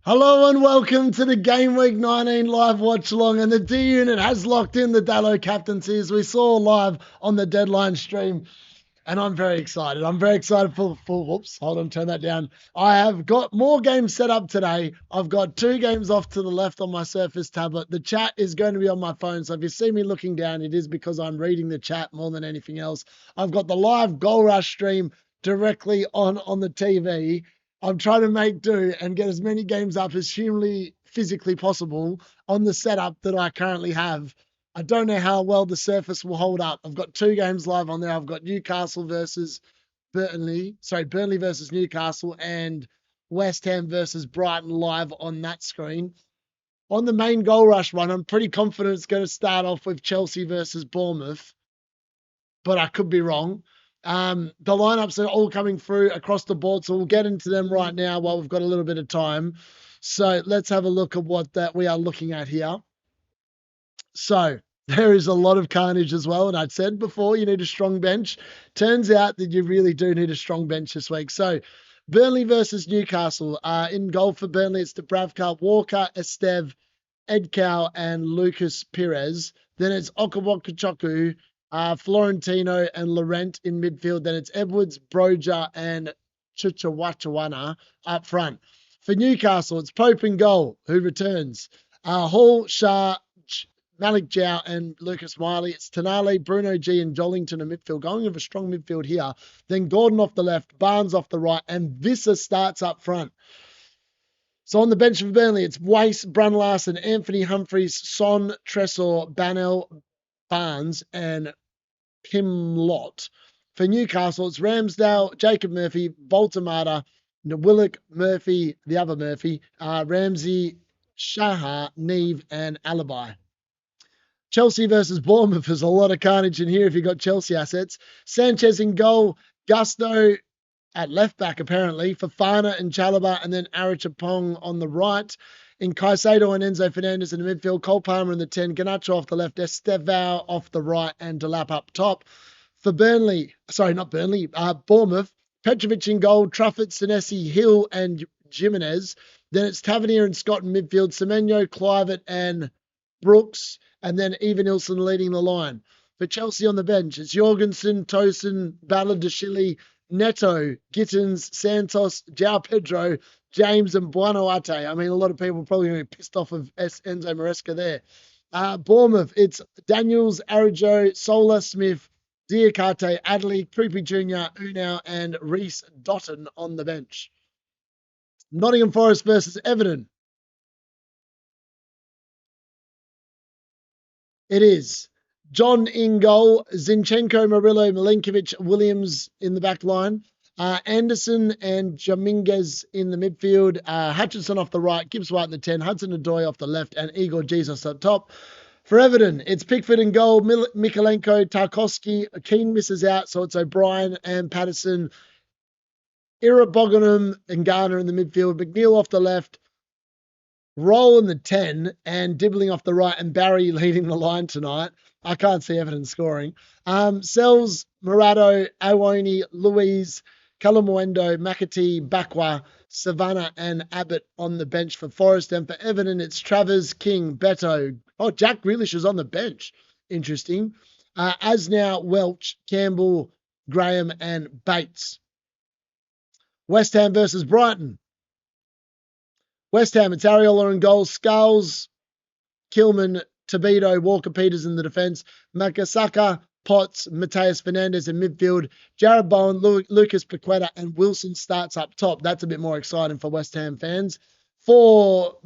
Hello and welcome to the Game Week 19 live watch along, and the D-Unit has locked in the Dalot captaincy as we saw live on the deadline stream, and I'm very excited. I'm very excited for whoops, hold on, turn that down. I have got more games set up today. I've got 2 games off to the left on my Surface tablet. The chat is going to be on my phone, so if you see me looking down, it is because I'm reading the chat more than anything else. I've got the live Goal Rush stream directly on the TV. I'm trying to make do and get as many games up as humanly, physically possible on the setup that I currently have. I don't know how well the Surface will hold up. I've got 2 games live on there. I've got Newcastle versus Burnley versus Newcastle, and West Ham versus Brighton live on that screen. On the main Goal Rush one, I'm pretty confident it's going to start off with Chelsea versus Bournemouth, but I could be wrong. The lineups are all coming through across the board, so we'll get into them right now while we've got a little bit of time. So let's have a look at what that we are looking at here. So there is a lot of carnage as well, and I'd said before you need a strong bench. Turns out that you really do need a strong bench this week. So Burnley versus Newcastle. In goal for Burnley, it's Dubravka, Walker, Estev, Edcow, and Lucas Perez. Then it's Okawakuchoku, Florentino and Laurent in midfield. Then it's Edwards, Broja, and Chuchawachawana up front. For Newcastle, it's Pope in goal, who returns. Hall, Shah, Malik Jow, and Lucas Miley. It's Tonali, Bruno G, and Jollington in midfield. Going with a strong midfield here. Then Gordon off the left, Barnes off the right, and Visser starts up front. So on the bench for Burnley, it's Weiss, Brun Larson, Anthony Humphreys, Son, Tresor, Banel, Barnes, and Pimlott. For Newcastle, it's Ramsdale, Jacob Murphy, Voltamata, Willock, Murphy, the other Murphy, Ramsey, Shahar, Neve, and Alibi. Chelsea versus Bournemouth. There's a lot of carnage in here if you've got Chelsea assets. Sanchez in goal, Gusto at left back apparently, Fafana and Chalobah, and then Arachapong on the right. In Caicedo and Enzo Fernandez in the midfield, Cole Palmer in the 10, Garnacho off the left, Estevao off the right, and Delap up top. For Bournemouth, Petrovic in goal, Truffett, Senesi, Hill, and Jimenez. Then it's Tavernier and Scott in midfield, Semenyo, Clivett, and Brooks, and then Evanilson leading the line. For Chelsea on the bench, it's Jorgensen, Tosin, Baladashvili, Neto, Gittins, Santos, João Pedro, James, and Buonoate. I mean, a lot of people probably going to be pissed off of Enzo Maresca there. Bournemouth, it's Daniels, Arajo, Sola, Smith, Diakate, Adley, Creepy Jr., Unau, and Reece Dotton on the bench. Nottingham Forest versus Everton. It is John in goal, Zinchenko, Murillo, Milinkovic, Williams in the back line, Anderson and Dominguez in the midfield, Hutchinson off the right, Gibbs White in the 10, Hudson-Odoi off the left, and Igor Jesus up top. For Everton, it's Pickford in goal, Mikalenko, Tarkovsky, Keane misses out, so it's O'Brien and Patterson, Iraboganum and Garner in the midfield, McNeil off the left, Roll in the 10, and Dibbling off the right, and Barry leading the line tonight. I can't see Everton scoring. Sells, Murado, Awoni, Louise, Calamuendo, McAtee, Bakwa, Savannah, and Abbott on the bench for Forest. And for Everton, it's Travers, King, Beto. Oh, Jack Grealish is on the bench. Interesting. Asnow, Welch, Campbell, Graham, and Bates. West Ham versus Brighton. West Ham, it's Areola in goal, Skulls, Kilman, Tobido, Walker Peters in the defence, Makasaka, Potts, Mateus Fernandez in midfield, Jared Bowen, Lucas Paqueta, and Wilson starts up top. That's a bit more exciting for West Ham fans. For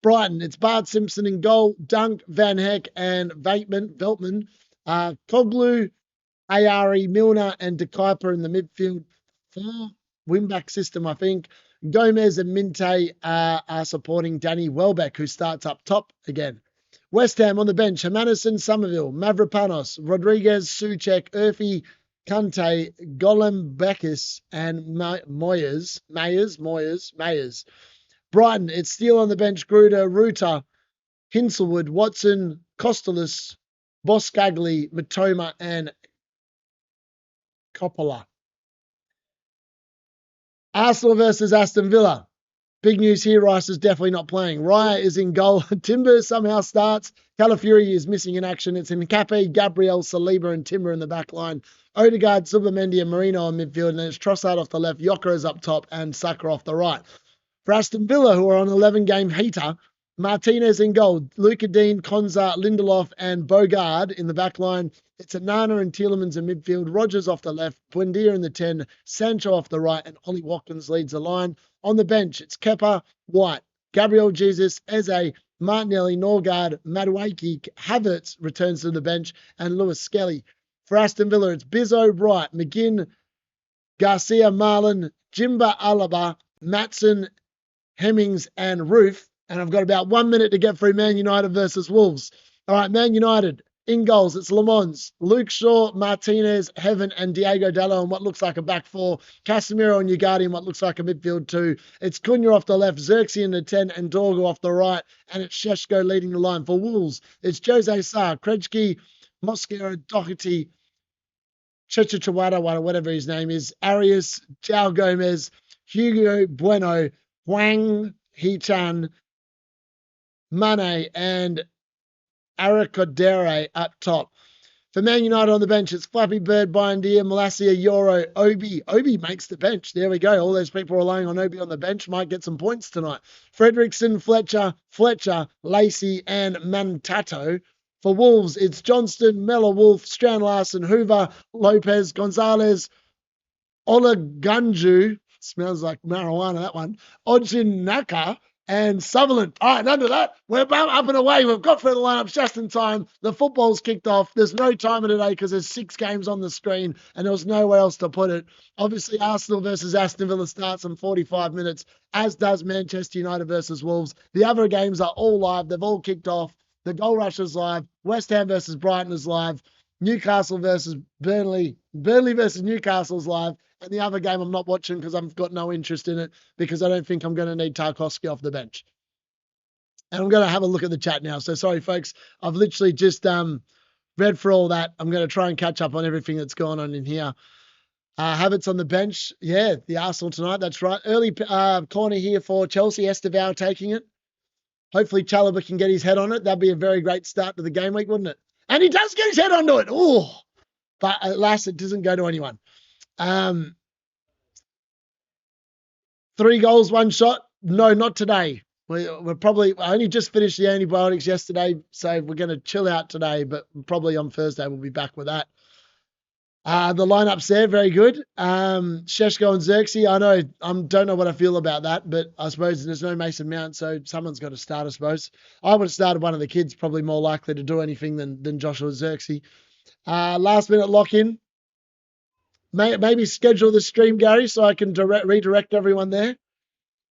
Brighton, it's Bart Simpson in goal, Dunk, Van Heck, and Veltman, Koglu, Ayari, Milner, and De Kuyper in the midfield. For wing-back system, I think. Gomez and Minte are supporting Danny Welbeck, who starts up top again. West Ham on the bench, Hermanison, Somerville, Mavropanos, Rodriguez, Soucek, Urfi, Kante, Golembekis, and Moyers. Brighton, it's Steele on the bench, Gruder, Ruta, Hinselwood, Watson, Costellus, Boscagli, Matoma, and Coppola. Arsenal versus Aston Villa. Big news here, Rice is definitely not playing. Raya is in goal. Timber somehow starts. Calafiori is missing in action. It's Nkape, Gabriel, Saliba, and Timber in the back line. Odegaard, Subamendi, and Marino in midfield. And then it's Trossard off the left, Yoker is up top, and Saka off the right. For Aston Villa, who are on 11-game heater, Martinez in goal. Luca Dean, Konza, Lindelof, and Bogard in the back line. It's Anana and Tielemans in midfield. Rogers off the left. Buendia in the 10. Sancho off the right. And Ollie Watkins leads the line. On the bench, it's Kepa, White, Gabriel Jesus, Eze, Martinelli, Norgard, Madueke, Havertz returns to the bench, and Lewis Skelly. For Aston Villa, it's Bizzo, Wright, McGinn, Garcia, Marlin, Jimba, Alaba, Matson, Hemmings, and Roof. And I've got about 1 minute to get through Man United versus Wolves. All right, Man United. In goals, it's Le Mans, Luke Shaw, Martinez, Heaven, and Diego Dalot in what looks like a back four. Casemiro and Ugarte in what looks like a midfield two. It's Cunha off the left, Zirkzee in the 10, and Dorgo off the right. And it's Sheshko leading the line. For Wolves, it's Jose Sarr, Krejci, Mosquera, Doherty, Chechichawada, whatever his name is, Arias, João Gomez, Hugo Bueno, Huang Hichan, Mane, and Arakodere up top. For Man United on the bench, it's Flappy Bird, Buendia, Malacia, Yoro, Obi. Obi makes the bench. There we go. All those people relying on Obi on the bench might get some points tonight. Fredrickson, Fletcher, Lacey, and Mantato. For Wolves, it's Johnston, Mellor, Wolf, Strand Larson, Hoover, Lopez, Gonzalez, Olagunju. Smells like marijuana, that one. Ojin Naka. And Sutherland. All right, under that, we're up and away. We've got through the lineups just in time. The football's kicked off. There's no timer today because there's 6 games on the screen and there was nowhere else to put it. Obviously, Arsenal versus Aston Villa starts in 45 minutes, as does Manchester United versus Wolves. The other games are all live. They've all kicked off. The Goal Rush is live. West Ham versus Brighton is live. Newcastle versus Burnley. Burnley versus Newcastle is live. And the other game I'm not watching because I've got no interest in it because I don't think I'm going to need Tarkowski off the bench. And I'm going to have a look at the chat now. So sorry, folks. I've literally just read for all that. I'm going to try and catch up on everything that's going on in here. Havertz on the bench. Yeah, the Arsenal tonight. That's right. Early corner here for Chelsea. Esteval taking it. Hopefully Chalobah can get his head on it. That'd be a very great start to the game week, wouldn't it? And he does get his head onto it. Oh, but alas, it doesn't go to anyone. 3 goals, 1 shot. No, not today. We're probably, I only just finished the antibiotics yesterday, so we're going to chill out today, but probably on Thursday we'll be back with that. The lineup's there, very good. Sheshko and Zirkzee, I know, don't know what I feel about that, but I suppose there's no Mason Mount, so someone's got to start, I suppose. I would have started one of the kids, probably more likely to do anything than Joshua Zirkzee. Last minute lock-in. Maybe schedule the stream, Gary, so I can redirect everyone there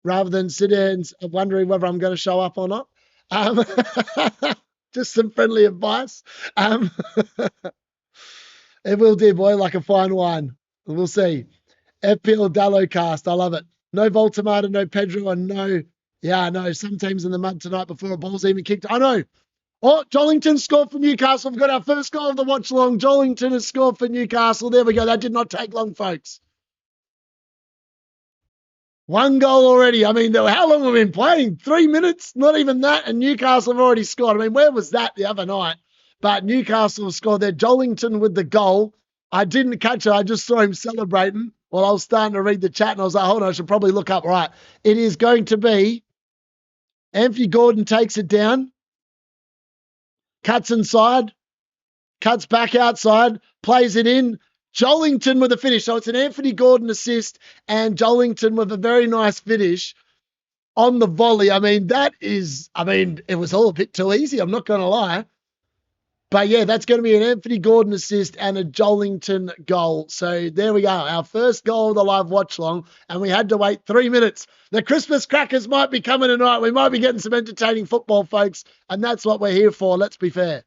rather than sit there and wondering whether I'm going to show up or not. Just some friendly advice. It will do, boy, like a fine wine. We'll see. FPL Dalot cast. I love it. No Voltamata, no Pedro, and no... Yeah, I know. Some teams in the mud tonight before a ball's even kicked. I know. Oh, Jollington scored for Newcastle. We've got our first goal of the watch long. Jollington has scored for Newcastle. There we go. That did not take long, folks. 1 goal already. I mean, how long have we been playing? 3 minutes? Not even that. And Newcastle have already scored. I mean, where was that the other night? But Newcastle scored there. Jollington with the goal. I didn't catch it. I just saw him celebrating while I was starting to read the chat. And I was like, hold on, I should probably look up. Right. It is going to be Anthony Gordon takes it down. Cuts inside, cuts back outside, plays it in. Jollington with a finish. So it's an Anthony Gordon assist and Jollington with a very nice finish on the volley. I mean, it was all a bit too easy. I'm not going to lie. But yeah, that's going to be an Anthony Gordon assist and a Jollington goal. So there we go. Our first goal of the live watch long, and we had to wait 3 minutes. The Christmas crackers might be coming tonight. We might be getting some entertaining football, folks, and that's what we're here for. Let's be fair.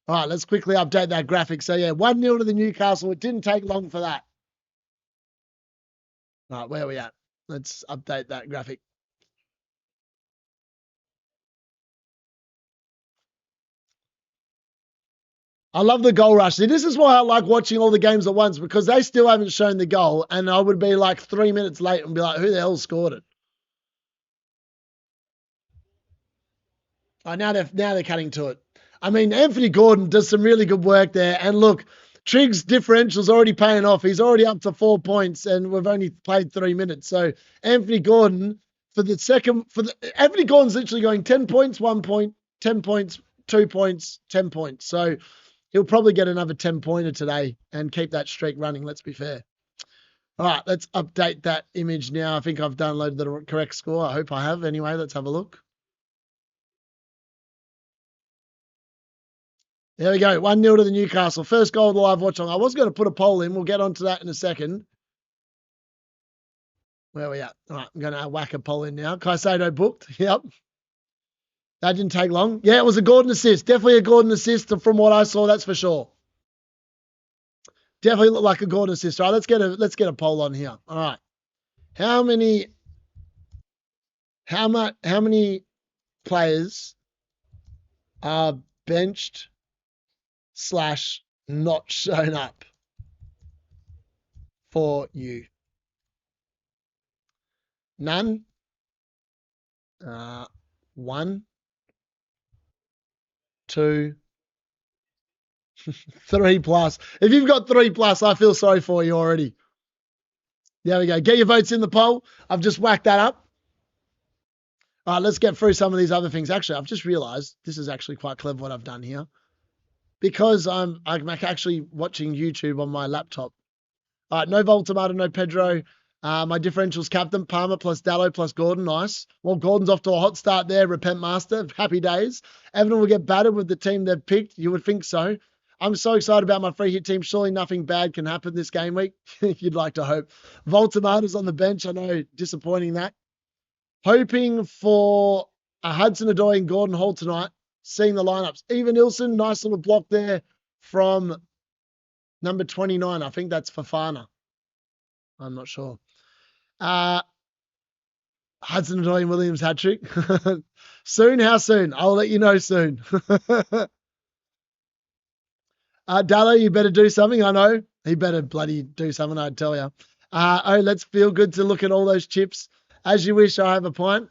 All right, let's quickly update that graphic. So yeah, 1-0 to the Newcastle. It didn't take long for that. All right, where are we at? Let's update that graphic. I love the goal rush. See, this is why I like watching all the games at once, because they still haven't shown the goal, and I would be like 3 minutes late and be like, who the hell scored it? Oh, now they're cutting to it. I mean, Anthony Gordon does some really good work there. And look, Triggs' differential's already paying off. He's already up to 4 points, and we've only played 3 minutes. So Anthony Gordon Anthony Gordon's literally going 10 points, 1 point, 10 points, 2 points, 10 points. So he'll probably get another 10-pointer today and keep that streak running. Let's be fair. All right, let's update that image now. I think I've downloaded the correct score. I hope I have. Anyway, let's have a look. There we go. 1-0 to the Newcastle. First goal of the live watch on. I was going to put a poll in. We'll get onto that in a second. Where are we at? All right, I'm going to whack a poll in now. Caicedo booked. Yep. That didn't take long. Yeah, it was a Gordon assist. Definitely a Gordon assist from what I saw, that's for sure. Definitely looked like a Gordon assist. All right, let's get a poll on here. All right. How many players are benched / not shown up for you? None. 1, 2, 3+. If you've got 3+, I feel sorry for you already. There we go. Get your votes in the poll. I've just whacked that up. All right, let's get through some of these other things. Actually, I've just realized this is actually quite clever what I've done here. Because I'm actually watching YouTube on my laptop. All right, no Voltomato, no Pedro. My differential's captain, Palmer plus Dalot plus Gordon. Nice. Well, Gordon's off to a hot start there. Repent master. Happy days. Everton will get battered with the team they've picked. You would think so. I'm so excited about my free hit team. Surely nothing bad can happen this game week. You'd like to hope. Voltomato's on the bench. I know, disappointing that. Hoping for a Hudson-Odoi and Gordon Hall tonight. Seeing the lineups. Even Ilson, nice little block there from number 29. I think that's Fafana. I'm not sure. Hudson-Odoi and Williams hat-trick. Soon? How soon? I'll let you know soon. Dalot, you better do something. I know. He better bloody do something, I'd tell you. Let's feel good to look at all those chips. As you wish, I have a pint.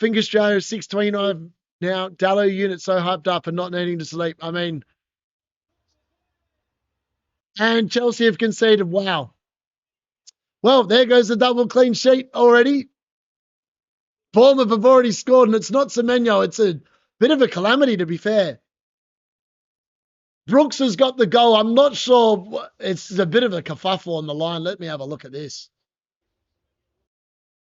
Think Australia 6:29 now. Dalot unit so hyped up and not needing to sleep. I mean, and Chelsea have conceded. Wow. Well, there goes the double clean sheet already. Bournemouth have already scored, and it's not Semenyo. It's a bit of a calamity, to be fair. Brooks has got the goal. I'm not sure. It's a bit of a kerfuffle on the line. Let me have a look at this.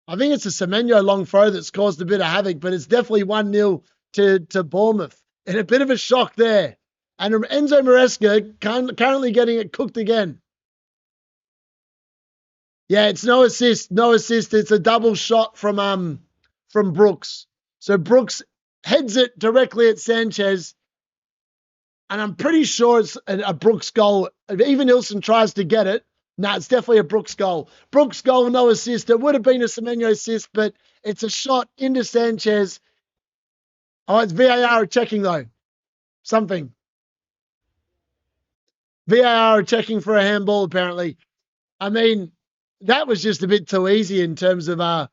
I think it's a Semenyo long throw that's caused a bit of havoc, but it's definitely 1-0 to Bournemouth. And a bit of a shock there. And Enzo Maresca currently getting it cooked again. Yeah, it's no assist. No assist. It's a double shot from Brooks. So Brooks heads it directly at Sanchez. And I'm pretty sure it's a Brooks goal. Even Ilson tries to get it. No, it's definitely a Brooks goal. Brooks goal, no assist. It would have been a Semenyo assist, but it's a shot into Sanchez. Oh, it's VAR checking, though. Something. VAR checking for a handball, apparently. I mean, that was just a bit too easy in terms of...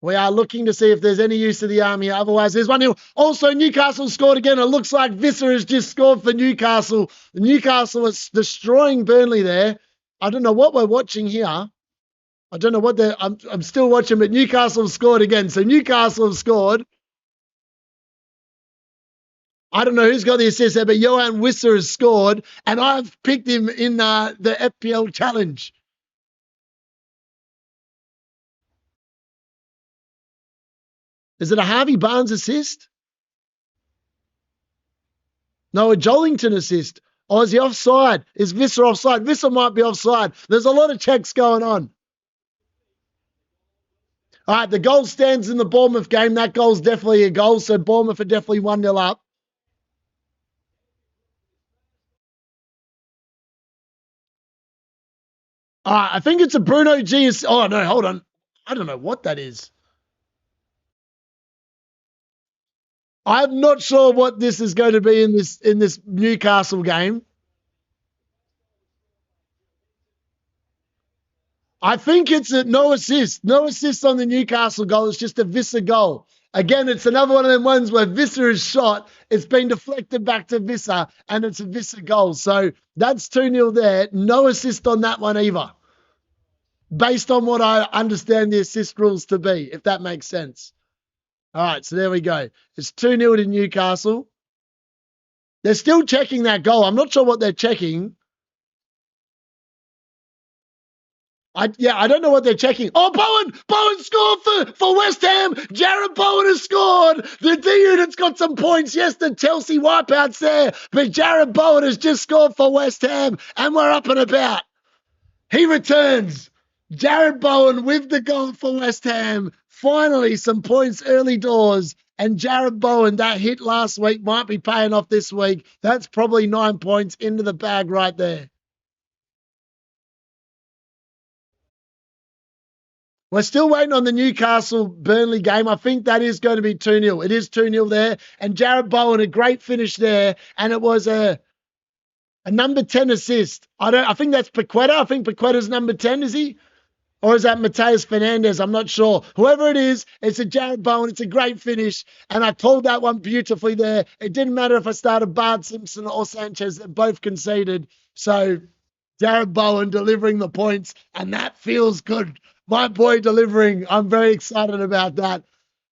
We are looking to see if there's any use of the arm here. Otherwise, there's 1-0. Also, Newcastle scored again. It looks like Visser has just scored for Newcastle. Newcastle is destroying Burnley there. I don't know what we're watching here. I don't know what they're... I'm still watching, but Newcastle have scored again. So Newcastle have scored. I don't know who's got the assist there, but Johan Wisser has scored. And I've picked him in the FPL challenge. Is it a Harvey Barnes assist? No, a Jollington assist. Oh, is he offside? Is Visser offside? Visser might be offside. There's a lot of checks going on. All right, the goal stands in the Bournemouth game. That goal's definitely a goal, so Bournemouth are definitely 1-0 up. All right, I think it's a Bruno G. Oh, no, hold on. I don't know what that is. I'm not sure what this is going to be in this Newcastle game. I think it's a no assist. No assist on the Newcastle goal. It's just a Visser goal. Again, it's another one of them ones where Visser is shot. It's been deflected back to Visser, and it's a Visser goal. So that's 2-0 there. No assist on that one either, based on what I understand the assist rules to be, if that makes sense. All right, so there we go. It's 2-0 to Newcastle. They're still checking that goal. I'm not sure what they're checking. I don't know what they're checking. Oh, Bowen scored for West Ham. Jared Bowen has scored. The D-Unit's got some points. Yes, the Chelsea wipeouts there, but Jared Bowen has just scored for West Ham, and we're up and about. He returns. Jared Bowen with the goal for West Ham. Finally, some points early doors. And Jared Bowen, that hit last week, might be paying off this week. That's probably 9 points into the bag right there. We're still waiting on the Newcastle Burnley game. I think that is going to be 2-0. It is 2-0 there. And Jared Bowen, a great finish there. And it was a number 10 assist. I think that's Paqueta. I think Paqueta's number 10, is he? Or is that Mateus Fernandez? I'm not sure. Whoever it is, it's a Jared Bowen. It's a great finish. And I called that one beautifully there. It didn't matter if I started Bart Simpson or Sanchez. They both conceded. So Jared Bowen delivering the points. And that feels good. My boy delivering. I'm very excited about that.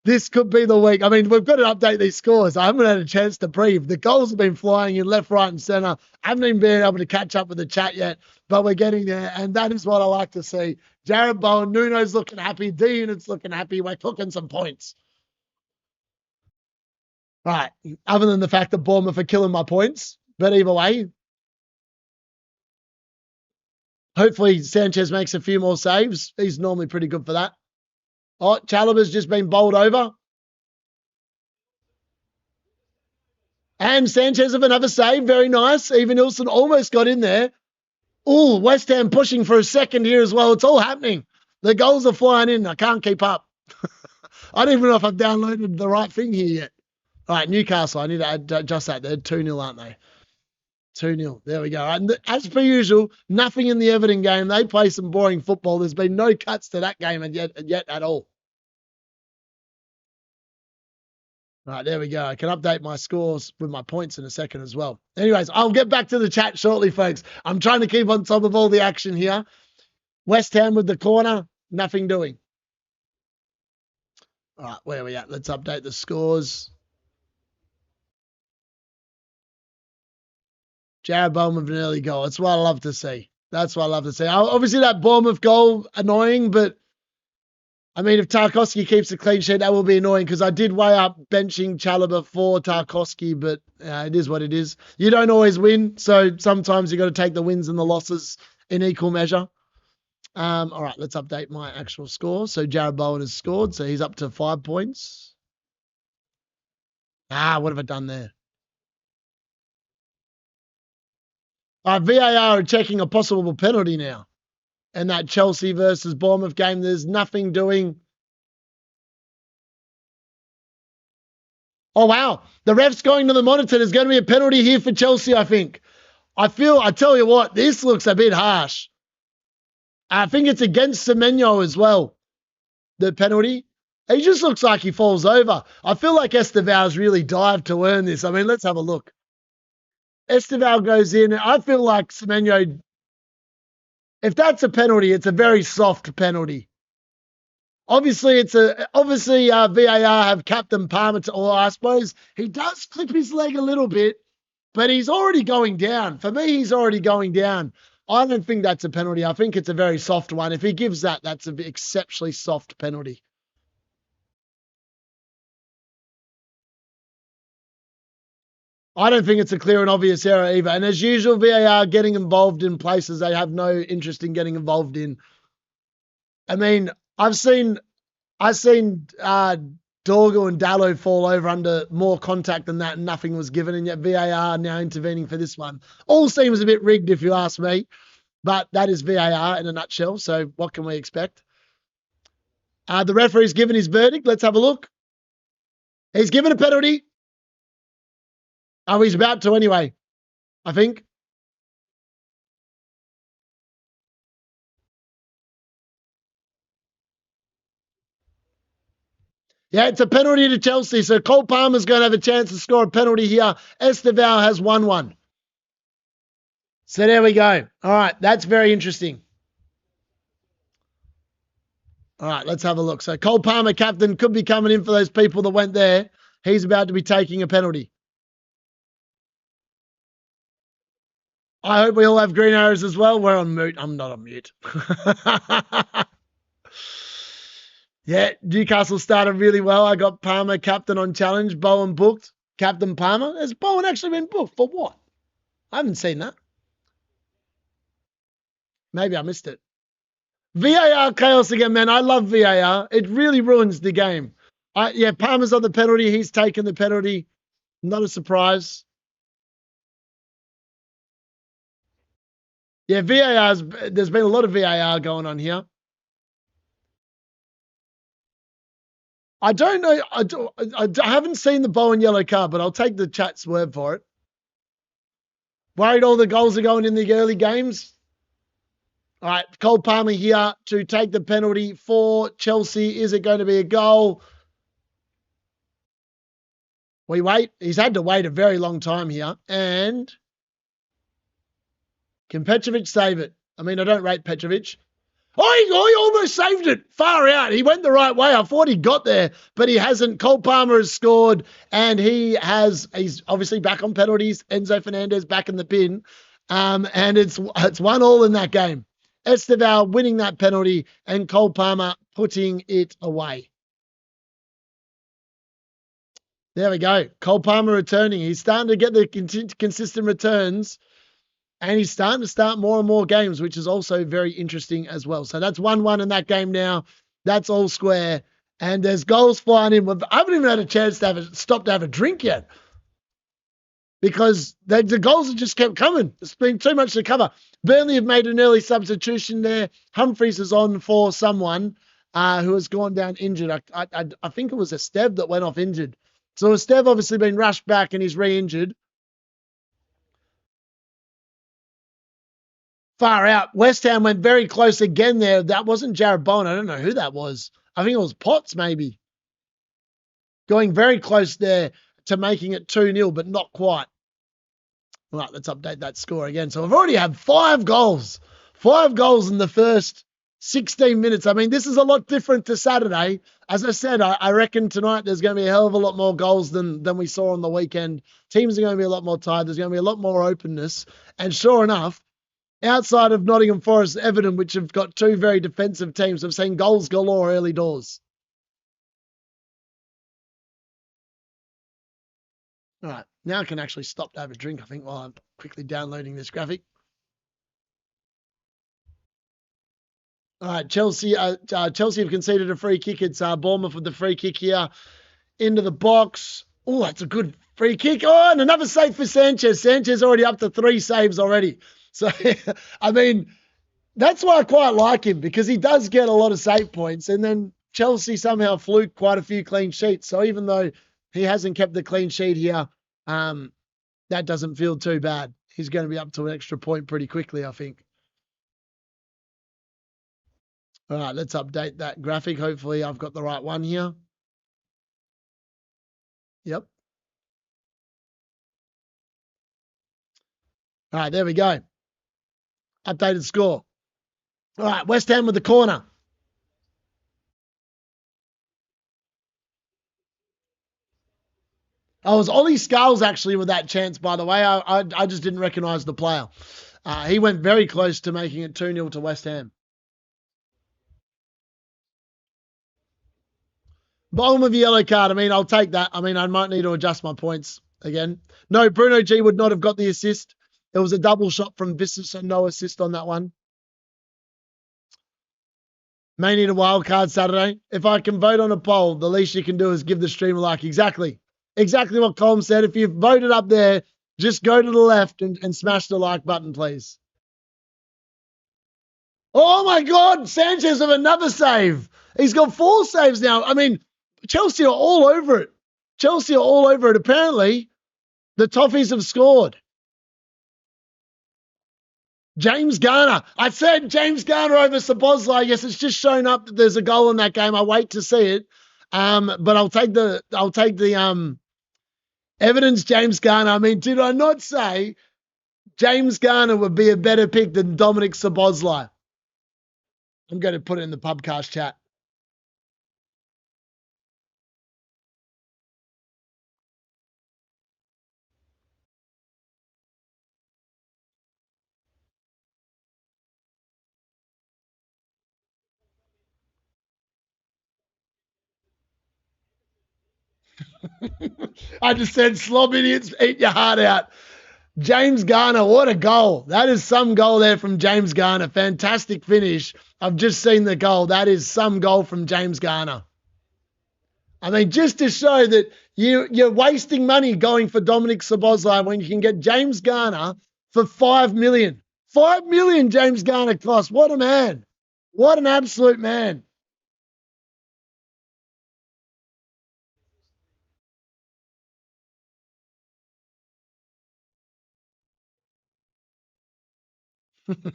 This could be the week. I mean, we've got to update these scores. I haven't had a chance to breathe. The goals have been flying in left, right, and center. I haven't even been able to catch up with the chat yet, but we're getting there. And that is what I like to see. Jared Bowen, Nuno's looking happy. D-Unit's looking happy. We're cooking some points. Right. Other than the fact that Bournemouth are killing my points. But either way, hopefully Sanchez makes a few more saves. He's normally pretty good for that. Oh, Chalobah's just been bowled over. And Sanchez have another save. Very nice. Even Ilson almost got in there. Oh, West Ham pushing for a second here as well. It's all happening. The goals are flying in. I can't keep up. I don't even know if I've downloaded the right thing here yet. All right, Newcastle. I need to adjust that. They're 2-0, aren't they? 2-0. There we go. And as per usual, nothing in the Everton game. They play some boring football. There's been no cuts to that game yet at all. All right, there we go. I can update my scores with my points in a second as well. Anyways, I'll get back to the chat shortly, folks. I'm trying to keep on top of all the action here. West Ham with the corner, nothing doing. All right, where are we at? Let's update the scores. Jared Bowen with an early goal. That's what I love to see. That's what I love to see. Obviously, that Bournemouth goal, annoying, but I mean, if Tarkowski keeps a clean sheet, that will be annoying because I did weigh up benching Chalobah for Tarkowski, but it is what it is. You don't always win, so sometimes you got to take the wins and the losses in equal measure. All right, let's update my actual score. So Jared Bowen has scored, so he's up to 5 points. What have I done there? VAR are checking a possible penalty now. And that Chelsea versus Bournemouth game, there's nothing doing. Oh, wow. The ref's going to the monitor. There's going to be a penalty here for Chelsea, I think. I tell you what, this looks a bit harsh. I think it's against Semenyo as well, the penalty. He just looks like he falls over. I feel like Esteval's really dived to earn this. I mean, let's have a look. Esteval goes in. I feel like Semenyo, if that's a penalty, it's a very soft penalty. Obviously, VAR have Captain Palmer, or I suppose he does clip his leg a little bit, but he's already going down. For me, he's already going down. I don't think that's a penalty. I think it's a very soft one. If he gives that, that's an exceptionally soft penalty. I don't think it's a clear and obvious error either. And as usual, VAR getting involved in places they have no interest in getting involved in. I mean, I've seen Dorgo and Dalot fall over under more contact than that, and nothing was given, and yet VAR now intervening for this one. All seems a bit rigged, if you ask me, but that is VAR in a nutshell. So what can we expect? The referee's given his verdict. Let's have a look. He's given a penalty. Oh, he's about to anyway, I think. Yeah, it's a penalty to Chelsea. So Cole Palmer's going to have a chance to score a penalty here. Esteval has 1-1. So there we go. All right, that's very interesting. All right, let's have a look. So Cole Palmer, captain, could be coming in for those people that went there. He's about to be taking a penalty. I hope we all have green arrows as well. We're on mute. I'm not on mute. Yeah, Newcastle started really well. I got Palmer captain on challenge. Bowen booked. Captain Palmer. Has Bowen actually been booked? For what? I haven't seen that. Maybe I missed it. VAR chaos again, man. I love VAR. It really ruins the game. Yeah, Palmer's on the penalty. He's taken the penalty. Not a surprise. Yeah, there's been a lot of VAR going on here. I don't know. I haven't seen the Bowen yellow card, but I'll take the chat's word for it. Worried all the goals are going in the early games? All right, Cole Palmer here to take the penalty for Chelsea. Is it going to be a goal? We wait. He's had to wait a very long time here. And can Petrovic save it? I mean, I don't rate Petrovic. Oh, he almost saved it. Far out. He went the right way. I thought he got there, but he hasn't. Cole Palmer has scored, and he's obviously back on penalties. Enzo Fernandez back in the pin. And it's 1-1 in that game. Esteval winning that penalty, and Cole Palmer putting it away. There we go. Cole Palmer returning. He's starting to get the consistent returns. And he's starting to start more and more games, which is also very interesting as well. So that's 1-1 in that game now. That's all square. And there's goals flying in. I haven't even had a chance to stop to have a drink yet. Because the goals have just kept coming. It's been too much to cover. Burnley have made an early substitution there. Humphreys is on for someone who has gone down injured. I think it was Esteve that went off injured. So Esteve obviously been rushed back and he's re-injured. Far out. West Ham went very close again there. That wasn't Jared Bowen. I don't know who that was. I think it was Potts maybe. Going very close there to making it 2-0, but not quite. All right, let's update that score again. So we've already had 5 goals. 5 goals in the first 16 minutes. I mean, this is a lot different to Saturday. As I said, I reckon tonight there's going to be a hell of a lot more goals than we saw on the weekend. Teams are going to be a lot more tired. There's going to be a lot more openness. And sure enough, outside of Nottingham Forest, Everton, which have got 2 very defensive teams, have seen goals galore early doors. All right, now I can actually stop to have a drink, I think, while I'm quickly downloading this graphic. All right, Chelsea have conceded a free kick. It's Bournemouth with the free kick here into the box. Oh, that's a good free kick. Oh, and another save for Sanchez. Sanchez already up to 3 saves already. So, I mean, that's why I quite like him, because he does get a lot of save points. And then Chelsea somehow fluked quite a few clean sheets. So even though he hasn't kept the clean sheet here, that doesn't feel too bad. He's going to be up to an extra point pretty quickly, I think. All right, let's update that graphic. Hopefully I've got the right one here. Yep. All right, there we go. Updated score. All right, West Ham with the corner. Oh, it was Ollie Skulls actually with that chance, by the way. I just didn't recognise the player. He went very close to making it 2-0 to West Ham. Bowen with the yellow card. I mean, I'll take that. I mean, I might need to adjust my points again. No, Bruno G would not have got the assist. It was a double shot from Visser, so no assist on that one. May need a wild card Saturday. If I can vote on a poll, the least you can do is give the stream a like. Exactly. Exactly what Colm said. If you've voted up there, just go to the left and smash the like button, please. Oh my God, Sanchez with another save. He's got 4 saves now. I mean, Chelsea are all over it. Chelsea are all over it. Apparently, the Toffees have scored. James Garner. I said James Garner over Sabozla. Yes, it's just shown up that there's a goal in that game. I wait to see it. But I'll take the evidence James Garner. I mean, did I not say James Garner would be a better pick than Dominic Szoboszlai? I'm going to put it in the podcast chat. I just said, slob idiots, eat your heart out. James Garner, what a goal. That is some goal there from James Garner. Fantastic finish. I've just seen the goal. That is some goal from James Garner. I mean, just to show that you're wasting money going for Dominic Szoboszlai when you can get James Garner for 5 million. 5 million James Garner cost. What a man. What an absolute man.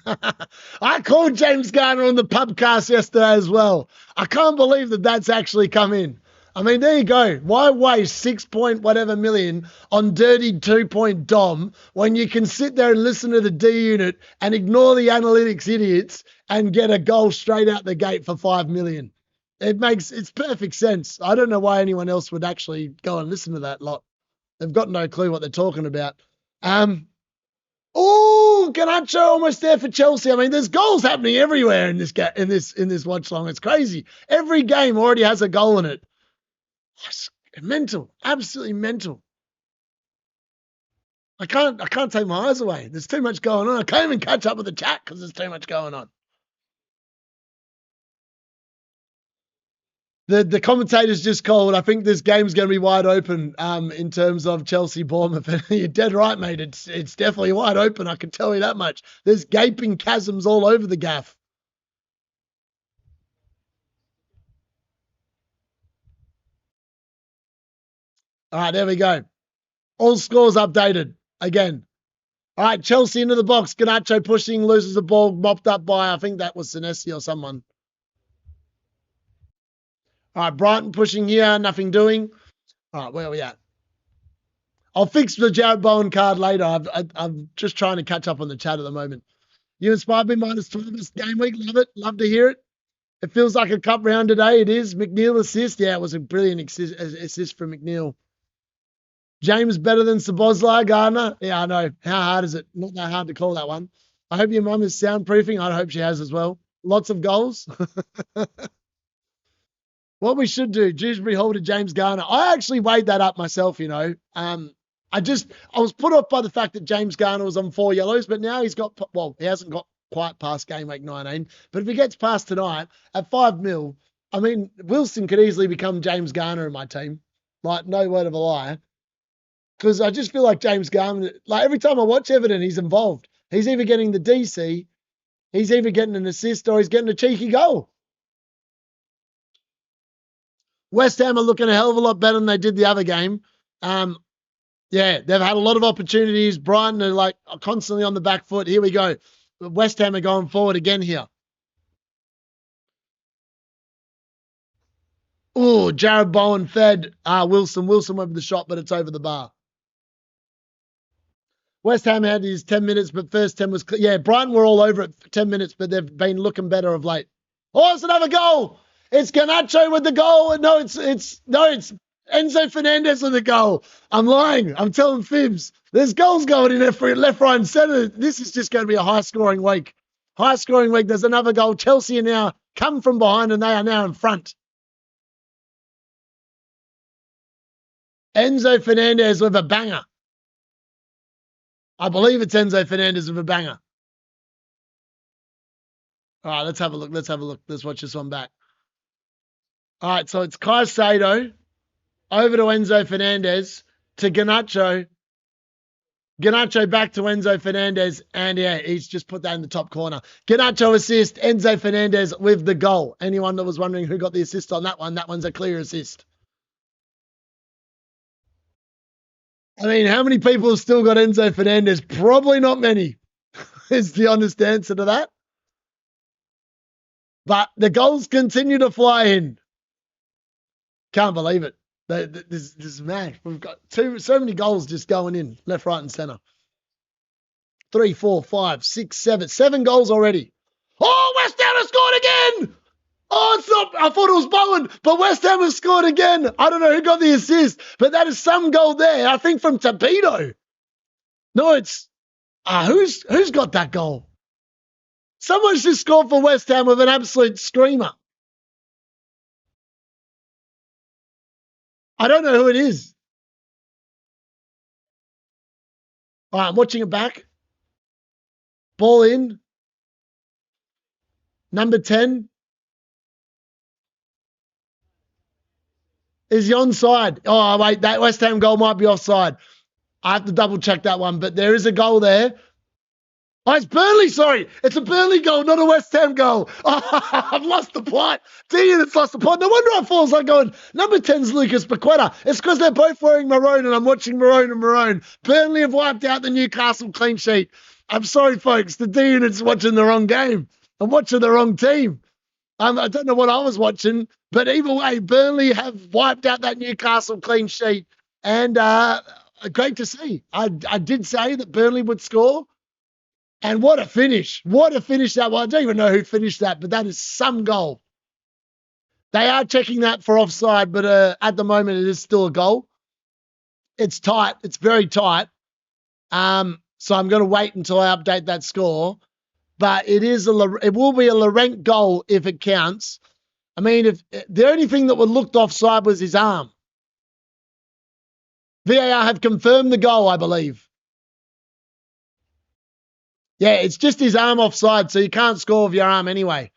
I called James Garner on the pubcast yesterday as well. I can't believe that that's actually come in. I mean, there you go. Why waste 6 point whatever million on dirty 2-point Dom when you can sit there and listen to the D-Unit and ignore the analytics idiots and get a goal straight out the gate for 5 million? It's perfect sense. I don't know why anyone else would actually go and listen to that lot. They've got no clue what they're talking about. Oh, Garnacho almost there for Chelsea. I mean, there's goals happening everywhere in this watch long. It's crazy. Every game already has a goal in it. It's mental, absolutely mental. I can't take my eyes away. There's too much going on. I can't even catch up with the chat because there's too much going on. The commentators just called. I think this game's going to be wide open in terms of Chelsea Bournemouth. You're dead right, mate. It's definitely wide open. I can tell you that much. There's gaping chasms all over the gaff. All right, there we go. All scores updated again. All right, Chelsea into the box. Garnacho pushing, loses the ball, mopped up by, I think that was Senesi or someone. All right, Brighton pushing here, nothing doing. All right, where are we at? I'll fix the Jared Bowen card later. I'm just trying to catch up on the chat at the moment. You inspired me -12 this game week. Love it. Love to hear it. It feels like a cup round today. It is. McNeil assist. Yeah, it was a brilliant assist from McNeil. James better than Szoboszlai, Garner. Yeah, I know. How hard is it? Not that hard to call that one. I hope your mum is soundproofing. I hope she has as well. Lots of goals. What we should do, Dewsbury Hall to James Garner. I actually weighed that up myself, you know. I was put off by the fact that James Garner was on 4 yellows, but now he's got, well, he hasn't got quite past game week 19. But if he gets past tonight at 5 mil, I mean, Wilson could easily become James Garner in my team. Like, no word of a lie. Because I just feel like James Garner, like every time I watch Everton, he's involved. He's either getting the DC, he's either getting an assist, or he's getting a cheeky goal. West Ham are looking a hell of a lot better than they did the other game. Yeah, they've had a lot of opportunities. Brighton are like constantly on the back foot. Here we go. West Ham are going forward again here. Oh, Jared Bowen fed Wilson. Wilson went for the shot, but it's over the bar. West Ham had his 10 minutes, but first 10 was clear. Yeah, Brighton were all over it for 10 minutes, but they've been looking better of late. Oh, it's another goal. It's Garnacho with the goal. No, it's Enzo Fernandez with the goal. I'm lying. I'm telling fibs. There's goals going in left, right, and centre. This is just going to be a high-scoring week. High-scoring week. There's another goal. Chelsea are now come from behind, and they are now in front. Enzo Fernandez with a banger. I believe it's Enzo Fernandez with a banger. All right, let's have a look. Let's watch this one back. All right, so it's Caicedo over to Enzo Fernandez to Garnacho. Garnacho back to Enzo Fernandez, and yeah, he's just put that in the top corner. Garnacho assist, Enzo Fernandez with the goal. Anyone that was wondering who got the assist on that one's a clear assist. I mean, how many people have still got Enzo Fernandez? Probably not many, is the honest answer to that. But the goals continue to fly in. Can't believe it. This is mad. We've got so many goals just going in left, right, and center. 3, 4, 5, 6, 7. 7 goals already. Oh, West Ham has scored again. Oh, it's not. I thought it was Bowen, but West Ham has scored again. I don't know who got the assist, but that is some goal there. I think from Torpedo. No, it's who's got that goal? Someone's just scored for West Ham with an absolute screamer. I don't know who it is. All right, I'm watching it back. Ball in. Number 10. Is he onside? Oh, wait, that West Ham goal might be offside. I have to double check that one, but there is a goal there. Oh, it's Burnley, sorry. It's a Burnley goal, not a West Ham goal. Oh, I've lost the plot. D-Unit's lost the plot. No wonder I falls like going, number 10's Lucas Paqueta. It's because they're both wearing maroon and I'm watching maroon and maroon. Burnley have wiped out the Newcastle clean sheet. I'm sorry, folks. The D-Unit's watching the wrong game. I'm watching the wrong team. I don't know what I was watching, but either way, Burnley have wiped out that Newcastle clean sheet. And great to see. I did say that Burnley would score. And what a finish. What a finish that was. I don't even know who finished that, but that is some goal. They are checking that for offside, but at the moment it is still a goal. It's tight. It's very tight. So I'm going to wait until I update that score. But it will be a Laurent goal if it counts. I mean, if the only thing that was looked offside was his arm. VAR have confirmed the goal, I believe. Yeah, it's just his arm offside, so you can't score with your arm anyway.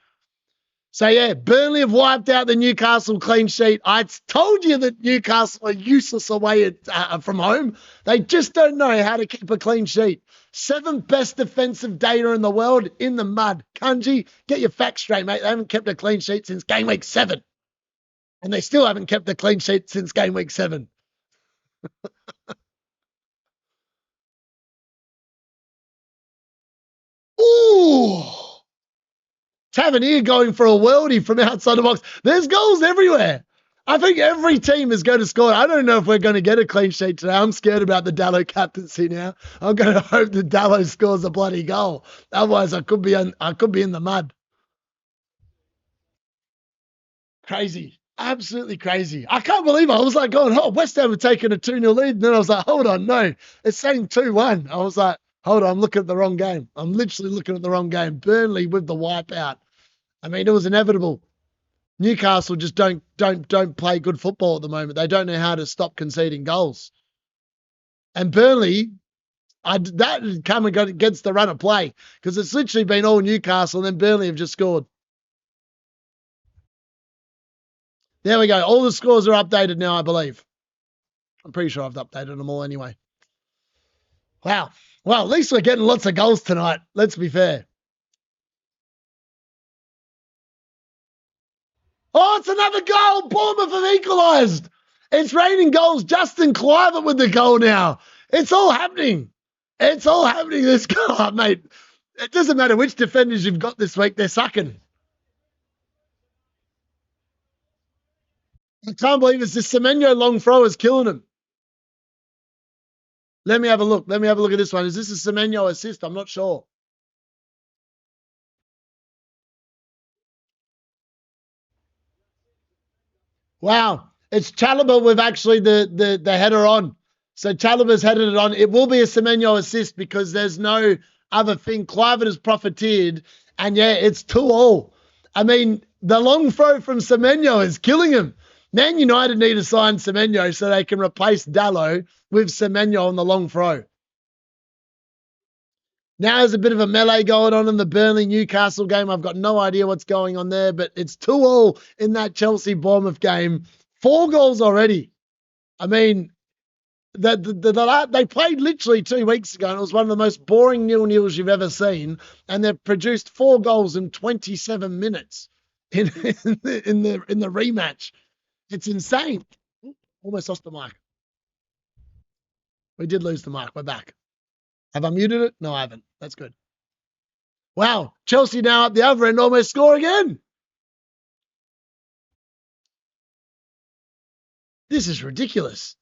So, yeah, Burnley have wiped out the Newcastle clean sheet. I told you that Newcastle are useless away from home. They just don't know how to keep a clean sheet. 7th best defensive data in the world in the mud. Kanji, get your facts straight, mate. They haven't kept a clean sheet since game week 7. And they still haven't kept a clean sheet since game week 7. Ooh. Tavernier going for a worldie from outside the box. There's goals everywhere. I think every team is going to score. I don't know if we're going to get a clean sheet today. I'm scared about the Dalot captaincy now. I'm going to hope that Dalot scores a bloody goal. Otherwise, I could be in the mud. Crazy. Absolutely crazy. I can't believe it. I was like going, oh, West Ham have taken a 2-0 lead. And then I was like, hold on, no. It's saying 2-1. I was like, hold on, I'm looking at the wrong game. I'm literally looking at the wrong game. Burnley with the wipeout. I mean, it was inevitable. Newcastle just don't play good football at the moment. They don't know how to stop conceding goals. And Burnley, that come and go against the run of play because it's literally been all Newcastle and then Burnley have just scored. There we go. All the scores are updated now, I believe. I'm pretty sure I've updated them all anyway. Wow. Well, at least we're getting lots of goals tonight. Let's be fair. Oh, it's another goal. Bournemouth have equalised. It's raining goals. Justin Clivert with the goal now. It's all happening. It's all happening this goal, mate. It doesn't matter which defenders you've got this week. They're sucking. I can't believe it's this Semenyo long throw is killing him. Let me have a look. Let me have a look at this one. Is this a Semenyo assist? I'm not sure. Wow. It's Chalobah with actually the header on. So Chalobah's headed it on. It will be a Semenyo assist because there's no other thing. Clivert has profiteered. And yeah, it's 2-2. I mean, the long throw from Semenyo is killing him. Man United need to sign Semenyo so they can replace Dalot with Semenyo on the long throw. Now there's a bit of a melee going on in the Burnley-Newcastle game. I've got no idea what's going on there, but it's 2-2 in that Chelsea-Bournemouth game. 4 goals already. I mean, they played literally 2 weeks ago, and it was one of the most boring 0-0s you've ever seen, and they've produced 4 goals in 27 minutes in the rematch. It's insane. Almost lost the mic. We did lose the mic. We're back. Have I muted it? No, I haven't. That's good. Wow. Chelsea now at the other end almost score again. This is ridiculous.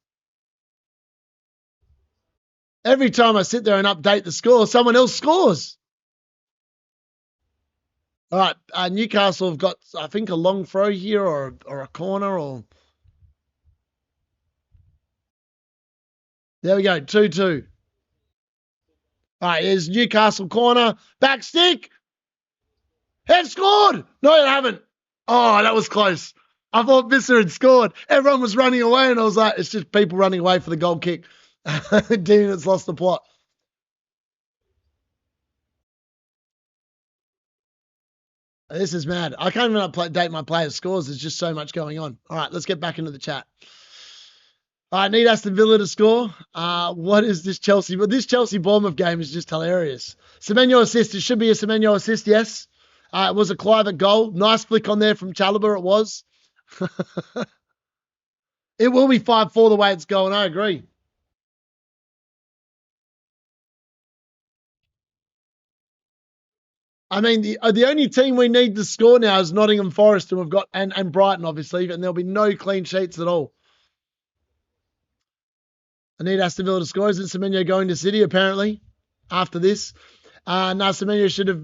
Every time I sit there and update the score, someone else scores. All right, Newcastle have got, I think, a long throw here or a corner or... There we go, 2-2. All right, here's Newcastle corner. Back stick. Have scored. No, they haven't. Oh, that was close. I thought Visser had scored. Everyone was running away, and I was like, it's just people running away for the goal kick. D-Unit's lost the plot. This is mad. I can't even update my players' scores. There's just so much going on. All right, let's get back into the chat. All right, need Aston Villa to score. What is this Chelsea? But this Chelsea Bournemouth game is just hilarious. Semenyo assist. It should be a Semenyo assist, yes. It was a Clive goal. Nice flick on there from Chalobah, it was. It will be 5-4 the way it's going. I agree. I mean, the only team we need to score now is Nottingham Forest, and we've got and Brighton, obviously, and there'll be no clean sheets at all. I need Aston Villa to score. Isn't Semenyo going to City, apparently, after this? No, Semenyo should have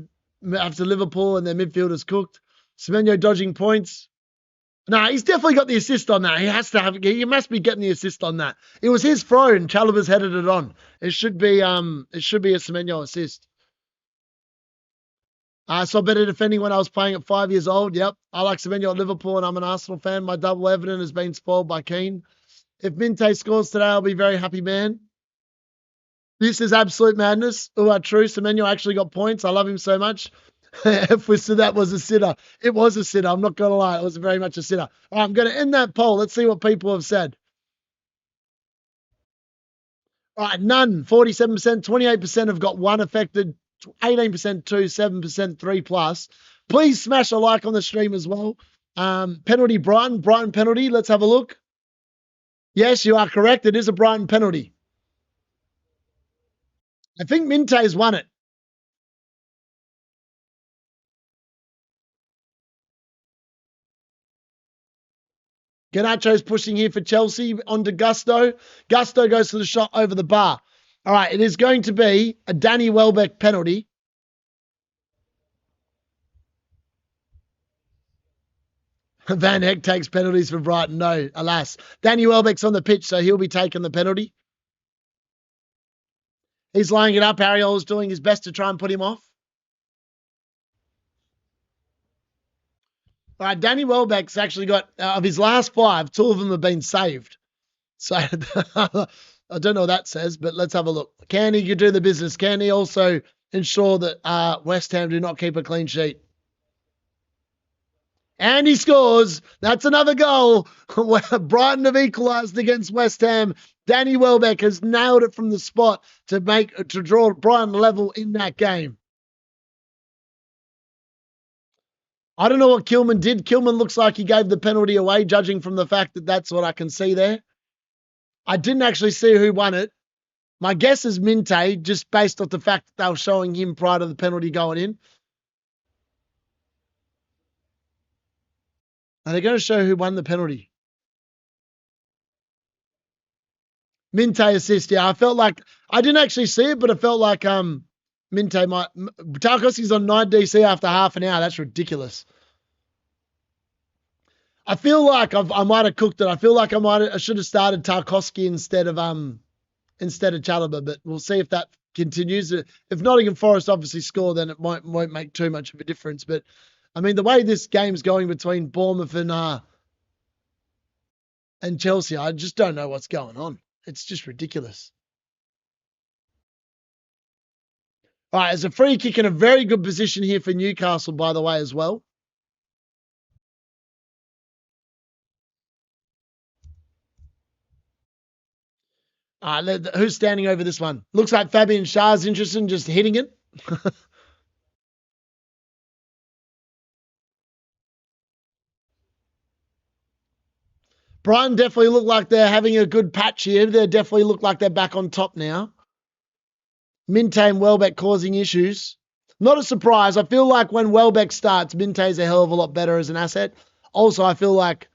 after Liverpool, and their midfielders cooked. Semenyo dodging points. No, he's definitely got the assist on that. He has to have. He must be getting the assist on that. It was his throw, and Chalobah's headed it on. It should be a Semenyo assist. I saw better defending when I was playing at 5 years old. Yep. I like Semenyo at Liverpool, and I'm an Arsenal fan. My double Everton has been spoiled by Keane. If Minte scores today, I'll be very happy, man. This is absolute madness. Oh, true. Semenyo actually got points. I love him so much. If we said that was a sitter. It was a sitter. I'm not going to lie. It was very much a sitter. All right, I'm going to end that poll. Let's see what people have said. All right, none. 47%. 28% have got one affected. 18% 2, 7% 3+. Please smash a like on the stream as well. Penalty Brighton penalty. Let's have a look. Yes, you are correct. It is a Brighton penalty. I think Minte's won it. Garnacho's pushing here for Chelsea onto Gusto. Gusto goes for the shot over the bar. All right, it is going to be a Danny Welbeck penalty. Van Heck takes penalties for Brighton. No, alas. Danny Welbeck's on the pitch, so he'll be taking the penalty. He's lining it up. Ariel's doing his best to try and put him off. All right, Danny Welbeck's actually got, of his last 5, 2 of them have been saved. So I don't know what that says, but let's have a look. Can he do the business? Can he also ensure that West Ham do not keep a clean sheet? And he scores. That's another goal. Brighton have equalised against West Ham. Danny Welbeck has nailed it from the spot to draw Brighton level in that game. I don't know what Kilman did. Kilman looks like he gave the penalty away, judging from the fact that that's what I can see there. I didn't actually see who won it. My guess is Minte, just based off the fact that they were showing him prior to the penalty going in. Are they going to show who won the penalty? Minte assist, yeah. I felt like, I didn't actually see it, but I felt like Minte might. Tarkowski's on 9 DC after half an hour. That's ridiculous. I feel like I might have cooked it. I feel like I should have started Tarkowski instead of Chalobah, but we'll see if that continues. If Nottingham Forest obviously score, then it won't make too much of a difference. But I mean, the way this game's going between Bournemouth and Chelsea, I just don't know what's going on. It's just ridiculous. All right, there's a free kick in a very good position here for Newcastle, by the way, as well. Who's standing over this one? Looks like Fabian Schär's interested in just hitting it. Brighton definitely look like they're having a good patch here. They definitely look like they're back on top now. Minte and Welbeck causing issues. Not a surprise. I feel like when Welbeck starts, Minte's a hell of a lot better as an asset. Also, I feel like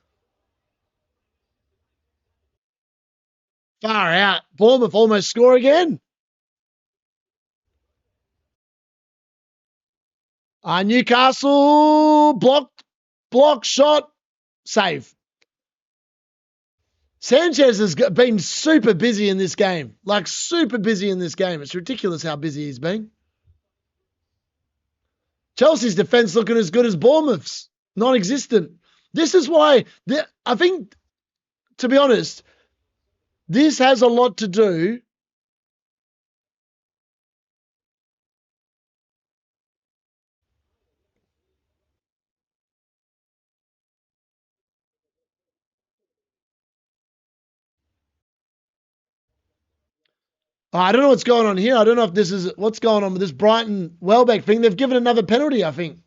Far out. Bournemouth almost score again. Newcastle block shot, save. Sanchez has been super busy in this game. Like, super busy in this game. It's ridiculous how busy he's been. Chelsea's defence looking as good as Bournemouth's. Non-existent. This is why, I think, to be honest, this has a lot to do. I don't know what's going on here. I don't know if this is what's going on with this Brighton Welbeck thing. They've given another penalty, I think.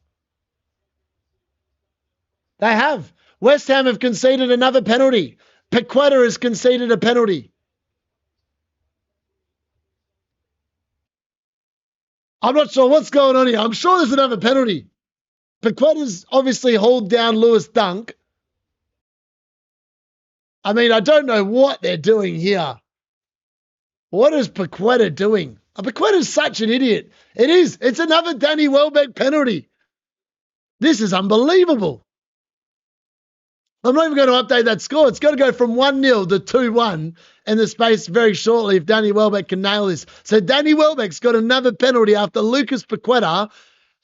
They have. West Ham have conceded another penalty. Paqueta has conceded a penalty. I'm not sure what's going on here. I'm sure there's another penalty. Paqueta's obviously hauled down Lewis Dunk. I mean, I don't know what they're doing here. What is Paqueta doing? Paqueta's such an idiot. It is. It's another Danny Welbeck penalty. This is unbelievable. I'm not even going to update that score. It's got to go from 1-0 to 2-1 in the space very shortly if Danny Welbeck can nail this. So Danny Welbeck's got another penalty after Lucas Paqueta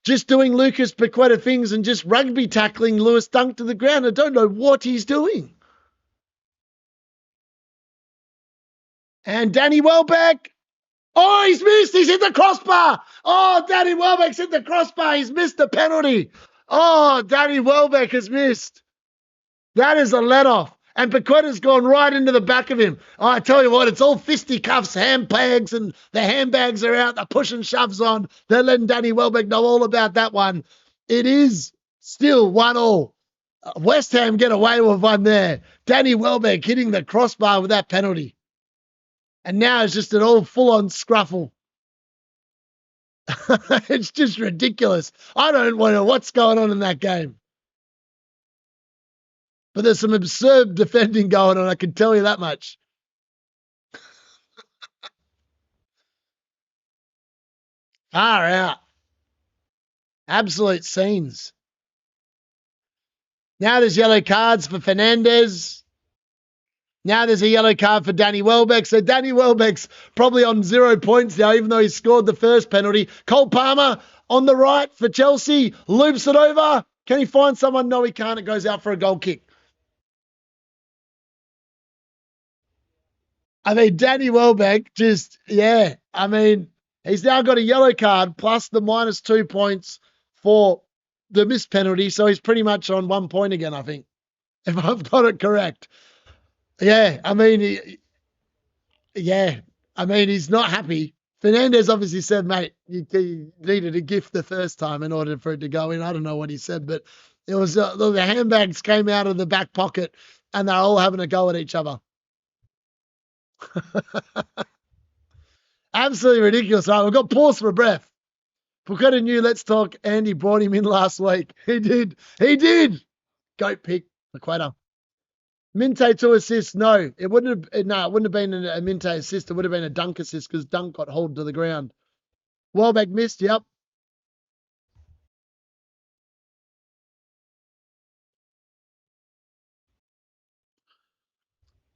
just doing Lucas Paqueta things and just rugby tackling Lewis Dunk to the ground. I don't know what he's doing. And Danny Welbeck. Oh, he's missed. He's hit the crossbar. Oh, Danny Welbeck's hit the crossbar. He's missed the penalty. Oh, Danny Welbeck has missed. That is a let-off. And Paqueta's gone right into the back of him. Oh, I tell you what, it's all fisticuffs, handbags, and the handbags are out. They're pushing shoves on. They're letting Danny Welbeck know all about that one. It is still 1-1. West Ham get away with one there. Danny Welbeck hitting the crossbar with that penalty. And now it's just an all full-on scruffle. It's just ridiculous. I don't know what's going on in that game. But there's some absurd defending going on, I can tell you that much. Far out. Absolute scenes. Now there's yellow cards for Fernandez. Now there's a yellow card for Danny Welbeck. So Danny Welbeck's probably on 0 points now, even though he scored the first penalty. Cole Palmer on the right for Chelsea. Loops it over. Can he find someone? No, he can't. It goes out for a goal kick. I mean, Danny Welbeck just, yeah. I mean, he's now got a yellow card plus the -2 points for the missed penalty. So he's pretty much on 1 point again, I think, if I've got it correct. Yeah, I mean, he's not happy. Fernandez obviously said, mate, you needed a gift the first time in order for it to go in. I don't know what he said, but it was the handbags came out of the back pocket and they're all having a go at each other. Absolutely ridiculous. Right, we've got pause for a breath. Paqueta knew Let's Talk Andy brought him in last week. He did. Goat pick, Paqueta. Minte 2 assists. No, it wouldn't have been a Minte assist. It would have been a Dunk assist because Dunk got hauled to the ground. Welbeck missed. Yep.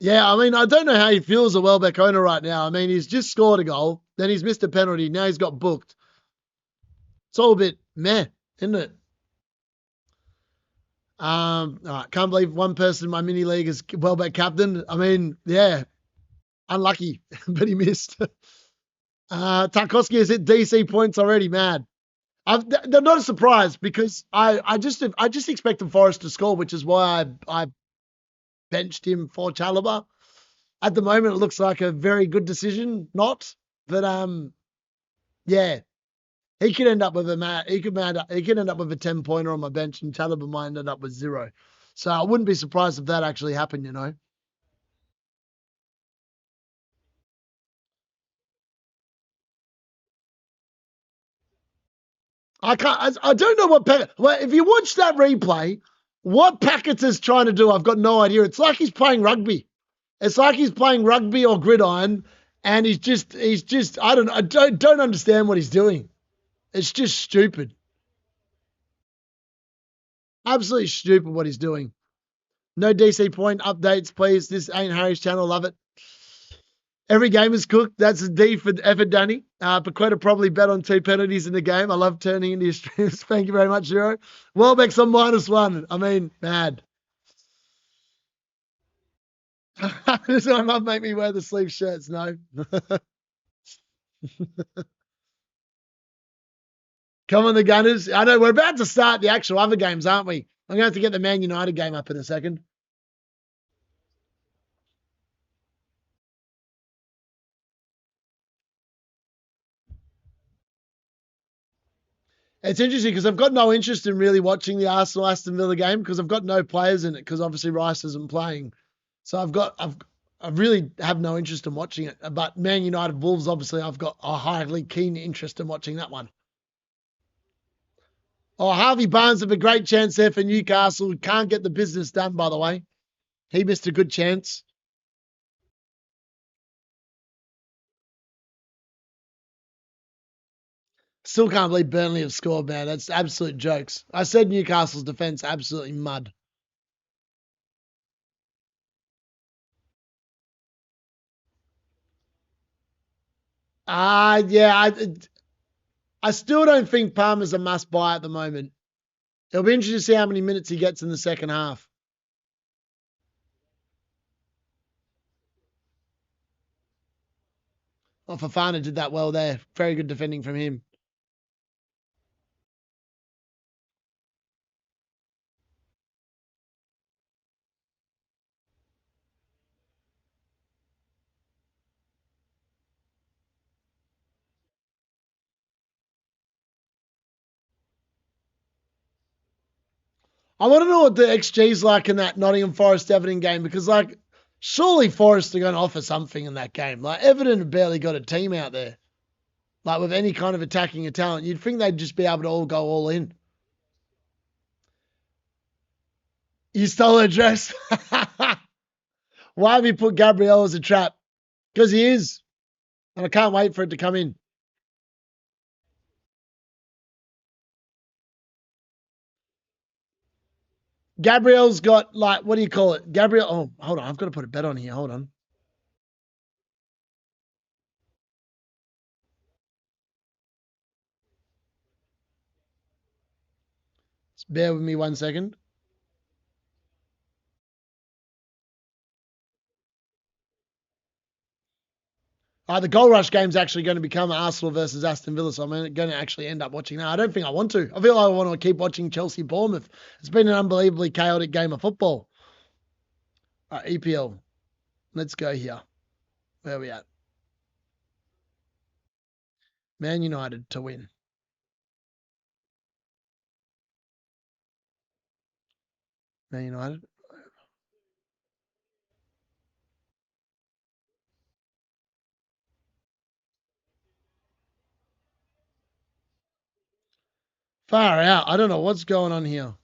Yeah, I mean, I don't know how he feels a Welbeck owner right now. I mean, he's just scored a goal, then he's missed a penalty, now he's got booked. It's all a bit meh, isn't it? All right, can't believe one person in my mini league is Welbeck captain. I mean, yeah, unlucky, but he missed. Tarkowski has hit DC points already. Mad. They're not a surprise because I just expected Forest to score, which is why I benched him for Chalobah. At the moment, it looks like a very good decision. Not, but yeah, he could end up with he could end up with a 10-pointer on my bench, and Chalobah might end up with 0. So I wouldn't be surprised if that actually happened. You know. I don't know what if you watch that replay, what Paqueta's trying to do, I've got no idea. It's like he's playing rugby. It's like he's playing rugby or gridiron, and he's just I don't understand what he's doing. It's just stupid. Absolutely stupid what he's doing. No DC point updates, please. This ain't Harry's channel. Love it. Every game is cooked. That's a D for effort, Danny. Paqueta probably bet on 2 penalties in the game. I love turning into your streams. Thank you very much, Zero. Welbeck's on -1. I mean, mad. Does my mum make me wear the sleeve shirts? No. Come on, the Gunners. I know we're about to start the actual other games, aren't we? I'm going to have to get the Man United game up in a second. It's interesting because I've got no interest in really watching the Arsenal Aston Villa game because I've got no players in it because obviously Rice isn't playing. So I really have no interest in watching it. But Man United Wolves, obviously, I've got a highly keen interest in watching that one. Oh, Harvey Barnes have a great chance there for Newcastle. Can't get the business done, by the way. He missed a good chance. Still can't believe Burnley have scored, man. That's absolute jokes. I said Newcastle's defense absolutely mud. Yeah, I still don't think Palmer's a must buy at the moment. It'll be interesting to see how many minutes he gets in the second half. Oh, Fafana did that well there. Very good defending from him. I want to know what the XG's like in that Nottingham Forest Everton game because, like, surely Forest are going to offer something in that game. Like, Everton have barely got a team out there, like, with any kind of attacking a talent. You'd think they'd just be able to all go all in. You stole her dress. Why have you put Gabriel as a trap? Because he is. And I can't wait for it to come in. Gabriel's got, like, what do you call it? Gabriel. Oh, hold on. I've got to put a bet on here. Hold on. Just bear with me 1 second. The Gold Rush game's actually going to become Arsenal versus Aston Villa, so I'm going to actually end up watching that. I don't think I want to. I feel like I want to keep watching Chelsea Bournemouth. It's been an unbelievably chaotic game of football. EPL. Let's go here. Where are we at? Man United to win. Man United. Far out. I don't know what's going on here.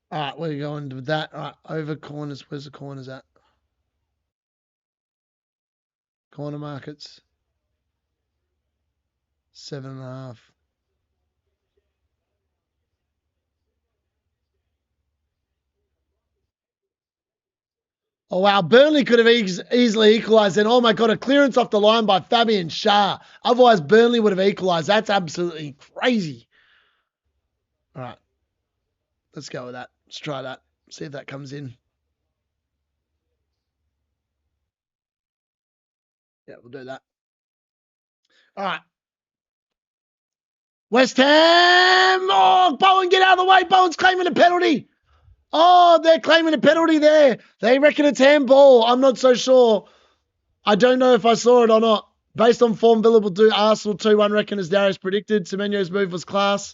All right, we're going with that. All right, over corners. Where's the corners at? Corner markets. 7.5. Oh, wow. Burnley could have easily equalised then. Oh, my God. A clearance off the line by Fabian Shah. Otherwise, Burnley would have equalised. That's absolutely crazy. All right. Let's go with that. Let's try that. See if that comes in. Yeah, we'll do that. All right. West Ham. Oh, Bowen, get out of the way. Bowen's claiming a penalty. Oh, they're claiming a penalty there. They reckon it's handball. I'm not so sure. I don't know if I saw it or not. Based on form, Villa will do Arsenal 2-1, reckon, as Darius predicted. Semenyo's move was class.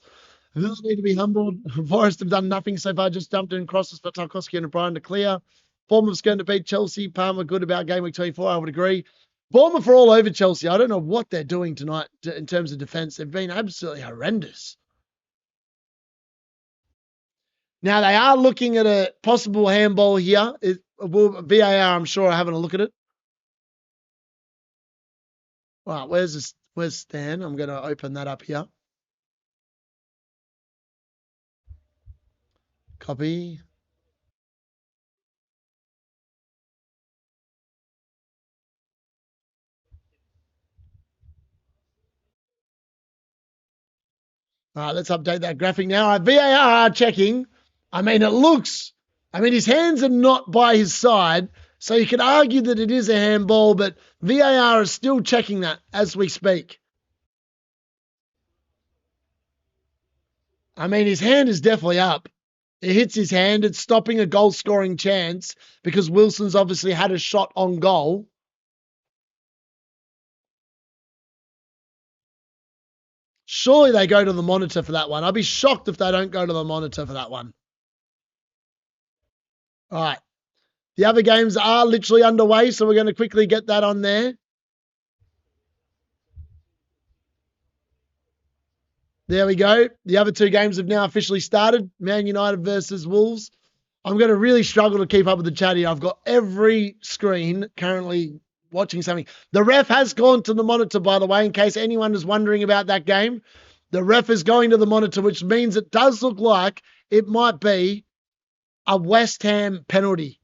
Villa need to be humbled. Forest have done nothing so far, just dumped in crosses for Tarkowski and O'Brien to clear. Bournemouth's going to beat Chelsea. Palmer good about game week 24, I would agree. Bournemouth are all over Chelsea. I don't know what they're doing tonight in terms of defence. They've been absolutely horrendous. Now, they are looking at a possible handball here. VAR, I'm sure, are having a look at it. Right, where's Stan? I'm going to open that up here. Copy. All right, let's update that graphic now. All right, VAR checking. I mean, his hands are not by his side, so you could argue that it is a handball, but VAR is still checking that as we speak. I mean, his hand is definitely up. It hits his hand. It's stopping a goal-scoring chance because Wilson's obviously had a shot on goal. Surely they go to the monitor for that one. I'd be shocked if they don't go to the monitor for that one. All right. The other games are literally underway, so we're going to quickly get that on there. There we go. The other two games have now officially started. Man United versus Wolves. I'm going to really struggle to keep up with the chat here. I've got every screen currently watching something. The ref has gone to the monitor, by the way, in case anyone is wondering about that game. The ref is going to the monitor, which means it does look like it might be a West Ham penalty.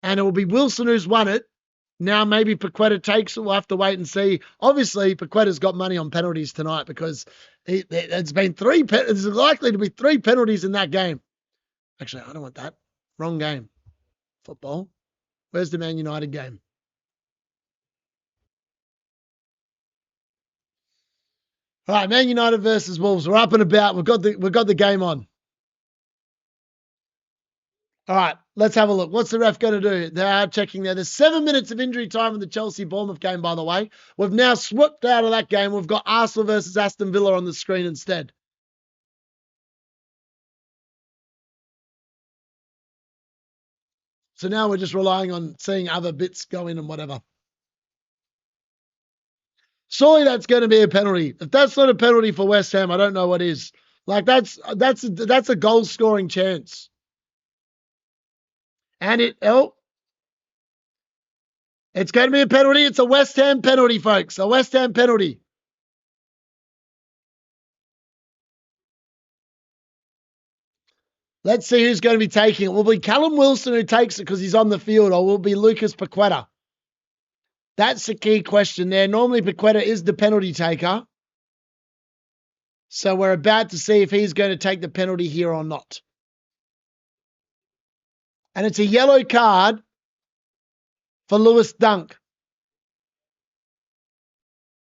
And it will be Wilson who's won it. Now maybe Paqueta takes it. We'll have to wait and see. Obviously, Paqueta's got money on penalties tonight because there's likely to be 3 penalties in that game. Actually, I don't want that. Wrong game. Football. Where's the Man United game? All right, Man United versus Wolves. We're up and about. We've got the game on. All right, let's have a look. What's the ref going to do? They are checking there. There's 7 minutes of injury time in the Chelsea-Bournemouth game, by the way. We've now swooped out of that game. We've got Arsenal versus Aston Villa on the screen instead. So now we're just relying on seeing other bits go in and whatever. Surely that's going to be a penalty. If that's not a penalty for West Ham, I don't know what is. Like that's a goal scoring chance. And it's going to be a penalty. It's a West Ham penalty, folks. A West Ham penalty. Let's see who's going to be taking it. Will it be Callum Wilson who takes it because he's on the field, or will it be Lucas Paqueta? That's the key question there. Normally, Paqueta is the penalty taker. So we're about to see if he's going to take the penalty here or not. And it's a yellow card for Lewis Dunk.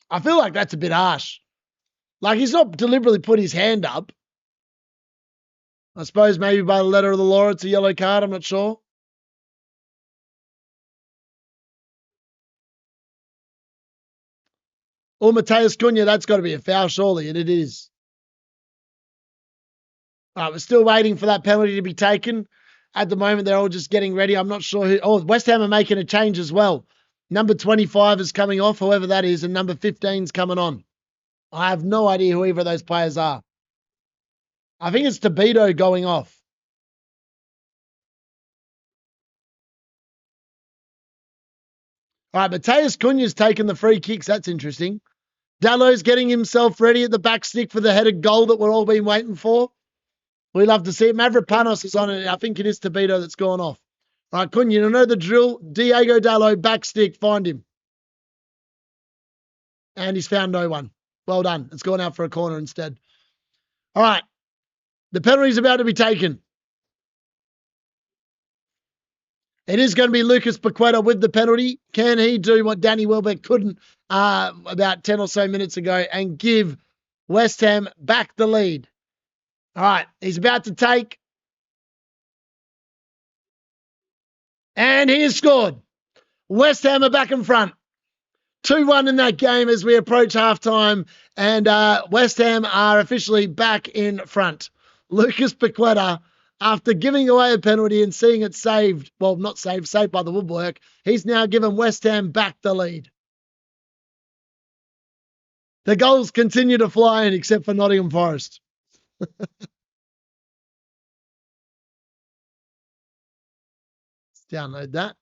I feel like that's a bit harsh. Like he's not deliberately put his hand up. I suppose maybe by the letter of the law, it's a yellow card. I'm not sure. Or Mateus Cunha, that's got to be a foul, surely, and it is. All right, we're still waiting for that penalty to be taken. At the moment, they're all just getting ready. I'm not sure who. Oh, West Ham are making a change as well. Number 25 is coming off, whoever that is, and number 15 is coming on. I have no idea who either of those players are. I think it's Tobito going off. All right, Mateus Cunha's taken the free kicks. That's interesting. Dalot's getting himself ready at the back stick for the headed goal that we're all been waiting for. We love to see it. Mavropanos is on it. I think it is Tobito that's gone off. All right, Cunha, you know the drill. Diego Dalot, back stick, find him. And he's found no one. Well done. It's gone out for a corner instead. All right. The penalty's about to be taken. It is going to be Lucas Paqueta with the penalty. Can he do what Danny Welbeck couldn't about 10 or so minutes ago and give West Ham back the lead? All right, he's about to take. And he has scored. West Ham are back in front. 2-1 in that game as we approach halftime. And West Ham are officially back in front. Lucas Paqueta, after giving away a penalty and seeing it saved, well, not saved, saved by the woodwork, he's now given West Ham back the lead. The goals continue to fly in, except for Nottingham Forest. Let's download that.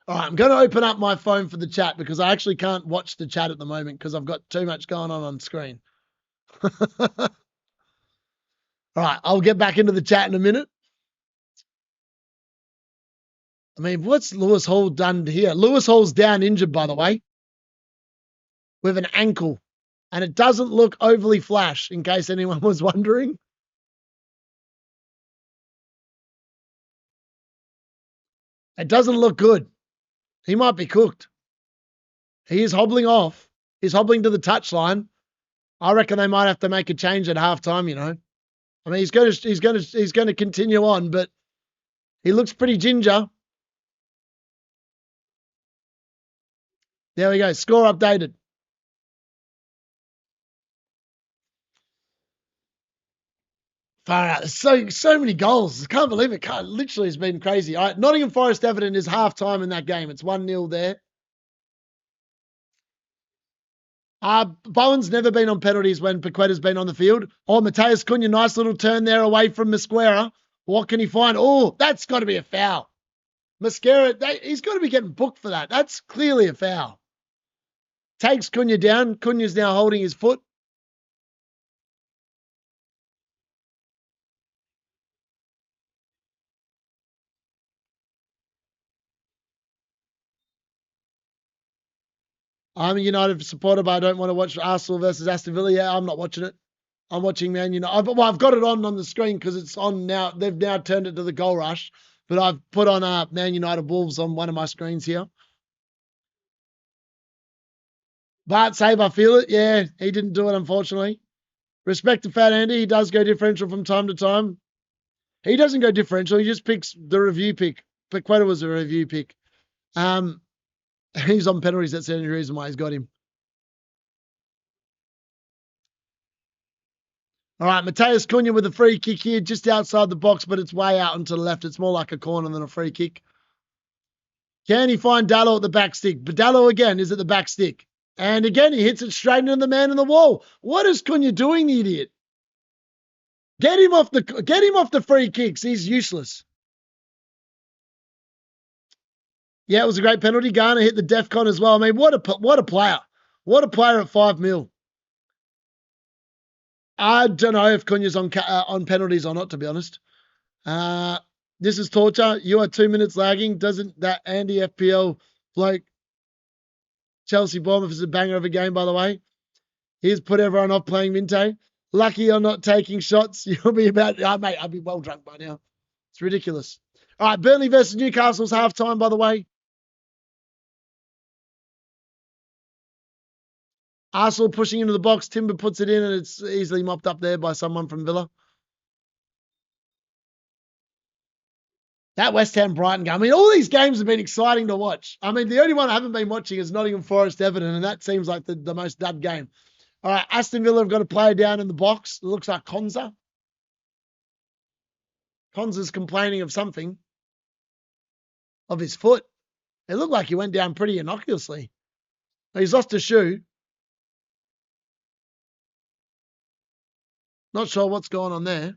All right, I'm going to open up my phone for the chat because I actually can't watch the chat at the moment because I've got too much going on screen. All right, I'll get back into the chat in a minute. I mean, what's Lewis Hall done here? Lewis Hall's down injured, by the way, with an ankle. And it doesn't look overly flash, in case anyone was wondering. It doesn't look good. He might be cooked. He is hobbling off. He's hobbling to the touchline. I reckon they might have to make a change at halftime, you know. I mean, he's going to continue on, but he looks pretty ginger. There we go. Score updated. Far out. So many goals. I can't believe it. Literally has been crazy. All right, Nottingham Forest Everton is half-time in that game. It's 1-0 there. Bowen's never been on penalties when Paqueta's been on the field. Oh, Mateus Cunha, nice little turn there away from Mosquera. What can he find? Oh, that's got to be a foul. Mosquera, he's got to be getting booked for that. That's clearly a foul. Takes Cunha down. Cunha's now holding his foot. I'm a United supporter, but I don't want to watch Arsenal versus Aston Villa. Yeah, I'm not watching it. I'm watching Man United. I've got it on the screen because it's on now. They've now turned it to the goal rush. But I've put on Man United Wolves on one of my screens here. Bart save, I feel it. Yeah, he didn't do it, unfortunately. Respect to Fat Andy. He does go differential from time to time. He doesn't go differential. He just picks the review pick. Paqueta was a review pick. He's on penalties. That's the only reason why he's got him. All right, Mateus Cunha with a free kick here, just outside the box, but it's way out and to the left. It's more like a corner than a free kick. Can he find Dalot at the back stick? But Dalot again is at the back stick. And again, he hits it straight into the man in the wall. What is Cunha doing, the idiot? Get him off the free kicks. He's useless. Yeah, it was a great penalty. Garner hit the def con as well. I mean, what a player. What a player at 5 mil. I don't know if Cunha's on penalties or not, to be honest. This is torture. You are 2 minutes lagging. Doesn't that Andy FPL bloke Chelsea Bournemouth is a banger of a game, by the way. He's put everyone off playing Minte. Lucky you're not taking shots. You'll be about, mate, I'll be well drunk by now. It's ridiculous. All right, Burnley versus Newcastle's halftime, by the way. Arsenal pushing into the box. Timber puts it in, and it's easily mopped up there by someone from Villa. That West Ham Brighton game. I mean, all these games have been exciting to watch. I mean, the only one I haven't been watching is Nottingham Forest Everton, and that seems like the most dud game. All right, Aston Villa have got a player down in the box. It looks like Konza. Konza's complaining of something. Of his foot. It looked like he went down pretty innocuously. He's lost a shoe. Not sure what's going on there.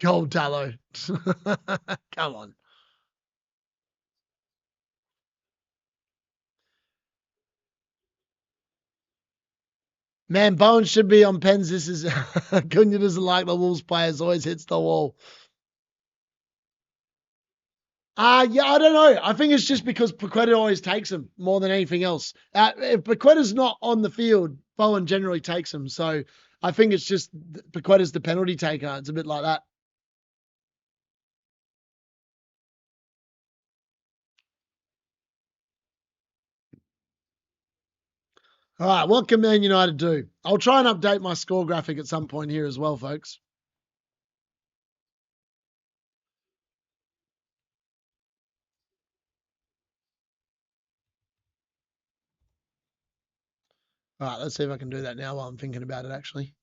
Gold Dalot. Come on. Man, Bowen should be on pens. This is Cunha doesn't like the Wolves players, always hits the wall. Yeah, I don't know. I think it's just because Paqueta always takes him more than anything else. If Paqueta's not on the field, Bowen generally takes him. So I think it's just Paqueta's the penalty taker. It's a bit like that. All right, what can Man United do? I'll try and update my score graphic at some point here as well, folks. All right, let's see if I can do that now while I'm thinking about it, actually.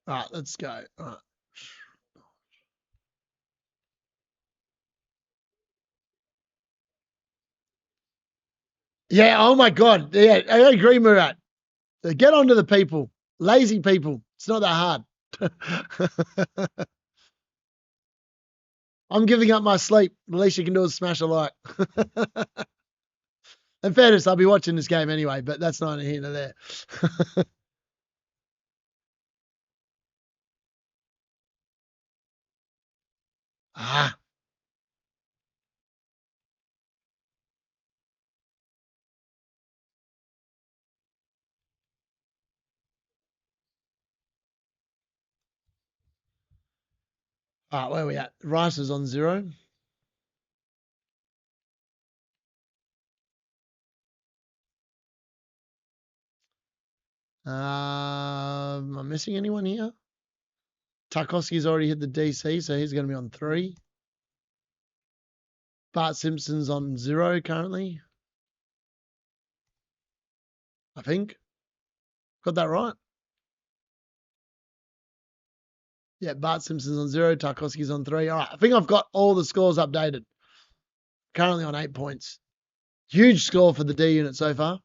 All right, let's go. All right. Yeah, oh my God. Yeah, I agree, Murat. Get on to the people. Lazy people. It's not that hard. I'm giving up my sleep. The least you can do is smash a like. In fairness, I'll be watching this game anyway, but that's neither here nor there. Ah, all right, where are we at? Rice is on 0. Am I missing anyone here? Tarkowski's already hit the DC, so he's going to be on 3. Bart Simpson's on 0 currently, I think. Got that right? Yeah, Bart Simpson's on 0. Tarkowski's on 3. All right, I think I've got all the scores updated. Currently on 8 points. Huge score for the D unit so far.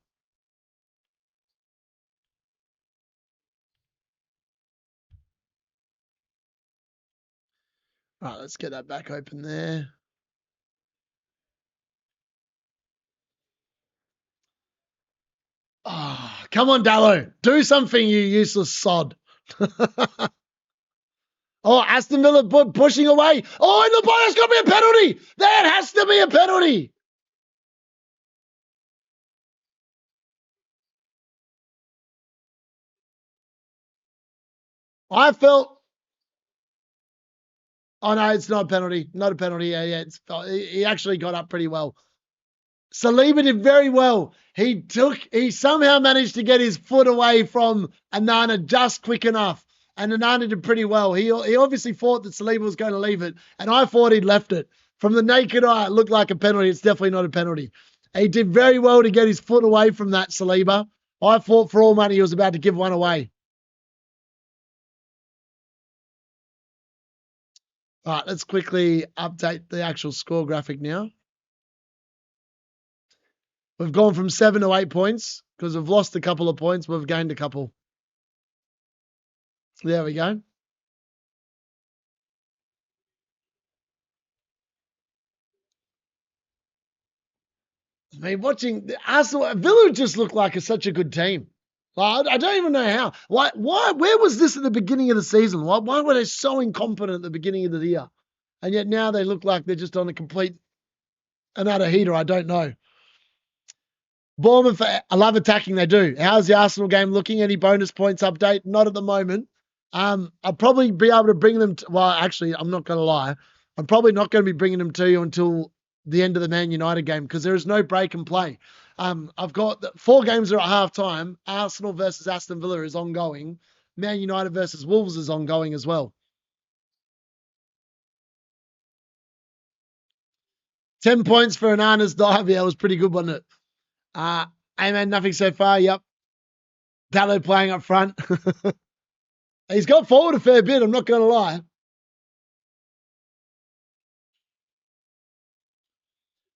All right, let's get that back open there. Oh, come on, Dalot. Do something, you useless sod. Oh, Aston Villa pushing away. Oh, and the boy, there's got to be a penalty. There has to be a penalty. I felt. Oh no, it's not a penalty. Not a penalty. Yeah. He actually got up pretty well. Saliba did very well. He somehow managed to get his foot away from Anana just quick enough. And Anana did pretty well. He obviously thought that Saliba was going to leave it. And I thought he'd left it. From the naked eye, it looked like a penalty. It's definitely not a penalty. He did very well to get his foot away from that Saliba. I thought for all money he was about to give one away. All right, let's quickly update the actual score graphic now. We've gone from 7 to 8 points because we've lost a couple of points. We've gained a couple. There we go. I mean, watching the Arsenal, Villa just looked like such a good team. Like, I don't even know how. Why? Where was this at the beginning of the season? Why were they so incompetent at the beginning of the year? And yet now they look like they're just on a complete and utter heater. I don't know. Bournemouth, I love attacking. They do. How's the Arsenal game looking? Any bonus points update? Not at the moment. I'll probably be able to bring them. Well, actually, I'm not going to lie. I'm probably not going to be bringing them to you until the end of the Man United game because there is no break and play. I've got 4 games are at half time. Arsenal versus Aston Villa is ongoing. Man United versus Wolves is ongoing as well. 10 points for Anana's dive. Yeah, it was pretty good, wasn't it? Amen, nothing so far. Yep. Dalot playing up front. He's got forward a fair bit, I'm not going to lie.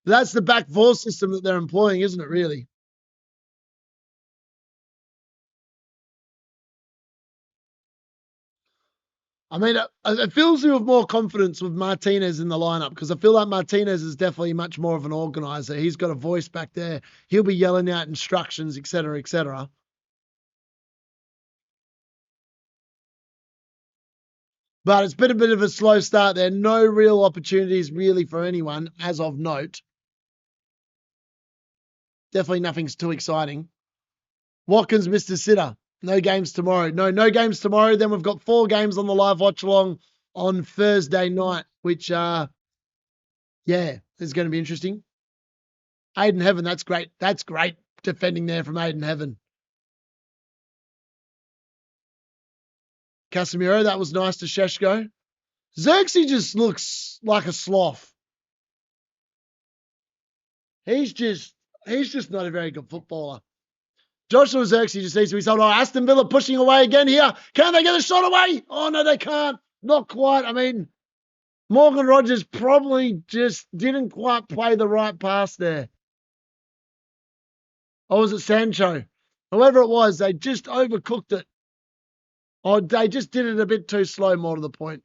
That's the back four system that they're employing, isn't it, really? I mean, it fills me with more confidence with Martinez in the lineup because I feel like Martinez is definitely much more of an organizer. He's got a voice back there. He'll be yelling out instructions, etc., etc. But it's been a bit of a slow start there. No real opportunities really for anyone as of note. Definitely nothing's too exciting. Watkins, Mr. Sitter. No games tomorrow. No games tomorrow. Then we've got 4 games on the live watch along on Thursday night, which, yeah, is going to be interesting. Aiden Heaven, that's great. That's great defending there from Aiden Heaven. Casemiro, that was nice to Sheshko. Zirkzee just looks like a sloth. He's just not a very good footballer. Joshua Zirkzee just needs to be sold. Oh, Aston Villa pushing away again here. Can they get a shot away? Oh, no, they can't. Not quite. I mean, Morgan Rogers probably just didn't quite play the right pass there. Or was it Sancho? Whoever it was, they just overcooked it. Or they just did it a bit too slow, more to the point.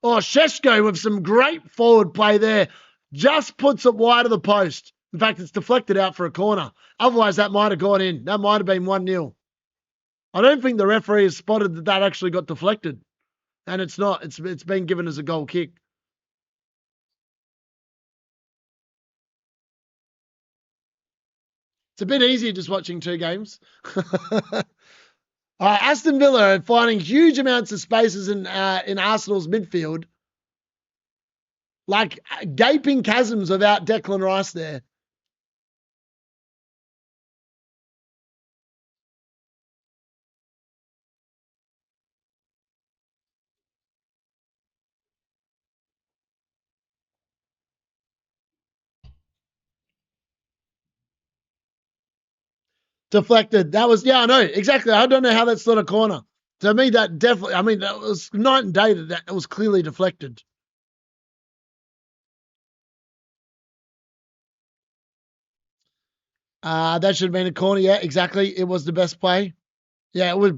Oh, Sheshko with some great forward play there. Just puts it wide of the post. In fact, it's deflected out for a corner. Otherwise, that might have gone in. That might have been 1-0. I don't think the referee has spotted that that actually got deflected. And it's not. It's been given as a goal kick. It's a bit easier just watching two games. Aston Villa are finding huge amounts of spaces in Arsenal's midfield. Like gaping chasms without Declan Rice there. Deflected. That was, yeah, I know. Exactly. I don't know how that's not a corner. To me, that definitely, I mean, that was night and day that was clearly deflected. That should have been a corner. Yeah, exactly. It was the best play. Yeah, it was.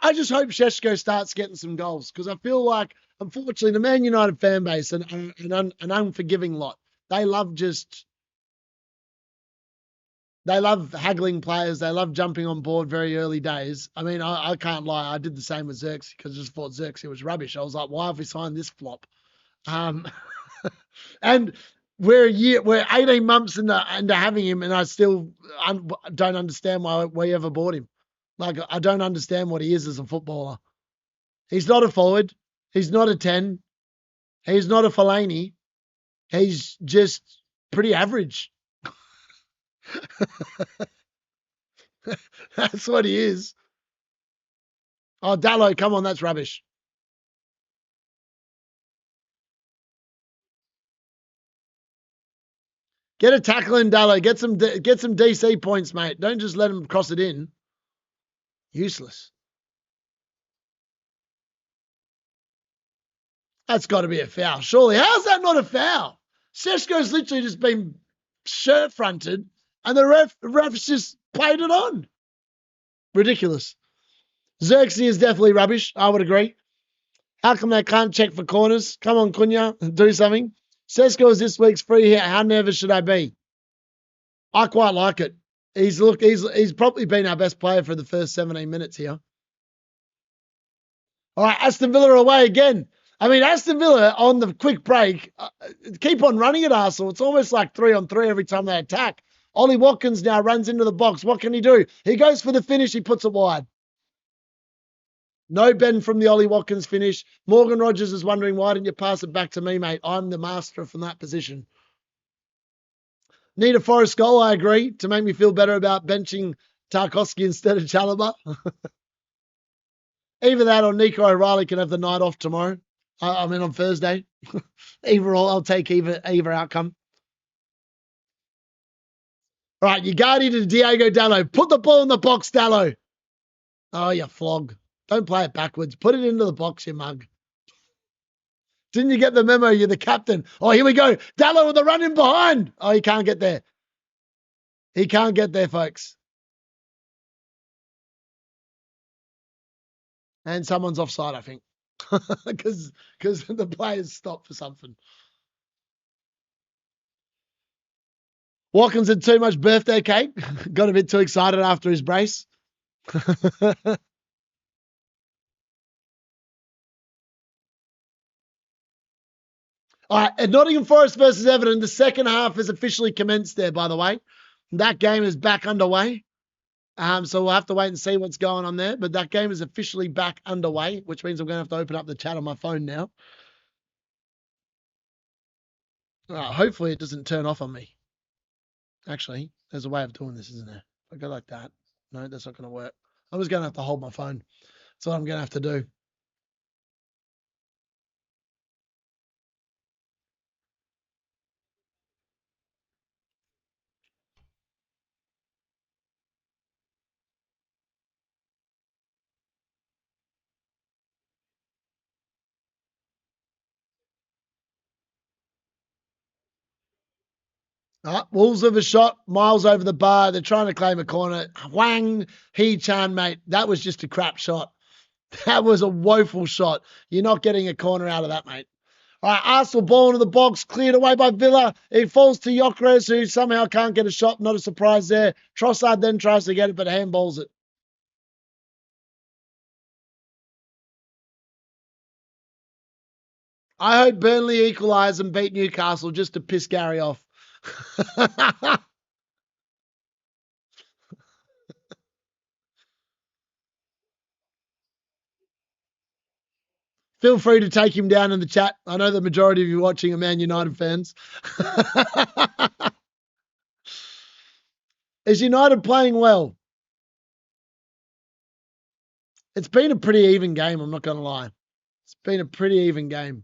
I just hope Sheshko starts getting some goals because I feel like, unfortunately, the Man United fan base and an unforgiving lot. They love just They love haggling players. They love jumping on board very early days. I mean, I can't lie. I did the same with Zirkzee because I just thought Zirkzee was rubbish. I was like, why have we signed this flop? Um, and we're 18 months into having him, and I still don't understand why we ever bought him. Like, I don't understand what he is as a footballer. He's not a forward. He's not a 10. He's not a Fellaini. He's just pretty average. That's what he is. Oh, Dalot, come on, that's rubbish. Get a tackle in, Dalot. Get some DC points, mate. Don't just let him cross it in. Useless. That's got to be a foul. Surely. How's that not a foul? Seshko's literally just been shirt fronted and the ref's just played it on. Ridiculous. Zirkzee is definitely rubbish. I would agree. How come they can't check for corners? Come on, Cunha, do something. Sesko is this week's free hit. How nervous should I be? I quite like it. He's probably been our best player for the first 17 minutes here. All right, Aston Villa away again. I mean, Aston Villa on the quick break keep on running at Arsenal. It's almost like 3-on-3 every time they attack. Ollie Watkins now runs into the box. What can he do? He goes for the finish. He puts it wide. No bend from the Ollie Watkins finish. Morgan Rogers is wondering, why didn't you pass it back to me, mate? I'm the master from that position. Need a Forest goal, I agree, to make me feel better about benching Tarkowski instead of Chalobah. Either that or Nico O'Reilly can have the night off tomorrow. I mean, on Thursday. I'll take either outcome. All right, you guardian to Diego Dalot. Put the ball in the box, Dalot. Oh, you flog. Don't play it backwards. Put it into the box, you mug. Didn't you get the memo? You're the captain. Oh, here we go. Dalot with the run in behind. Oh, he can't get there. He can't get there, folks. And someone's offside, I think. Because the players stopped for something. Watkins had too much birthday cake. Got a bit too excited after his brace. All right, at Nottingham Forest versus Everton, the second half has officially commenced there, by the way. That game is back underway. So we'll have to wait and see what's going on there. But that game is officially back underway, which means I'm going to have to open up the chat on my phone now. Hopefully it doesn't turn off on me. Actually, there's a way of doing this, isn't there? If I go like that. No, that's not going to work. I was going to have to hold my phone. That's what I'm going to have to do. Wolves have a shot, miles over the bar. They're trying to claim a corner. Wang Hee-chan, mate. That was just a crap shot. That was a woeful shot. You're not getting a corner out of that, mate. All right, Arsenal ball into the box, cleared away by Villa. It falls to Gyökeres, who somehow can't get a shot. Not a surprise there. Trossard then tries to get it, but handballs it. I hope Burnley equalise and beat Newcastle just to piss Gary off. Feel free to take him down in the chat. I know the majority of you watching are Man United fans. Is United playing well? It's been a pretty even game, I'm not going to lie. It's been a pretty even game.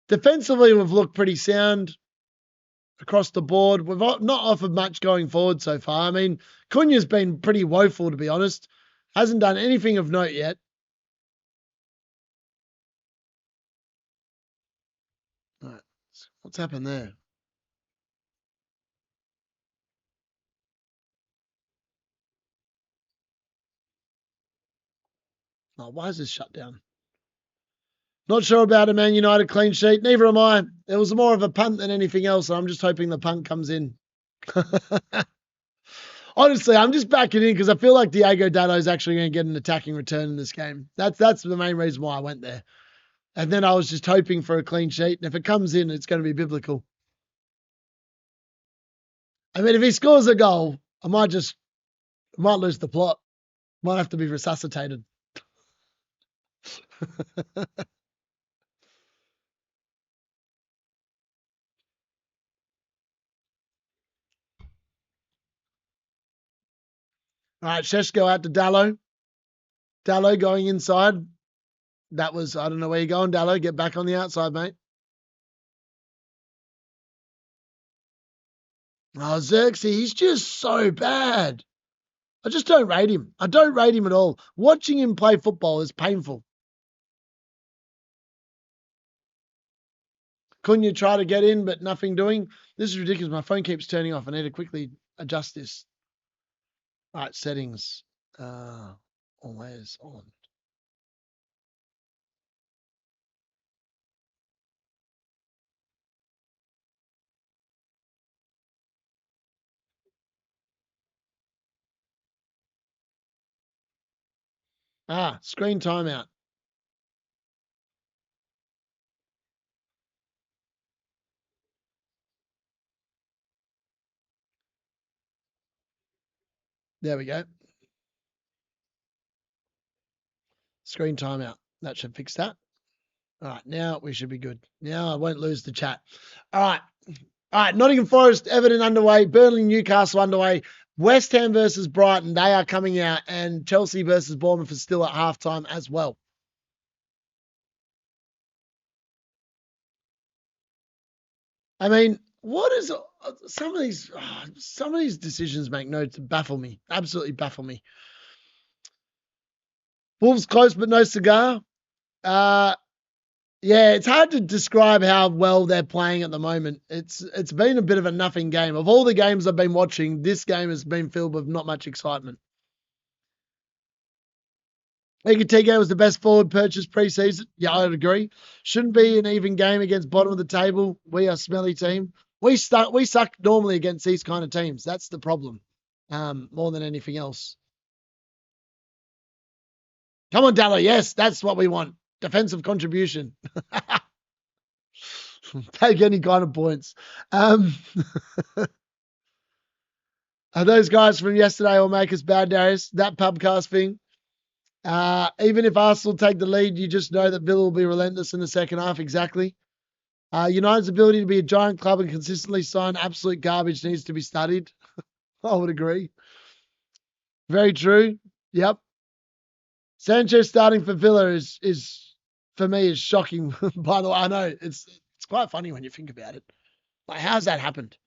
Defensively, we've looked pretty sound across the board. We've not offered much going forward so far. I mean, Cunha's been pretty woeful, to be honest. Hasn't done anything of note yet. All right. What's happened there? Oh, why is this shut down? Not sure about a Man United clean sheet. Neither am I. It was more of a punt than anything else. I'm just hoping the punt comes in. Honestly, I'm just backing in because I feel like Diogo Dalot is actually going to get an attacking return in this game. That's the main reason why I went there. And then I was just hoping for a clean sheet. And if it comes in, it's going to be biblical. I mean, if he scores a goal, I might lose the plot. Might have to be resuscitated. All right, Sheshko out to Dalot. Dalot going inside. That was, I don't know where you're going, Dalot. Get back on the outside, mate. Oh, Zirkzee, he's just so bad. I just don't rate him. I don't rate him at all. Watching him play football is painful. Cunha try to get in, but nothing doing. This is ridiculous. My phone keeps turning off. I need to quickly adjust this. All right, settings. Always on. Screen timeout. There we go. Screen timeout. That should fix that. All right, now we should be good. Now I won't lose the chat. All right. All right, Nottingham Forest, Everton underway, Burnley, Newcastle underway, West Ham versus Brighton, they are coming out, and Chelsea versus Bournemouth is still at halftime as well. I mean, what is some of these decisions baffle me, absolutely baffle me. Wolves close but no cigar. Yeah, it's hard to describe how well they're playing at the moment. It's been a bit of a nothing game. Of all the games I've been watching, this game has been filled with not much excitement. Paqueta was the best forward purchase pre-season. Yeah, I'd agree. Shouldn't be an even game against bottom of the table. We are a smelly team. We suck normally against these kind of teams. That's the problem. More than anything else. Come on, Dalot. Yes, that's what we want. Defensive contribution. Take any kind of points. Are those guys from yesterday will make us bad, Darius? That pubcast thing. Even if Arsenal take the lead, you just know that Villa will be relentless in the second half. Exactly. United's ability to be a giant club and consistently sign absolute garbage needs to be studied. I would agree. Very true. Yep. Sanchez starting for Villa is for me is shocking. By the way, I know it's quite funny when you think about it. Like, how's that happened?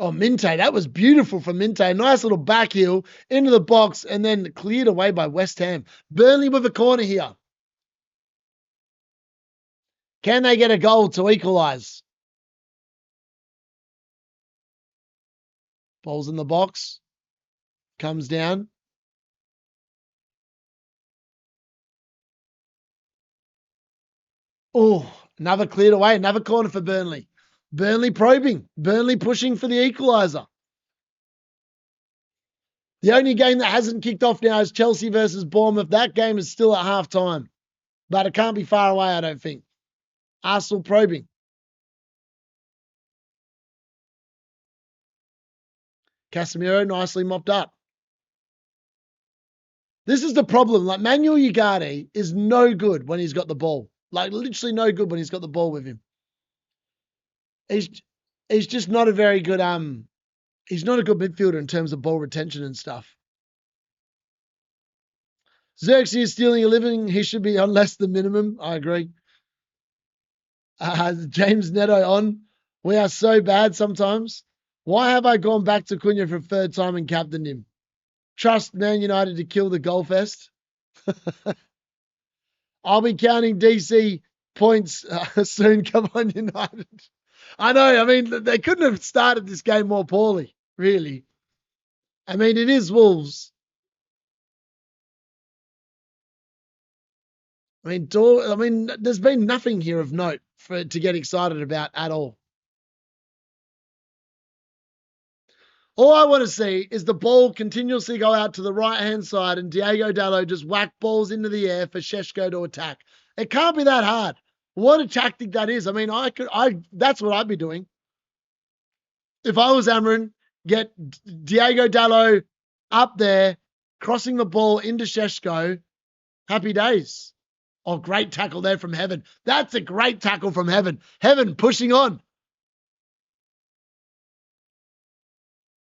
Oh, Minte, that was beautiful from Minte. Nice little back heel into the box and then cleared away by West Ham. Burnley with a corner here. Can they get a goal to equalise? Ball's in the box. Comes down. Oh, another cleared away. Another corner for Burnley. Burnley probing. Burnley pushing for the equaliser. The only game that hasn't kicked off now is Chelsea versus Bournemouth. That game is still at half time. But it can't be far away, I don't think. Arsenal probing. Casemiro nicely mopped up. This is the problem. Like, Manuel Ugarte is no good when he's got the ball. Like, literally no good when he's got the ball with him. He's just not a very good he's not a good midfielder in terms of ball retention and stuff. Zirkzee is stealing a living. He should be on less than minimum. I agree. James Neto on. We are so bad sometimes. Why have I gone back to Cunha for a third time and captained him? Trust Man United to kill the goal fest. I'll be counting DC points soon. Come on, United. I know. I mean, they couldn't have started this game more poorly, really. I mean, it is Wolves. I mean, there's been nothing here of note to get excited about at all. All I want to see is the ball continuously go out to the right-hand side and Diego Dalot just whack balls into the air for Šeško to attack. It can't be that hard. What a tactic that is. I mean, that's what I'd be doing. If I was Amrin, get Diego Dalot up there, crossing the ball into Šeško. Happy days. Oh, great tackle there from Heaven. That's a great tackle from Heaven. Heaven pushing on.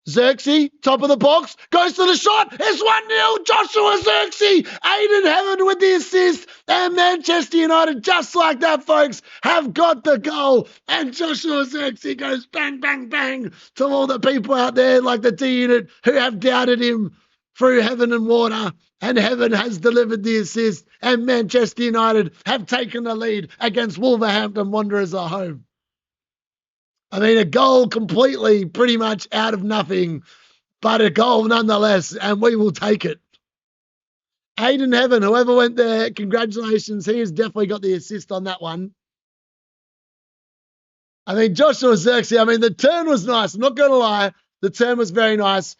Zirkzee, top of the box, goes to the shot. It's 1-0. Joshua Zirkzee, Aiden Heaven with the assist. And Manchester United, just like that, folks, have got the goal. And Joshua Zirkzee goes bang, bang, bang to all the people out there like the D-Unit who have doubted him through heaven and water. And Heaven has delivered the assist. And Manchester United have taken the lead against Wolverhampton Wanderers at home. I mean, a goal completely pretty much out of nothing, but a goal nonetheless, and we will take it. Aiden Heaven, whoever went there, congratulations. He has definitely got the assist on that one. I mean, Joshua Zirkzee, I mean, the turn was nice. I'm not going to lie. The turn was very nice.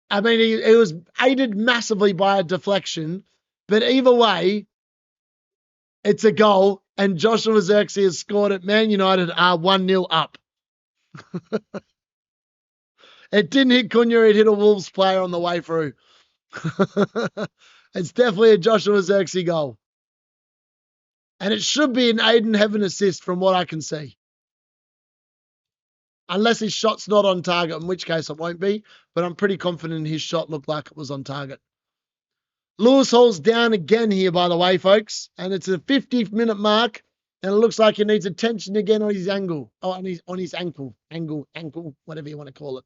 I mean, he was aided massively by a deflection, but either way, it's a goal, and Joshua Zirkzee has scored it. Man United are 1-0 up. It didn't hit Cunha, it hit a Wolves player on the way through. It's definitely a Joshua Zirkzee goal. And it should be an Aiden Heaven assist from what I can see. Unless his shot's not on target, in which case it won't be. But I'm pretty confident his shot looked like it was on target. Lewis Hall's down again here, by the way, folks. And it's a 50th minute mark. And it looks like he needs attention again on his angle. Oh, on his ankle. Ankle, whatever you want to call it.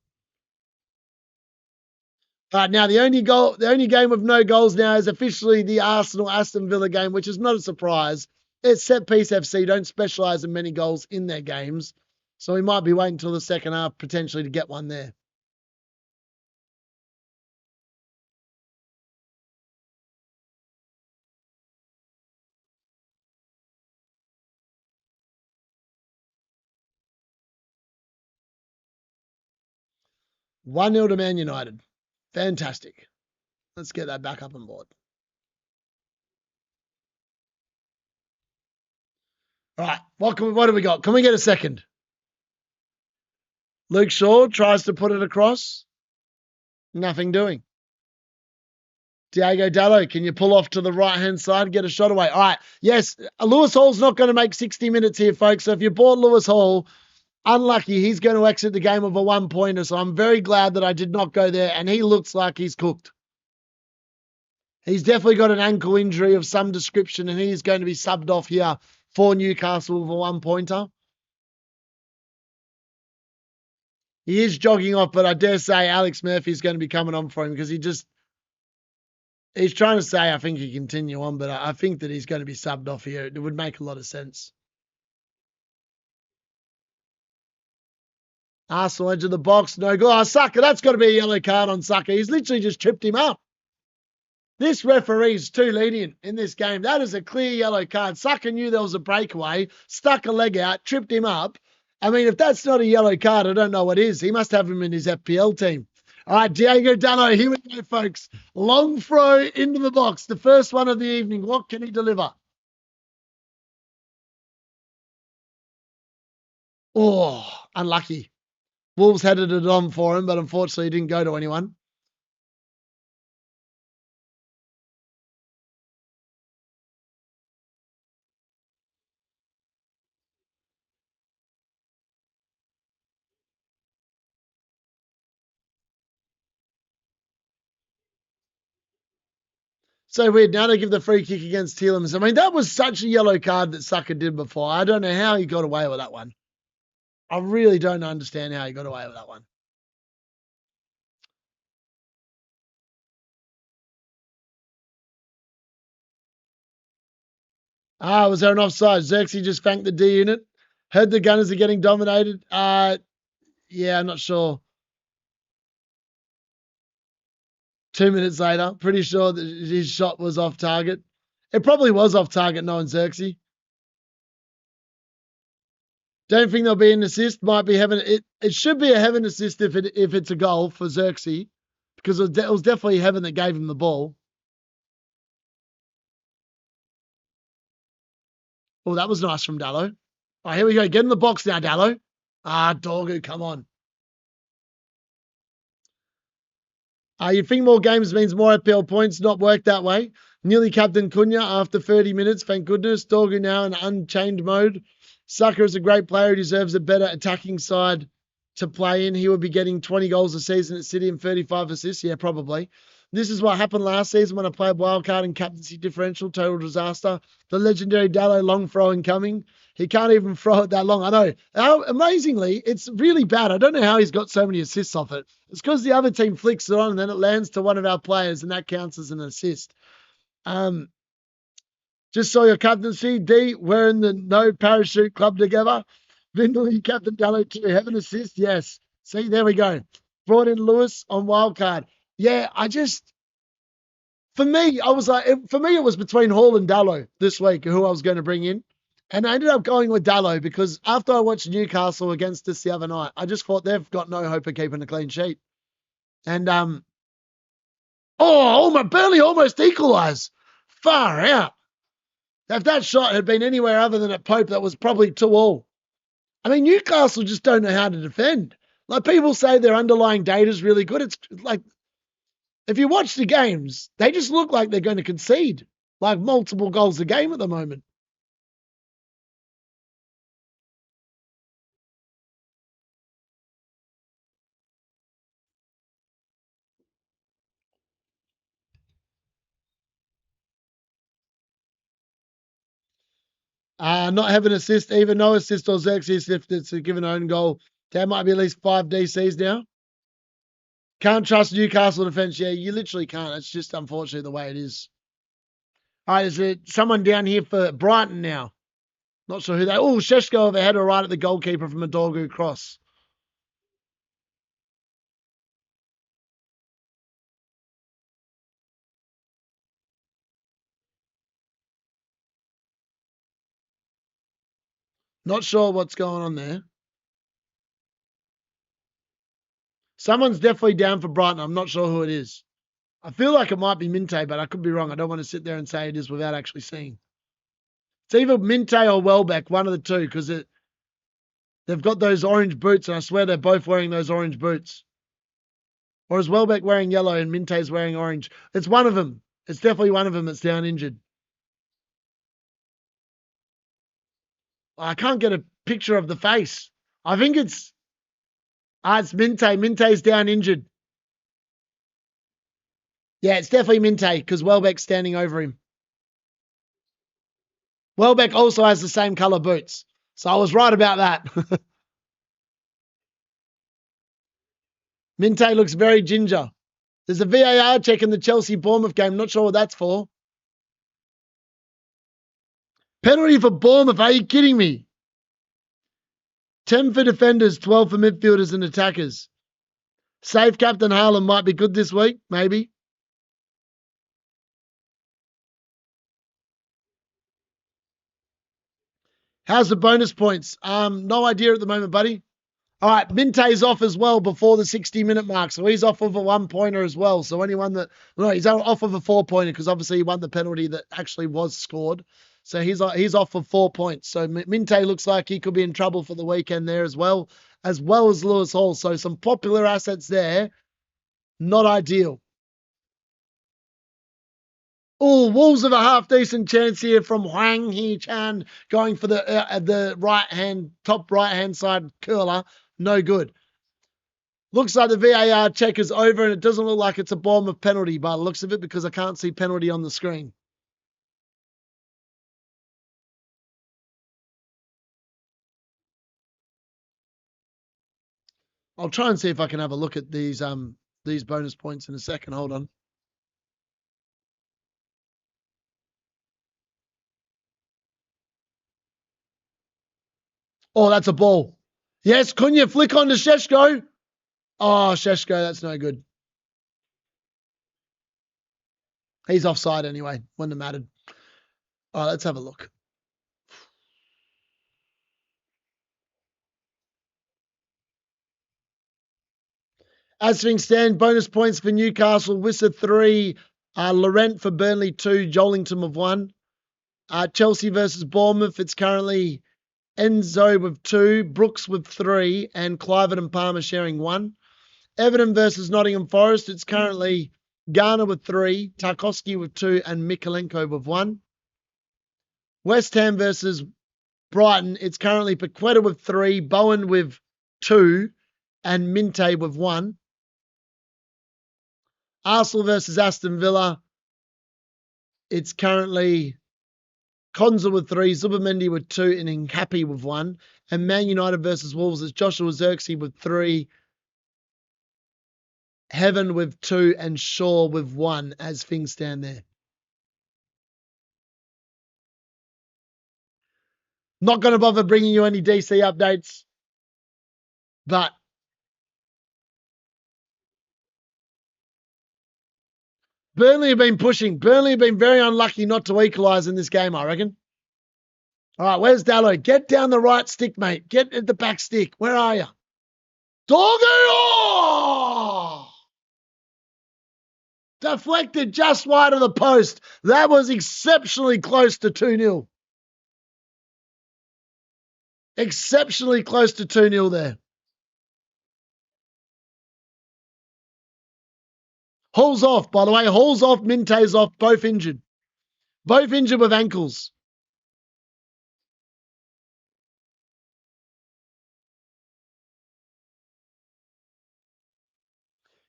Now the only game with no goals now is officially the Arsenal-Aston Villa game, which is not a surprise. It's Set Piece FC, don't specialise in many goals in their games. So we might be waiting until the second half potentially to get one there. One 0 to Man United. Fantastic. Let's get that back up on board. All right, what do we got? Can we get a second? Luke Shaw tries to put it across. Nothing doing. Diego Dalot, can you pull off to the right-hand side and get a shot away? All right, yes, Lewis Hall's not going to make 60 minutes here, folks. So if you bought Lewis Hall, unlucky, he's going to exit the game with a 1-pointer. So I'm very glad that I did not go there, and he looks like he's cooked. He's definitely got an ankle injury of some description, and he's going to be subbed off here for Newcastle with a 1-pointer. He is jogging off, but I dare say Alex Murphy's going to be coming on for him because he's trying to say I think he continue on, but I think that he's going to be subbed off here. It would make a lot of sense. Arsenal edge of the box, no good. Oh, Saka, that's got to be a yellow card on Saka. He's literally just tripped him up. This referee's too lenient in this game. That is a clear yellow card. Saka knew there was a breakaway, stuck a leg out, tripped him up. I mean, if that's not a yellow card, I don't know what is. He must have him in his FPL team. All right, Diego Dalot, here we go, folks. Long throw into the box. The first one of the evening. What can he deliver? Oh, unlucky. Wolves headed it on for him, but unfortunately, he didn't go to anyone. So weird. Now they give the free kick against Tielemans. I mean, that was such a yellow card that Saka did before. I don't know how he got away with that one. I really don't understand how he got away with that one. Was there an offside? Zirkzee just fanked the D unit. Heard the Gunners are getting dominated. Yeah, I'm not sure. 2 minutes later, pretty sure that his shot was off target. It probably was off target, knowing Zirkzee. Don't think there'll be an assist. Might be heaven. It should be a heaven assist if it's a goal for Zirkzee, because it was definitely heaven that gave him the ball. Oh, that was nice from Dalot. Oh, here we go. Get in the box now, Dalot. Dorgu, come on. You think more games means more FPL points? Not work that way. Nearly captain Cunha after 30 minutes. Thank goodness. Dorgu now in unchained mode. Saka is a great player who deserves a better attacking side to play in. He would be getting 20 goals a season at City and 35 assists. Yeah, probably. This is what happened last season when I played wildcard and captaincy differential. Total disaster. The legendary Dalot long throw incoming. He can't even throw it that long. I know. Amazingly, it's really bad. I don't know how he's got so many assists off it. It's because the other team flicks it on and then it lands to one of our players and that counts as an assist. Just saw your captaincy. D, we're in the no parachute club together. Vindley, Captain Dalot too. Have an assist? Yes. See, there we go. Brought in Lewis on wildcard. Yeah, for me, it was between Hall and Dalot this week, who I was going to bring in. And I ended up going with Dalot because after I watched Newcastle against us the other night, I just thought they've got no hope of keeping a clean sheet. And, my Burnley almost equalised. Far out. If that shot had been anywhere other than at Pope, that was probably 2-2. I mean, Newcastle just don't know how to defend. Like, people say their underlying data is really good. It's like, if you watch the games, they just look like they're going to concede like multiple goals a game at the moment. Not having assist, even no assist or Zirkzee if it's a given own goal. There might be at least 5 DCs now. Can't trust Newcastle defense. Yeah, you literally can't. It's just unfortunately the way it is. All right, is there someone down here for Brighton now? Not sure who they. Oh, Sheshko overhead or right at the goalkeeper from a Dorgu cross. Not sure what's going on there. Someone's definitely down for Brighton. I'm not sure who it is. I feel like it might be Minte, but I could be wrong. I don't want to sit there and say it is without actually seeing. It's either Minte or Welbeck, one of the two, because they've got those orange boots, and I swear they're both wearing those orange boots. Or is Welbeck wearing yellow and Minte's wearing orange? It's one of them. It's definitely one of them that's down injured. I can't get a picture of the face. I think it's Minte. Minte's down injured. Yeah, it's definitely Minte because Welbeck's standing over him. Welbeck also has the same color boots. So I was right about that. Minte looks very ginger. There's a VAR check in the Chelsea-Bournemouth game. Not sure what that's for. Penalty for Bournemouth. Are you kidding me? 10 for defenders, 12 for midfielders and attackers. Safe captain Haaland might be good this week, maybe. How's the bonus points? No idea at the moment, buddy. All right, Minte's off as well before the 60-minute mark, so he's off with a 1-pointer as well. So anyone that, no, he's off with a 4-pointer because obviously he won the penalty that actually was scored. So he's off for 4 points. So Minte looks like he could be in trouble for the weekend there as well as Lewis Hall. So some popular assets there, not ideal. Oh, Wolves have a half-decent chance here from Huang Hee-chan going for the top right-hand side curler. No good. Looks like the VAR check is over, and it doesn't look like it's a Bournemouth penalty by the looks of it because I can't see penalty on the screen. I'll try and see if I can have a look at these bonus points in a second. Hold on. Oh, that's a ball. Yes, Cunha flick on to Sheshko. Oh, Sheshko, that's no good. He's offside anyway. Wouldn't have mattered. All right, let's have a look. As things stand, bonus points for Newcastle, Wissa 3, Laurent for Burnley 2, Jolinton with 1. Chelsea versus Bournemouth, it's currently Enzo with 2, Brooks with 3, and Clivert and Palmer sharing 1. Everton versus Nottingham Forest, it's currently Garner with 3, Tarkowski with 2, and Mikolenko with 1. West Ham versus Brighton, it's currently Paqueta with 3, Bowen with 2, and Minte with 1. Arsenal versus Aston Villa, it's currently Konza with 3, Zubimendi with 2, and Incapi with 1. And Man United versus Wolves, it's Joshua Zirkzee with 3, Heaven with 2, and Shaw with 1 as things stand there. Not going to bother bringing you any DC updates, but Burnley have been pushing. Burnley have been very unlucky not to equalise in this game, I reckon. All right, where's Dalot? Get down the right stick, mate. Get at the back stick. Where are you? Doggy! Oh! Deflected just wide of the post. That was exceptionally close to 2-0. Exceptionally close to 2-0 there. Hall's off, by the way. Hall's off, Minte's off, both injured. Both injured with ankles.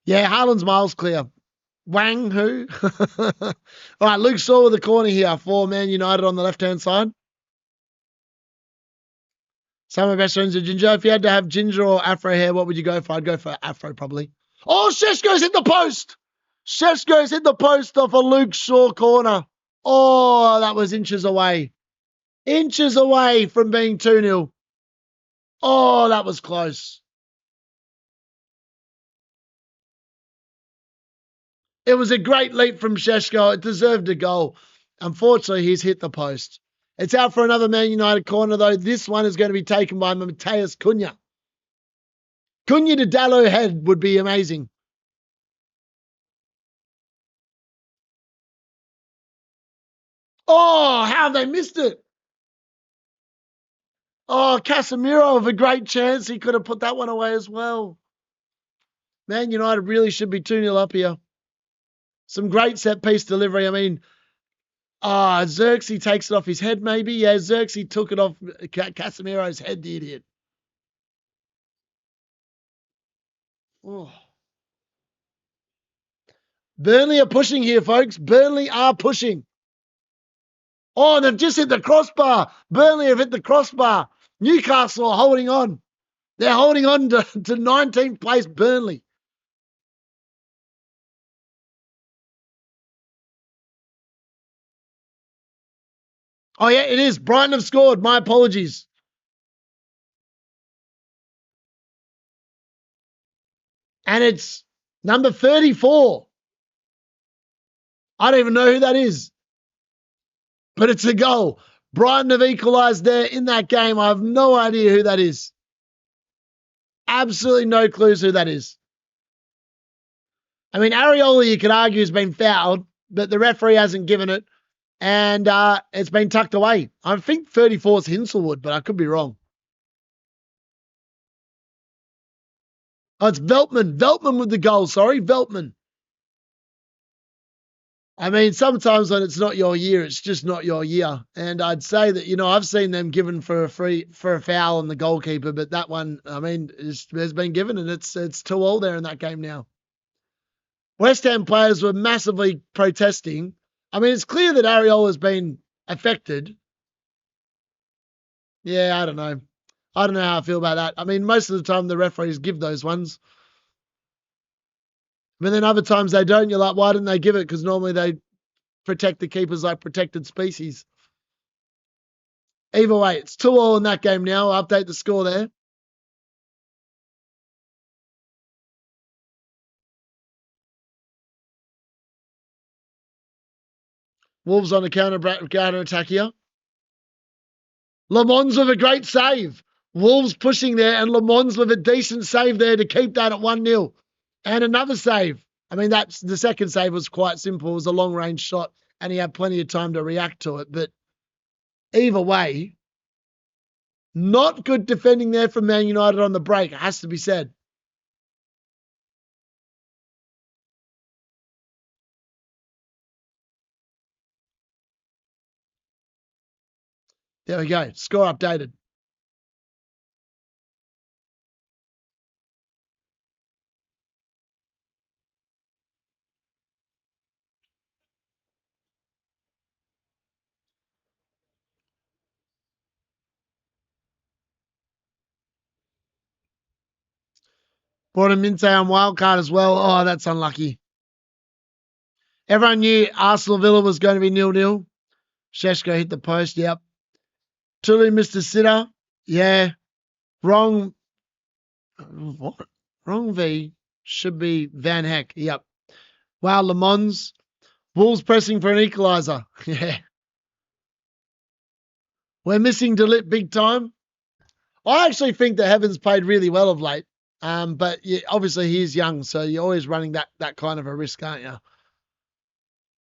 Yeah, Haaland's miles clear. Wang, who? All right, Luke Shaw with the corner here for Man United on the left-hand side. Some of my best friends are ginger. If you had to have ginger or afro hair, what would you go for? I'd go for afro probably. Oh, Sheshko's hit the post. Sheshko's hit the post off a Luke Shaw corner. Oh, that was inches away. Inches away from being 2-0. Oh, that was close. It was a great leap from Sheshko. It deserved a goal. Unfortunately, he's hit the post. It's out for another Man United corner, though. This one is going to be taken by Mateus Cunha. Cunha to Dalot head would be amazing. Oh, how they missed it. Oh, Casemiro with a great chance. He could have put that one away as well. Man United really should be 2-0 up here. Some great set-piece delivery. I mean, Zirkzee takes it off his head maybe. Yeah, Zirkzee took it off Casemiro's head, the idiot. Oh. Burnley are pushing here, folks. Burnley are pushing. Oh, they've just hit the crossbar. Burnley have hit the crossbar. Newcastle are holding on. They're holding on to 19th place Burnley. Oh, yeah, it is. Brighton have scored. My apologies. And it's number 34. I don't even know who that is, but it's a goal. Brighton have equalised there in that game. I have no idea who that is. Absolutely no clues who that is. I mean, Areola, you could argue, has been fouled, but the referee hasn't given it, and it's been tucked away. I think 34 is Hinselwood, but I could be wrong. Oh, it's Veltman. Veltman with the goal. Sorry, Veltman. I mean, sometimes when it's not your year, it's just not your year. And I'd say that, I've seen them given for a foul on the goalkeeper, but that one, I mean, has been given, and it's 2-2 there in that game now. West Ham players were massively protesting. I mean, it's clear that Areola has been affected. Yeah, I don't know. I don't know how I feel about that. I mean, most of the time the referees give those ones. But then other times they don't. You're like, why didn't they give it? Because normally they protect the keepers like protected species. Either way, it's 2-2 in that game now. I'll update the score there. Wolves on the counter attack here. Le Mans with a great save. Wolves pushing there, and Le Mans with a decent save there to keep that at 1-0. And another save. I mean, that's the second save was quite simple. It was a long range shot, and he had plenty of time to react to it. But either way, not good defending there from Man United on the break. It has to be said. There we go. Score updated. Brought him Minte on wildcard as well. Oh, that's unlucky. Everyone knew Arsenal Villa was going to be 0-0. Sheshko hit the post. Yep. Tulu missed a sitter. Yeah. Wrong. What? Wrong V. Should be Van Heck. Yep. Wow, Le Mans. Wolves pressing for an equalizer. Yeah. We're missing Dalot big time. I actually think that Heavens played really well of late. But yeah, obviously he's young, so you're always running that kind of a risk, aren't you?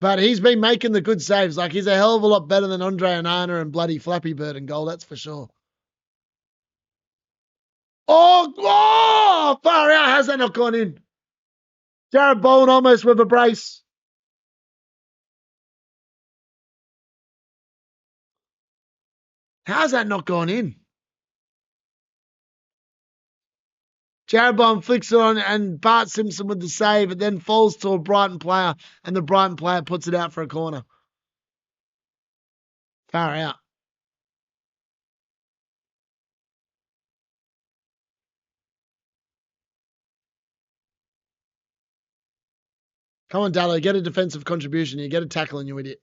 But he's been making the good saves. Like, he's a hell of a lot better than Andre Onana and bloody Flappy Bird and goal, that's for sure. Oh, far out. How's that not gone in? Jared Bowen almost with a brace. How's that not gone in? Jared Bowen flicks it on, and Bart Simpson with the save. It then falls to a Brighton player, and the Brighton player puts it out for a corner. Far out. Come on, Dalot, get a defensive contribution. You get a tackle, and you idiot.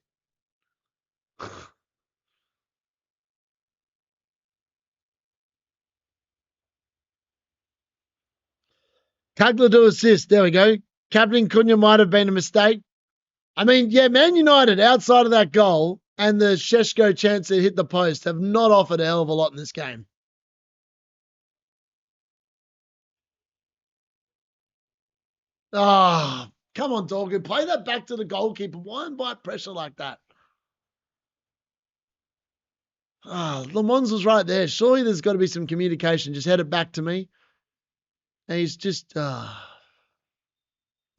Tagliado assist. There we go. Captain Cunha might have been a mistake. I mean, yeah, Man United, outside of that goal and the Sheshko chance that hit the post, have not offered a hell of a lot in this game. Ah, oh, come on, Dorgan. Play that back to the goalkeeper. Why invite pressure like that? Ah, Le Mans was right there. Surely there's got to be some communication. Just head it back to me. And he's just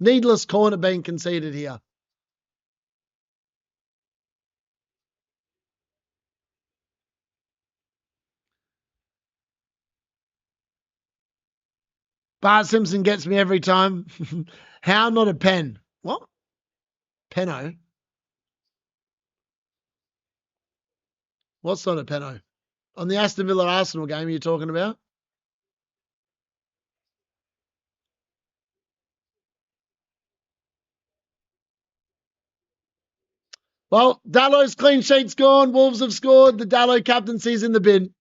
needless corner being conceded here. Bart Simpson gets me every time. How not a pen? What? Peno? What's not a peno? On the Aston Villa Arsenal game you're talking about? Well, Dalot's clean sheet's gone. Wolves have scored. The Dalot captaincy's in the bin.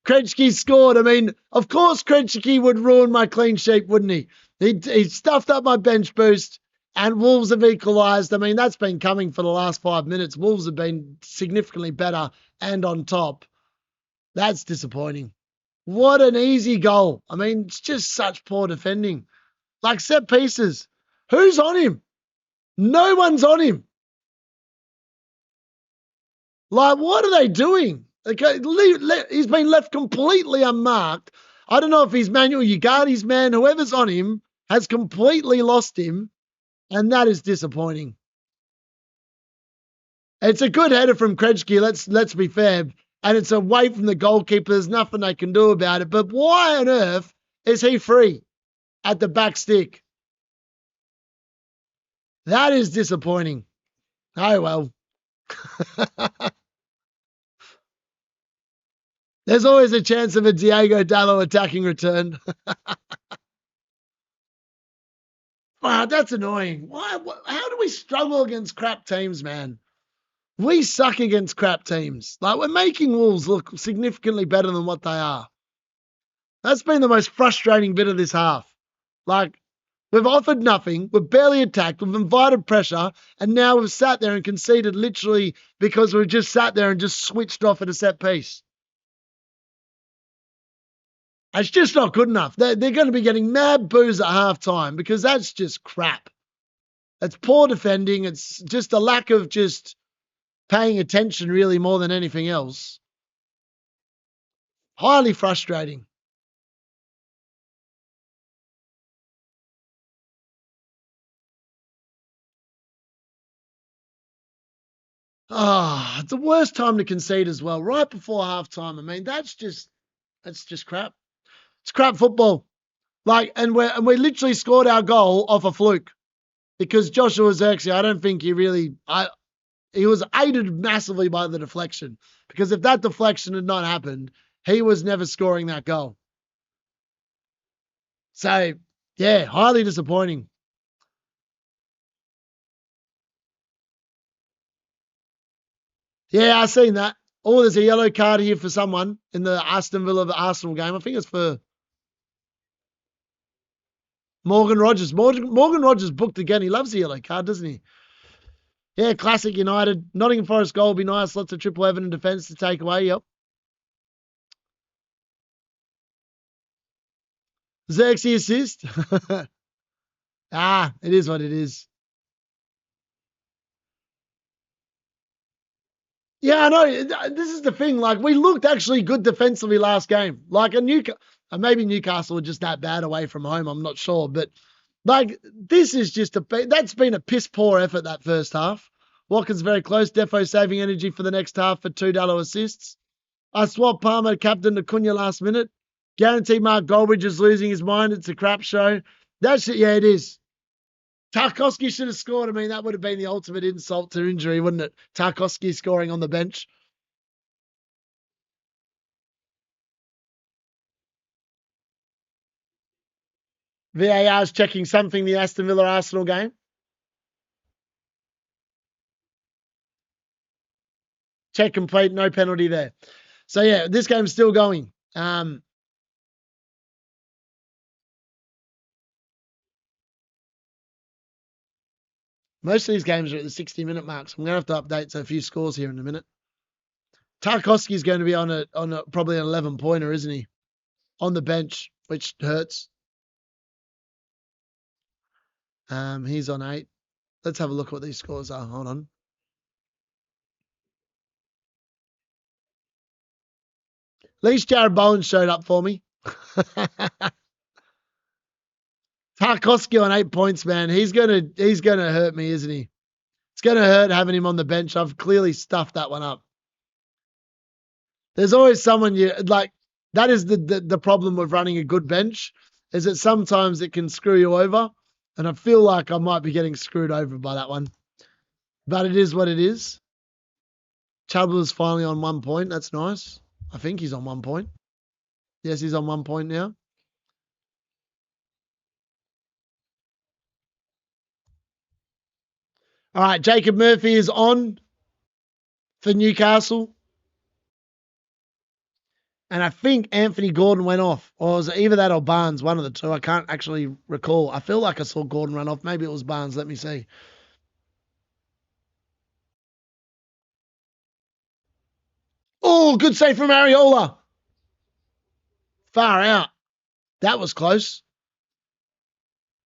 Krejci scored. I mean, of course Krejci would ruin my clean sheet, wouldn't he? He stuffed up my bench boost and Wolves have equalised. I mean, that's been coming for the last 5 minutes. Wolves have been significantly better and on top. That's disappointing. What an easy goal. I mean, it's just such poor defending. Like set pieces. Who's on him? No one's on him. Like, what are they doing? Okay, he's been left completely unmarked. I don't know if he's Manuel Ugarte's man, whoever's on him has completely lost him, and that is disappointing. It's a good header from Krejci, let's be fair, and it's away from the goalkeeper. There's nothing they can do about it. But why on earth is he free at the back stick? That is disappointing. Oh, well. There's always a chance of a Diego Dalot attacking return. Wow, that's annoying. Why? How do we struggle against crap teams, man? We suck against crap teams. Like, we're making Wolves look significantly better than what they are. That's been the most frustrating bit of this half. Like, we've offered nothing. We've barely attacked. We've invited pressure. And now we've sat there and conceded literally because we've just sat there and just switched off at a set piece. It's just not good enough. They're going to be getting mad boos at halftime because that's just crap. It's poor defending. It's just a lack of just paying attention really more than anything else. Highly frustrating. Ah, it's the worst time to concede as well, right before halftime. I mean, that's just crap. It's crap football. Like, and we literally scored our goal off a fluke because Joshua Zirkzee, I don't think he was aided massively by the deflection, because if that deflection had not happened, he was never scoring that goal. So, yeah, highly disappointing. Yeah, I seen that. Oh, there's a yellow card here for someone in the Aston Villa Arsenal game. I think it's for Morgan Rogers. Morgan Rogers booked again. He loves the yellow card, doesn't he? Yeah, classic United. Nottingham Forest goal would be nice. Lots of triple Everton defence to take away. Yep. Zirkzee assist. It is what it is. Yeah, I know. This is the thing. Like, we looked actually good defensively last game. Like, maybe Newcastle were just that bad away from home. I'm not sure. But, like, this is just that's been a piss poor effort that first half. Watkins very close. Defo saving energy for the next half for $2 assists. I swapped Palmer captain to Cunha last minute. Guaranteed Mark Goldbridge is losing his mind. It's a crap show. That's it. Yeah, it is. Tarkowski should have scored. I mean, that would have been the ultimate insult to injury, wouldn't it? Tarkowski scoring on the bench. VAR is checking something, the Aston Villa Arsenal game. Check complete, no penalty there. So, yeah, this game's still going. Most of these games are at the 60-minute mark, so I'm going to have to update a few scores here in a minute. Tarkowski is going to be on a probably an 11-pointer, isn't he? On the bench, which hurts. He's on 8. Let's have a look at what these scores are. Hold on. At least Jared Bowen showed up for me. Tarkowski on 8 points, man. He's gonna hurt me, isn't he? It's gonna hurt having him on the bench. I've clearly stuffed that one up. There's always someone you like. That is the problem with running a good bench, is that sometimes it can screw you over. And I feel like I might be getting screwed over by that one. But it is what it is. Chubbler's finally on 1 point. That's nice. I think he's on 1 point. Yes, he's on 1 point now. All right, Jacob Murphy is on for Newcastle. And I think Anthony Gordon went off. Or was it either that or Barnes, one of the two. I can't actually recall. I feel like I saw Gordon run off. Maybe it was Barnes. Let me see. Oh, good save from Areola. Far out. That was close.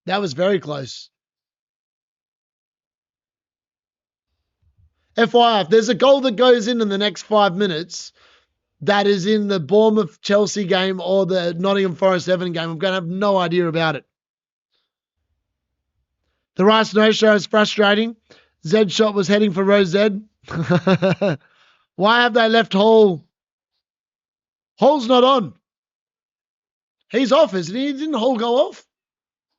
That was very close. FYI, if there's a goal that goes in the next 5 minutes that is in the Bournemouth Chelsea game or the Nottingham Forest Everton game, I'm going to have no idea about it. The Rice no-show is frustrating. Zed shot was heading for Rose Zed. Why have they left Hall? Hall's not on. He's off, isn't he? Didn't Hall go off?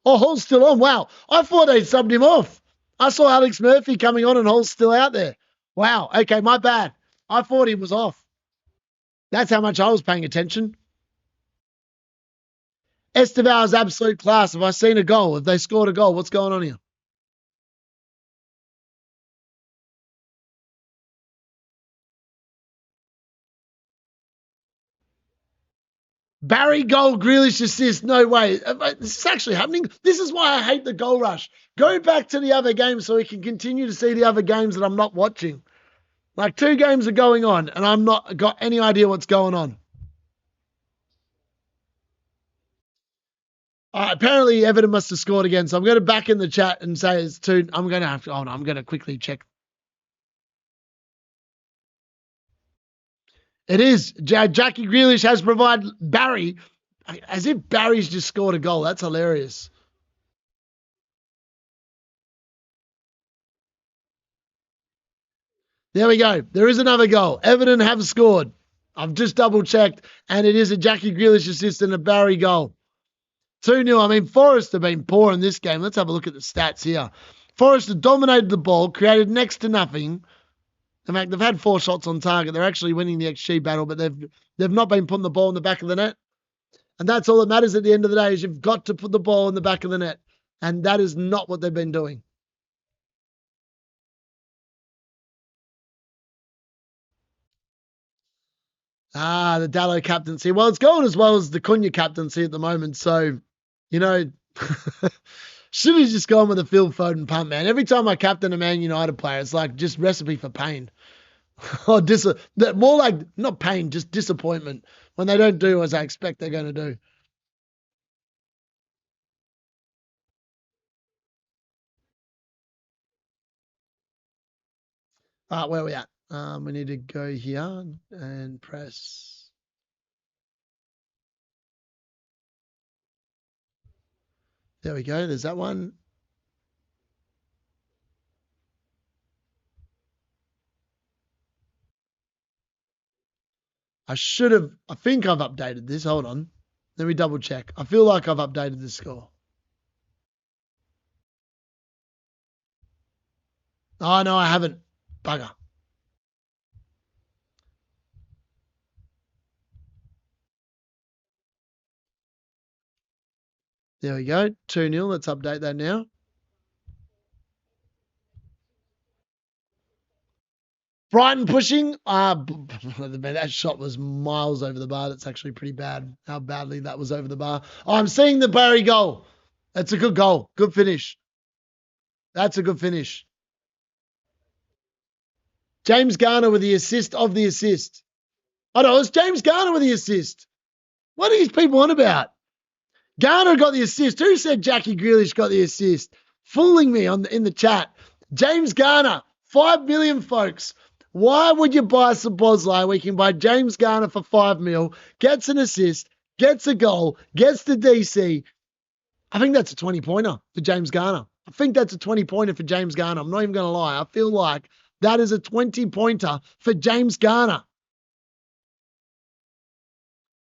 Oh, Hall's still on. Wow. I thought they'd subbed him off. I saw Alex Murphy coming on and Hall's still out there. Wow. Okay, my bad. I thought he was off. That's how much I was paying attention. Esteval's absolute class. Have I seen a goal? Have they scored a goal? What's going on here? Barry goal, Grealish assist. No way. This is actually happening. This is why I hate the goal rush. Go back to the other games so we can continue to see the other games that I'm not watching. Like 2 games are going on and I'm not got any idea what's going on. Apparently Everton must have scored again. So I'm going to back in the chat and say it's 2. I'm going to have to, I'm going to quickly check. It is. Jackie Grealish has provided Barry, as if Barry's just scored a goal. That's hilarious. There we go. There is another goal. Everton have scored. I've just double checked, and it is a Jackie Grealish assist and a Barry goal. 2-0. I mean, Forest have been poor in this game. Let's have a look at the stats here. Forest have dominated the ball, created next to nothing. In fact, they've had 4 shots on target. They're actually winning the XG battle, but they've not been putting the ball in the back of the net. And that's all that matters at the end of the day is you've got to put the ball in the back of the net. And that is not what they've been doing. The Dalot captaincy. Well, it's going as well as the Cunha captaincy at the moment. So, you know, should have just gone with the Phil Foden punt, man. Every time I captain a Man United player, it's like just recipe for pain. Or more like, not pain, just disappointment when they don't do as I expect they're going to do. Where are we at? We need to go here and press. There we go. There's that one. I think I've updated this. Hold on. Let me double check. I feel like I've updated the score. Oh, no, I haven't. Bugger. There we go. 2-0. Let's update that now. Brighton pushing. That shot was miles over the bar. That's actually pretty bad how badly that was over the bar. Oh, I'm seeing the Barry goal. That's a good goal. Good finish. That's a good finish. James Garner with the assist of the assist. Oh, no, it's James Garner with the assist. What are these people on about? Garner got the assist. Who said Jackie Grealish got the assist? Fooling me in the chat. James Garner, 5 million, folks. Why would you buy Szoboszlai? We can buy James Garner for 5 mil, gets an assist, gets a goal, gets the DC. I think that's a 20-pointer for James Garner. I think that's a 20-pointer for James Garner. I'm not even going to lie. I feel like that is a 20-pointer for James Garner.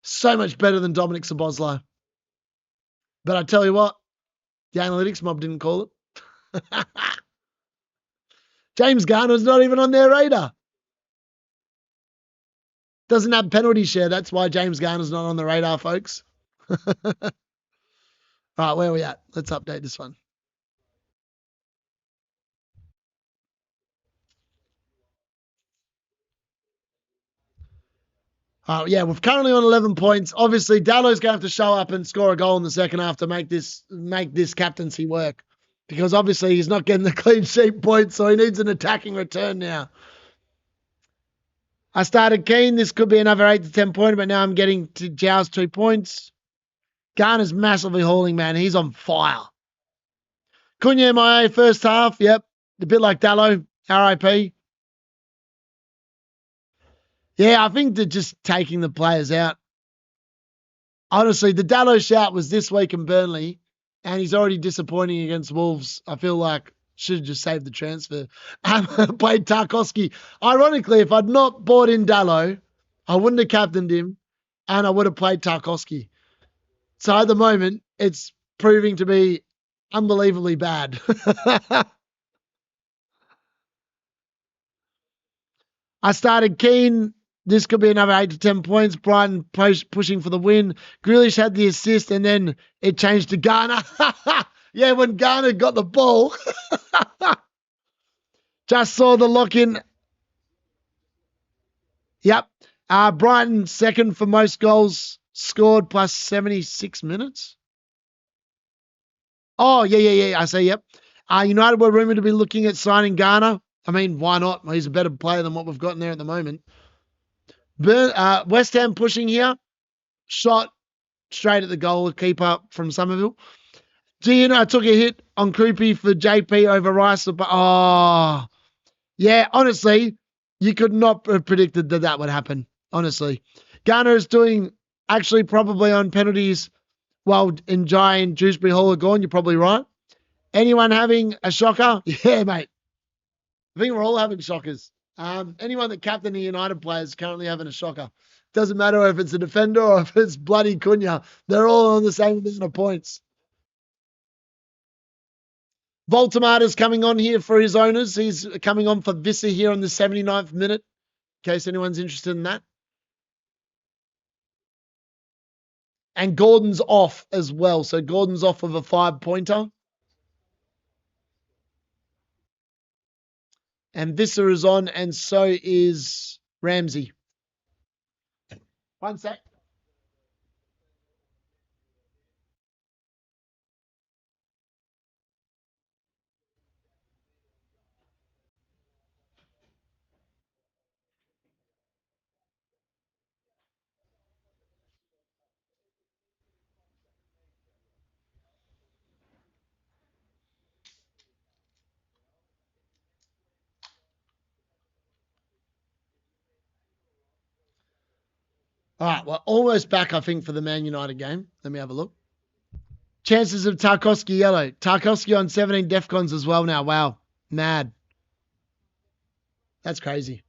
So much better than Dominic Szoboszlai. But I tell you what, the analytics mob didn't call it. James Garner's not even on their radar. Doesn't have penalty share. That's why James Garner's not on the radar, folks. All right, where are we at? Let's update this one. Yeah, we're currently on 11 points. Obviously, Dalot's going to have to show up and score a goal in the second half to make this captaincy work. Because obviously he's not getting the clean sheet points, so he needs an attacking return now. I started Keane. This could be another 8 to 10 pointer, but now I'm getting to Jow's 2 points. Garner's massively hauling, man. He's on fire. Cunha MIA first half. Yep. A bit like Dalot. RIP. Yeah, I think they're just taking the players out. Honestly, the Dalot shout was this week in Burnley, and he's already disappointing against Wolves. I feel like should have just saved the transfer. Played Tarkowski. Ironically, if I'd not bought in Dalot, I wouldn't have captained him, and I would have played Tarkowski. So at the moment, it's proving to be unbelievably bad. I started Keane. This could be another 8 to 10 points. Brighton pushing for the win. Grealish had the assist, and then it changed to Garner. Yeah, when Garner got the ball. Just saw the lock-in. Yep. Brighton second for most goals scored plus 76 minutes. Oh, yeah. I say, yep. United were rumoured to be looking at signing Garner. I mean, why not? He's a better player than what we've got in there at the moment. West Ham pushing here. Shot straight at the goalkeeper from Somerville. I took a hit on Croupy for JP over Rice. But yeah, honestly, you could not have predicted that would happen. Honestly. Garner is doing actually probably on penalties while Njai and Dewsbury Hall are gone. You're probably right. Anyone having a shocker? Yeah, mate. I think we're all having shockers. Anyone that captain the United players is currently having a shocker. Doesn't matter if it's a defender or if it's bloody Cunha. They're all on the same amount of points. Voltamata's coming on here for his owners. He's coming on for Vissa here on the 79th minute, in case anyone's interested in that. And Gordon's off as well. So Gordon's off of a 5-pointer. And Vissa is on, and so is Ramsey. One sec. All right, well, almost back, I think, for the Man United game. Let me have a look. Chances of Tarkowski yellow. Tarkowski on 17 DEFCONs as well now. Wow. Mad. That's crazy.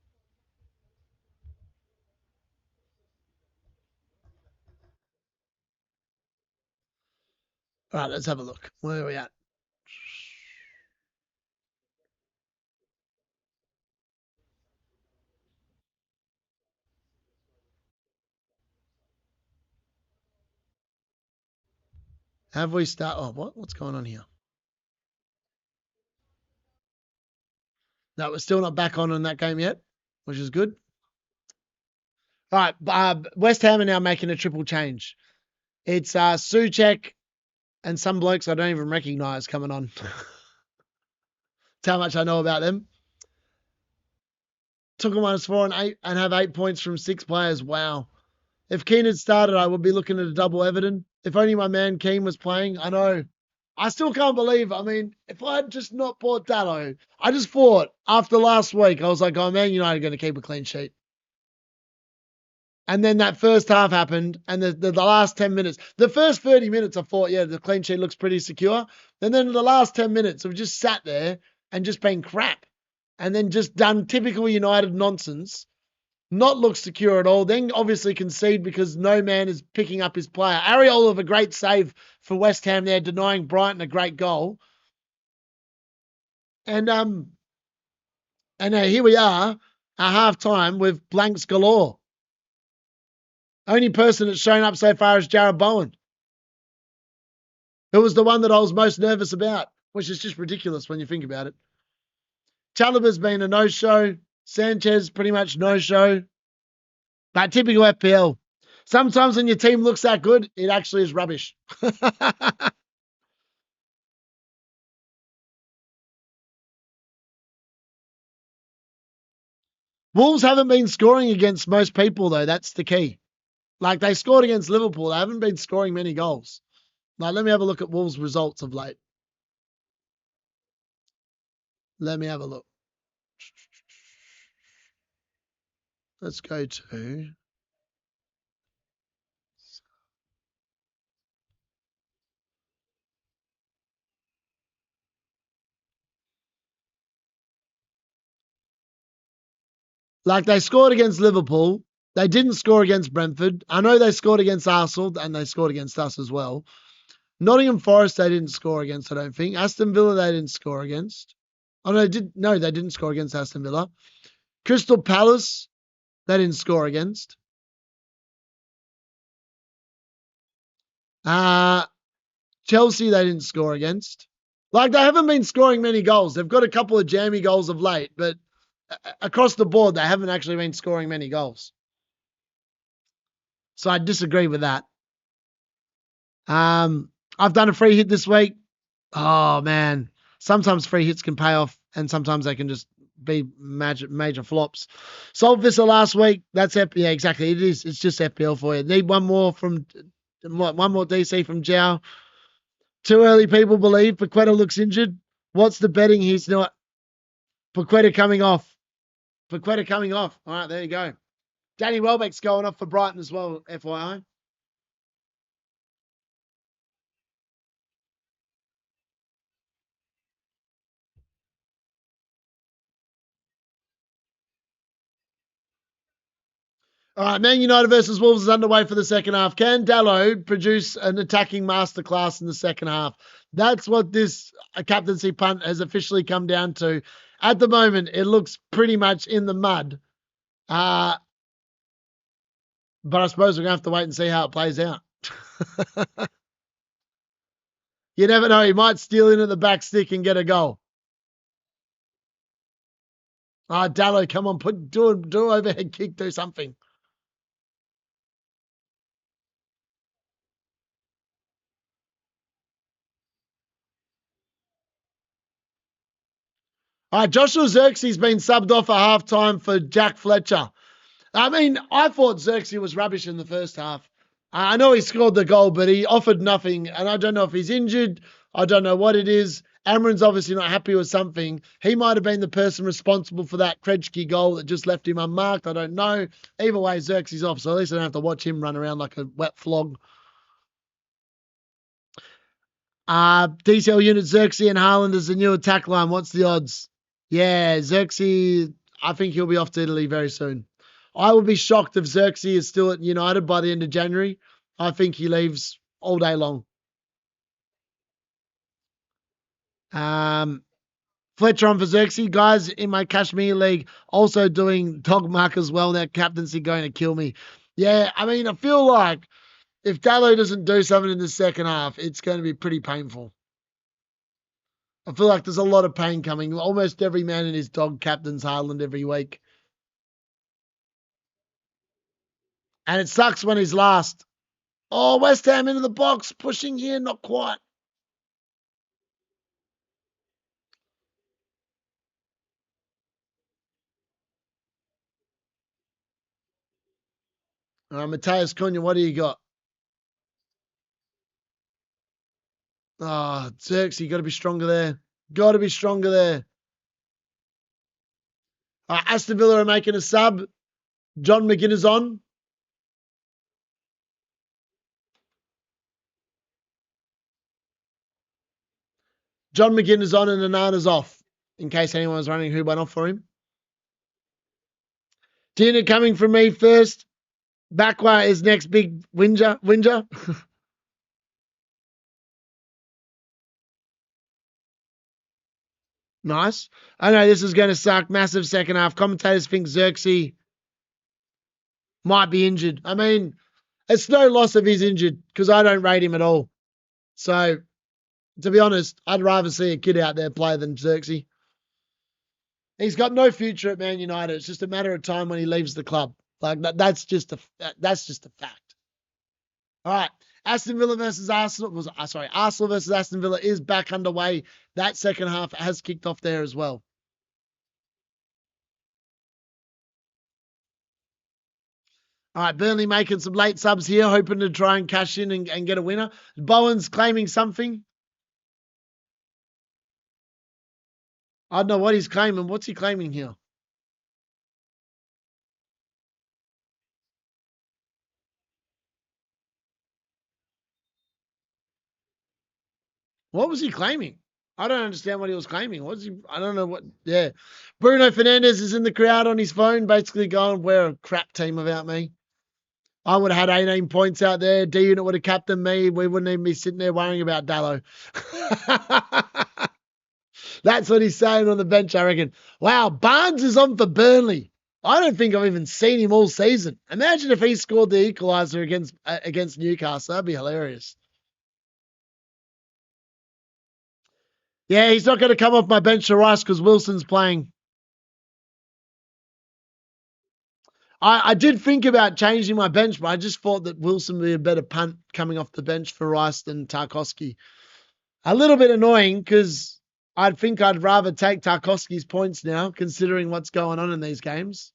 All right, let's have a look. Where are we at? Have we start? Oh, what? What's going on here? No, we're still not back on that game yet, which is good. All right, West Ham are now making a triple change. It's Souček and some blokes I don't even recognise coming on. That's how much I know about them. Took them -4 and 8 and have 8 points from 6 players. Wow. If Keane had started, I would be looking at a double Everton. If only my man Keane was playing. I know. I still can't believe. I mean, if I had just not bought Dalot, I just thought after last week, I was like, oh, Man United are going to keep a clean sheet. And then that first half happened, and the last 10 minutes, the first 30 minutes, I thought, yeah, the clean sheet looks pretty secure. And then the last 10 minutes, I've just sat there and just been crap. And then just done typical United nonsense, not look secure at all. Then obviously concede because no man is picking up his player. Areola, a great save for West Ham there, denying Brighton a great goal. And here we are at half time with blanks galore. Only person that's shown up so far is Jared Bowen, who was the one that I was most nervous about, which is just ridiculous when you think about it. Chalobah's been a no-show. Sanchez pretty much no-show. But typical FPL. Sometimes when your team looks that good, it actually is rubbish. Wolves haven't been scoring against most people, though. That's the key. Like, they scored against Liverpool. They haven't been scoring many goals. Like, let me have a look at Wolves' results of late. Let me have a look. Let's go to... Like, they scored against Liverpool. They didn't score against Brentford. I know they scored against Arsenal, and they scored against us as well. Nottingham Forest, they didn't score against, I don't think. Aston Villa, they didn't score against. Oh, no, they didn't score against Aston Villa. Crystal Palace, they didn't score against. Chelsea, they didn't score against. Like, they haven't been scoring many goals. They've got a couple of jammy goals of late, but across the board, they haven't actually been scoring many goals. So I disagree with that. I've done a free hit this week. Oh, man. Sometimes free hits can pay off, and sometimes they can just be major flops. Sold Vista last week. That's FPL. Yeah, exactly. It is. It's just FPL for you. Need one more DC from Jow. Too early, people believe. Paqueta looks injured. What's the betting? He's not. Paqueta coming off. Paqueta coming off. All right, there you go. Danny Welbeck's going off for Brighton as well, FYI. All right, Man United versus Wolves is underway for the second half. Can Dalot produce an attacking masterclass in the second half? That's what this captaincy punt has officially come down to. At the moment, it looks pretty much in the mud. But I suppose we're going to have to wait and see how it plays out. You never know. He might steal in at the back stick and get a goal. Dalot, come on, do an overhead kick, do something. All right, Joshua Zirkzee's been subbed off at halftime for Jack Fletcher. I mean, I thought Zirkzee was rubbish in the first half. I know he scored the goal, but he offered nothing. And I don't know if he's injured. I don't know what it is. Amron's obviously not happy with something. He might have been the person responsible for that Krejci goal that just left him unmarked. I don't know. Either way, Zirkzee's off, so at least I don't have to watch him run around like a wet flog. DCL unit Zirkzee and Haaland as the new attack line. What's the odds? Yeah, Zirkzee, I think he'll be off to Italy very soon. I would be shocked if Zirkzee is still at United by the end of January. I think he leaves all day long. Fletcher on for Zirkzee. Guys in my Kashmir League also doing dog mark as well. That captaincy going to kill me. Yeah, I mean, I feel like if Dalot doesn't do something in the second half, it's going to be pretty painful. I feel like there's a lot of pain coming. Almost every man in his dog captains Haaland every week. And it sucks when he's last. Oh, West Ham into the box, pushing here, not quite. Mateus Cunha, what do you got? Oh, Zirkzee, you got to be stronger there. Got to be stronger there. Aston Villa are making a sub. John McGinn is on. John McGinn is on and Anana's off. In case anyone was wondering who went off for him. D-Unit coming from me first. Bakwa is next big whinger. Nice. I know this is going to suck. Massive second half. Commentators think Zirkzee might be injured. I mean, it's no loss if he's injured because I don't rate him at all. So, to be honest, I'd rather see a kid out there play than Zirkzee. He's got no future at Man United. It's just a matter of time when he leaves the club. Like that's just a fact. All right. Aston Villa versus Arsenal Arsenal versus Aston Villa is back underway. That second half has kicked off there as well. All right, Burnley making some late subs here, hoping to try and cash in and get a winner. Bowen's claiming something. I don't know what he's claiming. What's he claiming here? What was he claiming? I don't understand what he was claiming. What's he? I don't know what. Yeah. Bruno Fernandez is in the crowd on his phone, basically going, "We're a crap team without me. I would have had 18 points out there. D-Unit would have captained me. We wouldn't even be sitting there worrying about Dalot." That's what he's saying on the bench, I reckon. Wow, Barnes is on for Burnley. I don't think I've even seen him all season. Imagine if he scored the equalizer against Newcastle. That'd be hilarious. Yeah, he's not going to come off my bench to Rice because Wilson's playing. I did think about changing my bench, but I just thought that Wilson would be a better punt coming off the bench for Rice than Tarkowski. A little bit annoying because I think I'd rather take Tarkowski's points now, considering what's going on in these games.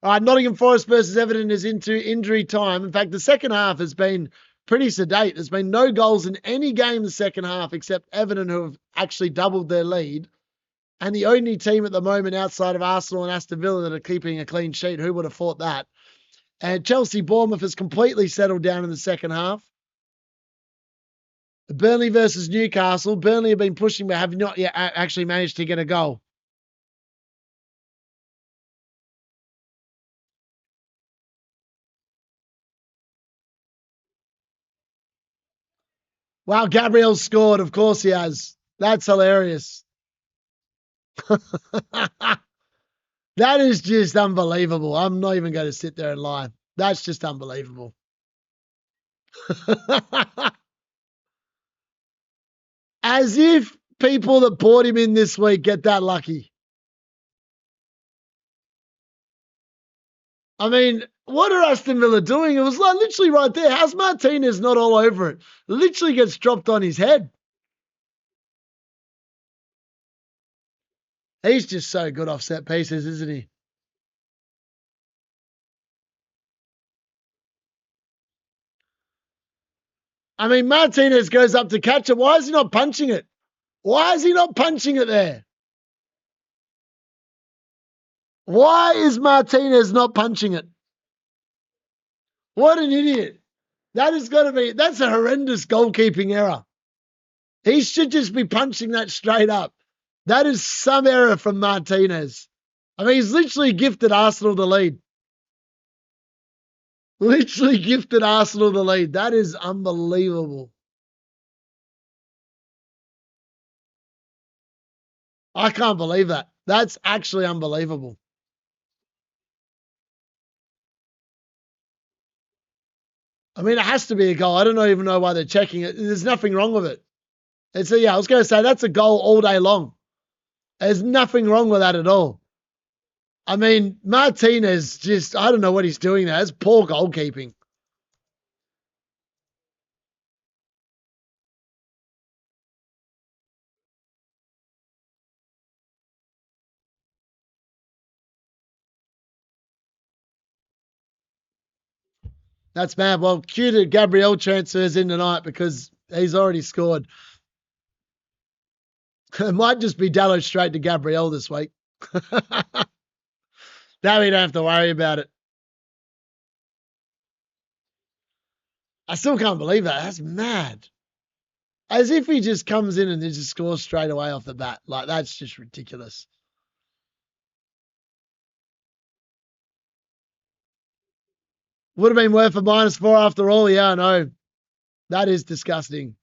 All right, Nottingham Forest versus Everton is into injury time. In fact, the second half has been pretty sedate. There's been no goals in any game in the second half except Everton, who have actually doubled their lead. And the only team at the moment outside of Arsenal and Aston Villa that are keeping a clean sheet. Who would have thought that? And Chelsea Bournemouth has completely settled down in the second half. Burnley versus Newcastle. Burnley have been pushing but have not yet actually managed to get a goal. Wow, Gabriel's scored. Of course he has. That's hilarious. That is just unbelievable. I'm not even going to sit there and lie. That's just unbelievable. As if people that bought him in this week get that lucky. I mean, what are Aston Villa doing? It was like literally right there. How's Martinez not all over it? Literally gets dropped on his head. He's just so good off set pieces, isn't he? I mean, Martinez goes up to catch it. Why is he not punching it? Why is he not punching it there? Why is Martinez not punching it? What an idiot. That's a horrendous goalkeeping error. He should just be punching that straight up. That is some error from Martinez. I mean, he's literally gifted Arsenal the lead. Literally gifted Arsenal the lead. That is unbelievable. I can't believe that. That's actually unbelievable. I mean, it has to be a goal. I don't even know why they're checking it. There's nothing wrong with it. I was going to say that's a goal all day long. There's nothing wrong with that at all. I mean, Martinez I don't know what he's doing there. That's poor goalkeeping. That's mad. Well, cue to Gabriel transfers in tonight because he's already scored. It might just be Dalot straight to Gabriel this week. Now we don't have to worry about it. I still can't believe that. That's mad. As if he just comes in and just scores straight away off the bat. Like, that's just ridiculous. Would have been worth a -4 after all. Yeah, I know. That is disgusting.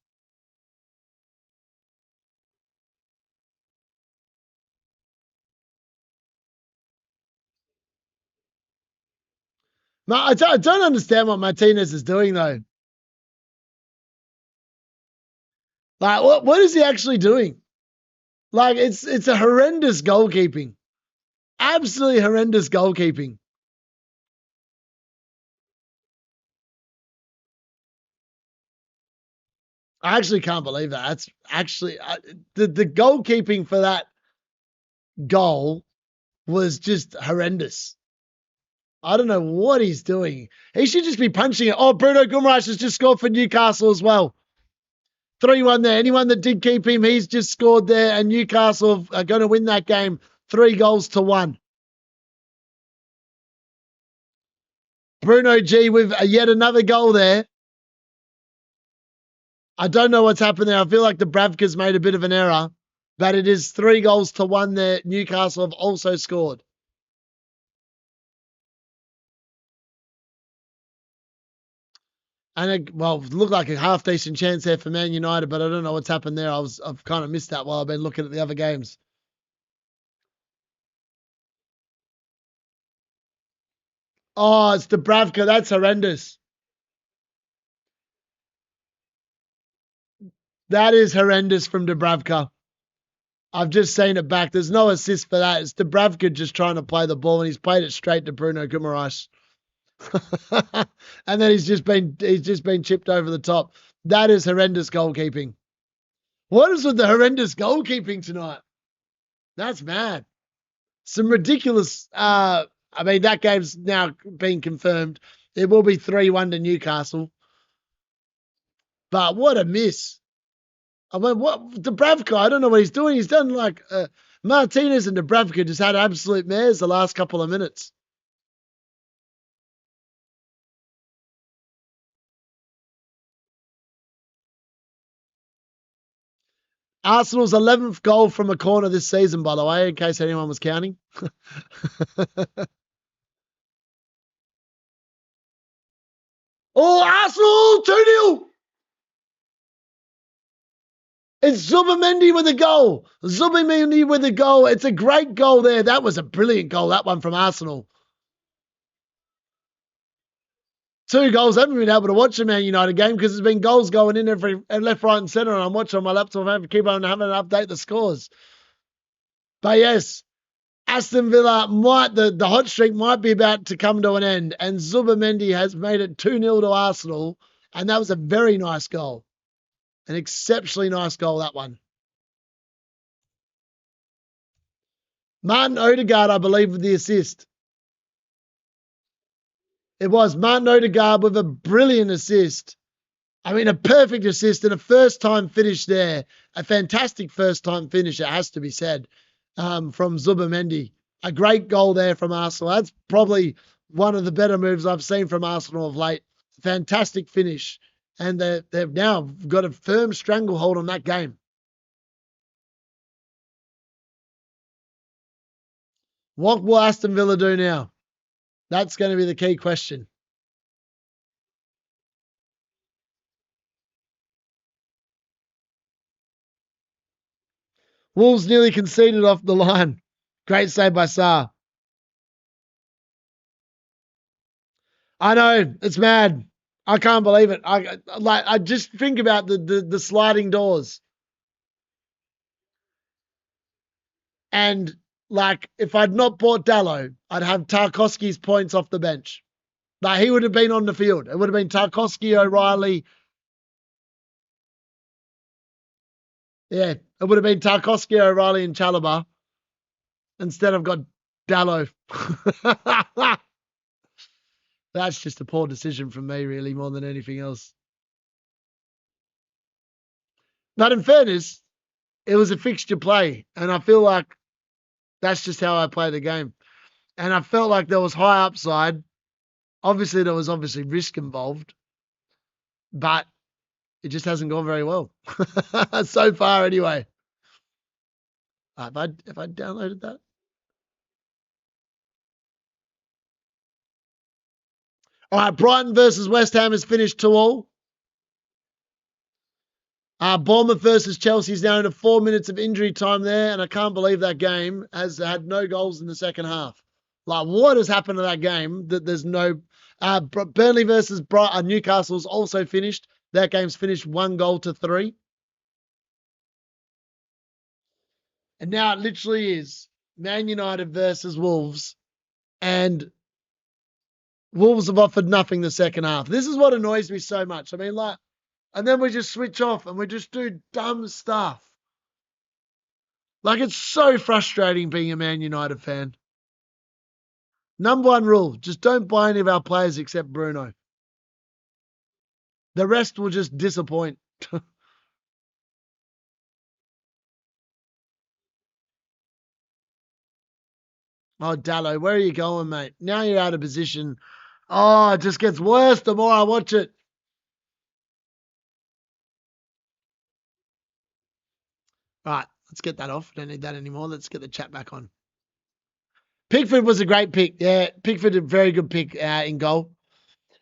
I don't understand what Martinez is doing, though. Like, what is he actually doing? Like, it's a horrendous goalkeeping. Absolutely horrendous goalkeeping. I actually can't believe that. That's actually the goalkeeping for that goal was just horrendous. I don't know what he's doing. He should just be punching it. Oh, Bruno Guimaraes has just scored for Newcastle as well. 3-1 there. Anyone that did keep him, he's just scored there, and Newcastle are going to win that game 3-1. Bruno G with yet another goal there. I don't know what's happened there. I feel like the Bravka's made a bit of an error, but it is 3-1 there. Newcastle have also scored. And it looked like a half decent chance there for Man United, but I don't know what's happened there. I've kind of missed that while I've been looking at the other games. Oh, it's Dubravka. That's horrendous. That is horrendous from Dubravka. I've just seen it back. There's no assist for that. It's Dubravka just trying to play the ball, and he's played it straight to Bruno Guimaraes. And then he's just been chipped over the top. That is horrendous goalkeeping. What is with the horrendous goalkeeping tonight? That's mad. Some ridiculous. I mean, that game's now been confirmed. It will be 3-1 to Newcastle. But what a miss. I mean, what Dubravka, I don't know what he's doing. He's done like Martinez and Dubravka just had absolute mares the last couple of minutes. Arsenal's 11th goal from a corner this season, by the way, in case anyone was counting. Oh, Arsenal 2-0. It's Zubimendi with a goal. Zubimendi with a goal. It's a great goal there. That was a brilliant goal, that one from Arsenal. 2 goals. I haven't been able to watch a Man United game because there's been goals going in every left, right, and centre, and I'm watching on my laptop. I have to keep on having to update the scores. But yes, Aston Villa the hot streak might be about to come to an end, and Zubimendi has made it 2-0 to Arsenal, and that was a very nice goal. An exceptionally nice goal, that one. Martin Odegaard, I believe, with the assist. It was Martin Odegaard with a brilliant assist. I mean, a perfect assist and a first-time finish there. A fantastic first-time finish, it has to be said, from Zubimendi. A great goal there from Arsenal. That's probably one of the better moves I've seen from Arsenal of late. Fantastic finish. And they've now got a firm stranglehold on that game. What will Aston Villa do now? That's going to be the key question. Wolves nearly conceded off the line. Great save by Sarr. I know, it's mad. I can't believe it. I just think about the sliding doors. And like, if I'd not bought Dalot, I'd have Tarkowski's points off the bench. Like, he would have been on the field. It would have been Tarkowski, O'Reilly. Yeah, it would have been Tarkowski, O'Reilly, and Chalobah. Instead, I've got Dalot. That's just a poor decision from me, really, more than anything else. But in fairness, it was a fixture play, and I feel like that's just how I play the game. And I felt like there was high upside. Obviously, there was risk involved, but it just hasn't gone very well so far. Anyway, have I downloaded that? All right, Brighton versus West Ham is finished 2-2. Bournemouth versus Chelsea is now into 4 minutes of injury time there, and I can't believe that game has had no goals in the second half. Like, what has happened to that game that there's no... Burnley versus Newcastle is also finished. That game's finished 1-3. And now it literally is Man United versus Wolves, and Wolves have offered nothing the second half. This is what annoys me so much. I mean, like, And then we just switch off and we just do dumb stuff. Like, it's so frustrating being a Man United fan. Number one rule, just don't buy any of our players except Bruno. The rest will just disappoint. Oh, Dalot, where are you going, mate? Now you're out of position. Oh, it just gets worse the more I watch it. Right, let's get that off. Don't need that anymore. Let's get the chat back on. Pickford was a great pick. Yeah, Pickford a very good pick in goal.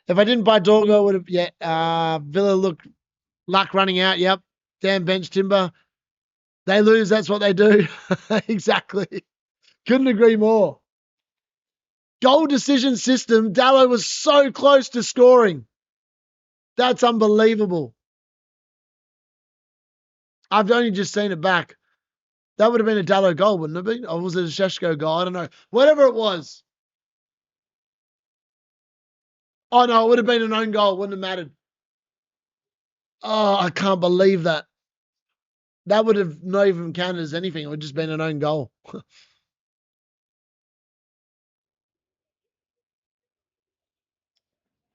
If I didn't buy Dorgo, would have Villa luck running out. Yep. Damn bench timber. They lose. That's what they do. Exactly. Couldn't agree more. Goal decision system. Dalot was so close to scoring. That's unbelievable. I've only just seen it back. That would have been a Dalot goal, wouldn't it be? Or was it a Sheshko goal? I don't know. Whatever it was. Oh, no, it would have been an own goal. Wouldn't have mattered. Oh, I can't believe that. That would have not even counted as anything. It would have just been an own goal.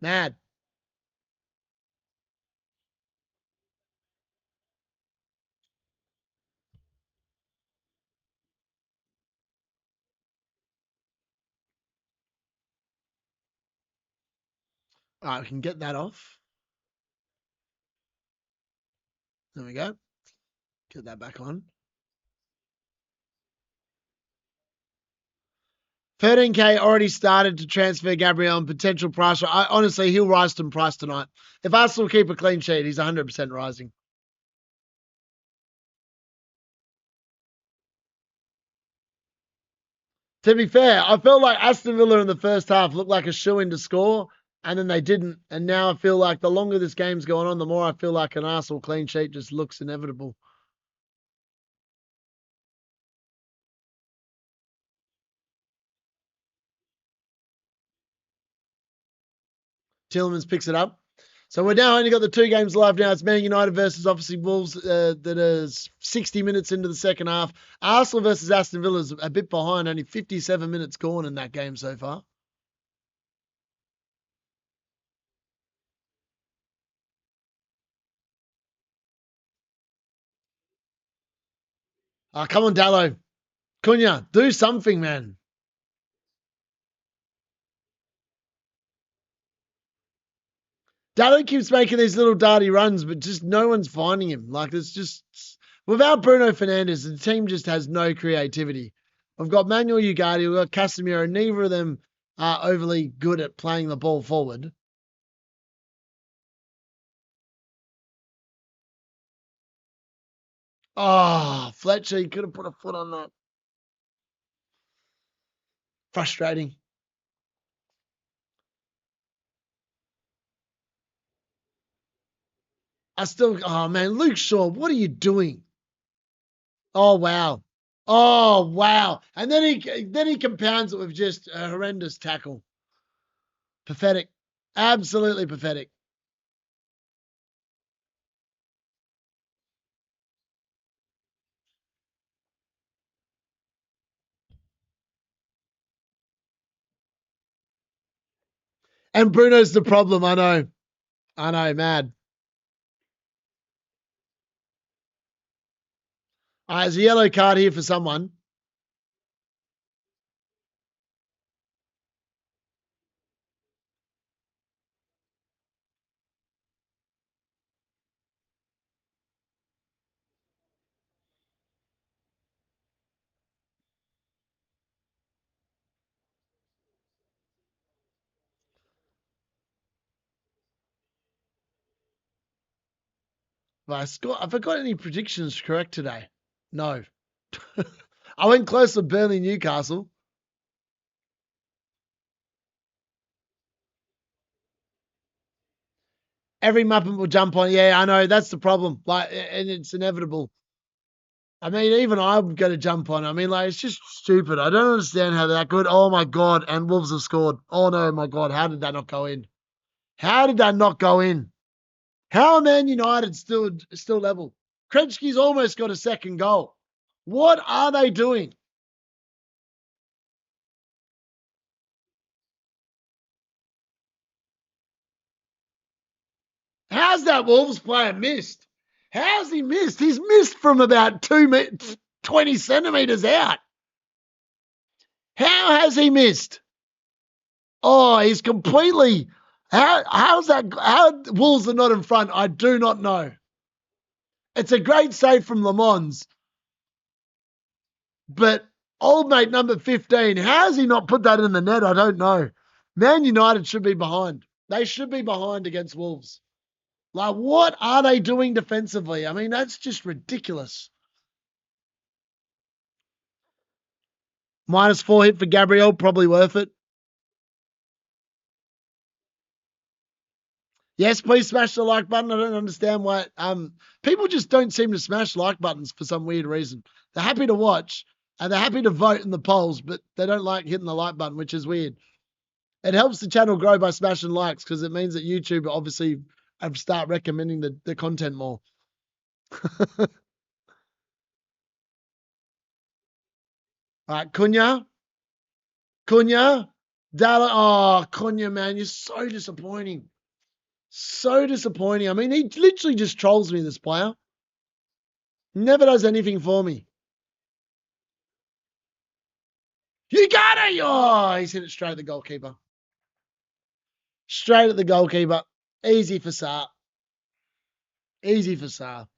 Mad. All right, we can get that off. There we go. Get that back on. 13K already started to transfer Gabriel and potential price. Honestly, he'll rise to price tonight. If Arsenal keep a clean sheet, he's 100% rising. To be fair, I felt like Aston Villa in the first half looked like a shoe-in to score, and then they didn't. And now I feel like the longer this game's going on, the more I feel like an Arsenal clean sheet just looks inevitable. Tielemans picks it up. So we're now only got the two games live now. It's Man United versus obviously Wolves that is 60 minutes into the second half. Arsenal versus Aston Villa is a bit behind, only 57 minutes gone in that game so far. Oh, come on, Dalot. Cunha, do something, man. Dalot keeps making these little darty runs, but just no one's finding him. Like, it's just without Bruno Fernandez, the team just has no creativity. We've got Manuel Ugarte, we've got Casemiro. Neither of them are overly good at playing the ball forward. Oh, Fletcher, you could have put a foot on that. Frustrating. Oh man, Luke Shaw, what are you doing? Oh wow. Oh wow. And then he compounds it with just a horrendous tackle. Pathetic. Absolutely pathetic. And Bruno's the problem, I know. I know, mad. There's a yellow card here for someone. Have I got any predictions correct today? No. I went close to Burnley Newcastle. Every Muppet will jump on. Yeah, I know. That's the problem. Like, and it's inevitable. I mean, even I'm going to jump on. I mean, like, it's just stupid. I don't understand how they're that good. Oh, my God. And Wolves have scored. Oh, no, my God. How did that not go in? How did that not go in? How are Man United still level? Krejci's almost got a second goal. What are they doing? How's that Wolves player missed? How's he missed? He's missed from about 20 centimetres out. How has he missed? Oh, he's completely. How's that? How Wolves are not in front? I do not know. It's a great save from Le Mans, but old mate number 15, how has he not put that in the net? I don't know. Man United should be behind. They should be behind against Wolves. Like, what are they doing defensively? I mean, that's just ridiculous. -4 hit for Gabriel, probably worth it. Yes, please smash the like button. I don't understand why. People just don't seem to smash like buttons for some weird reason. They're happy to watch and they're happy to vote in the polls, but they don't like hitting the like button, which is weird. It helps the channel grow by smashing likes because it means that YouTube obviously start recommending the content more. All right, Cunha, Dalot. Oh, Cunha, man, you're so disappointing. So disappointing. I mean, he literally just trolls me, this player. Never does anything for me. You got it! Oh, he's hit it straight at the goalkeeper. Straight at the goalkeeper. Easy for Saar. Easy for Saar.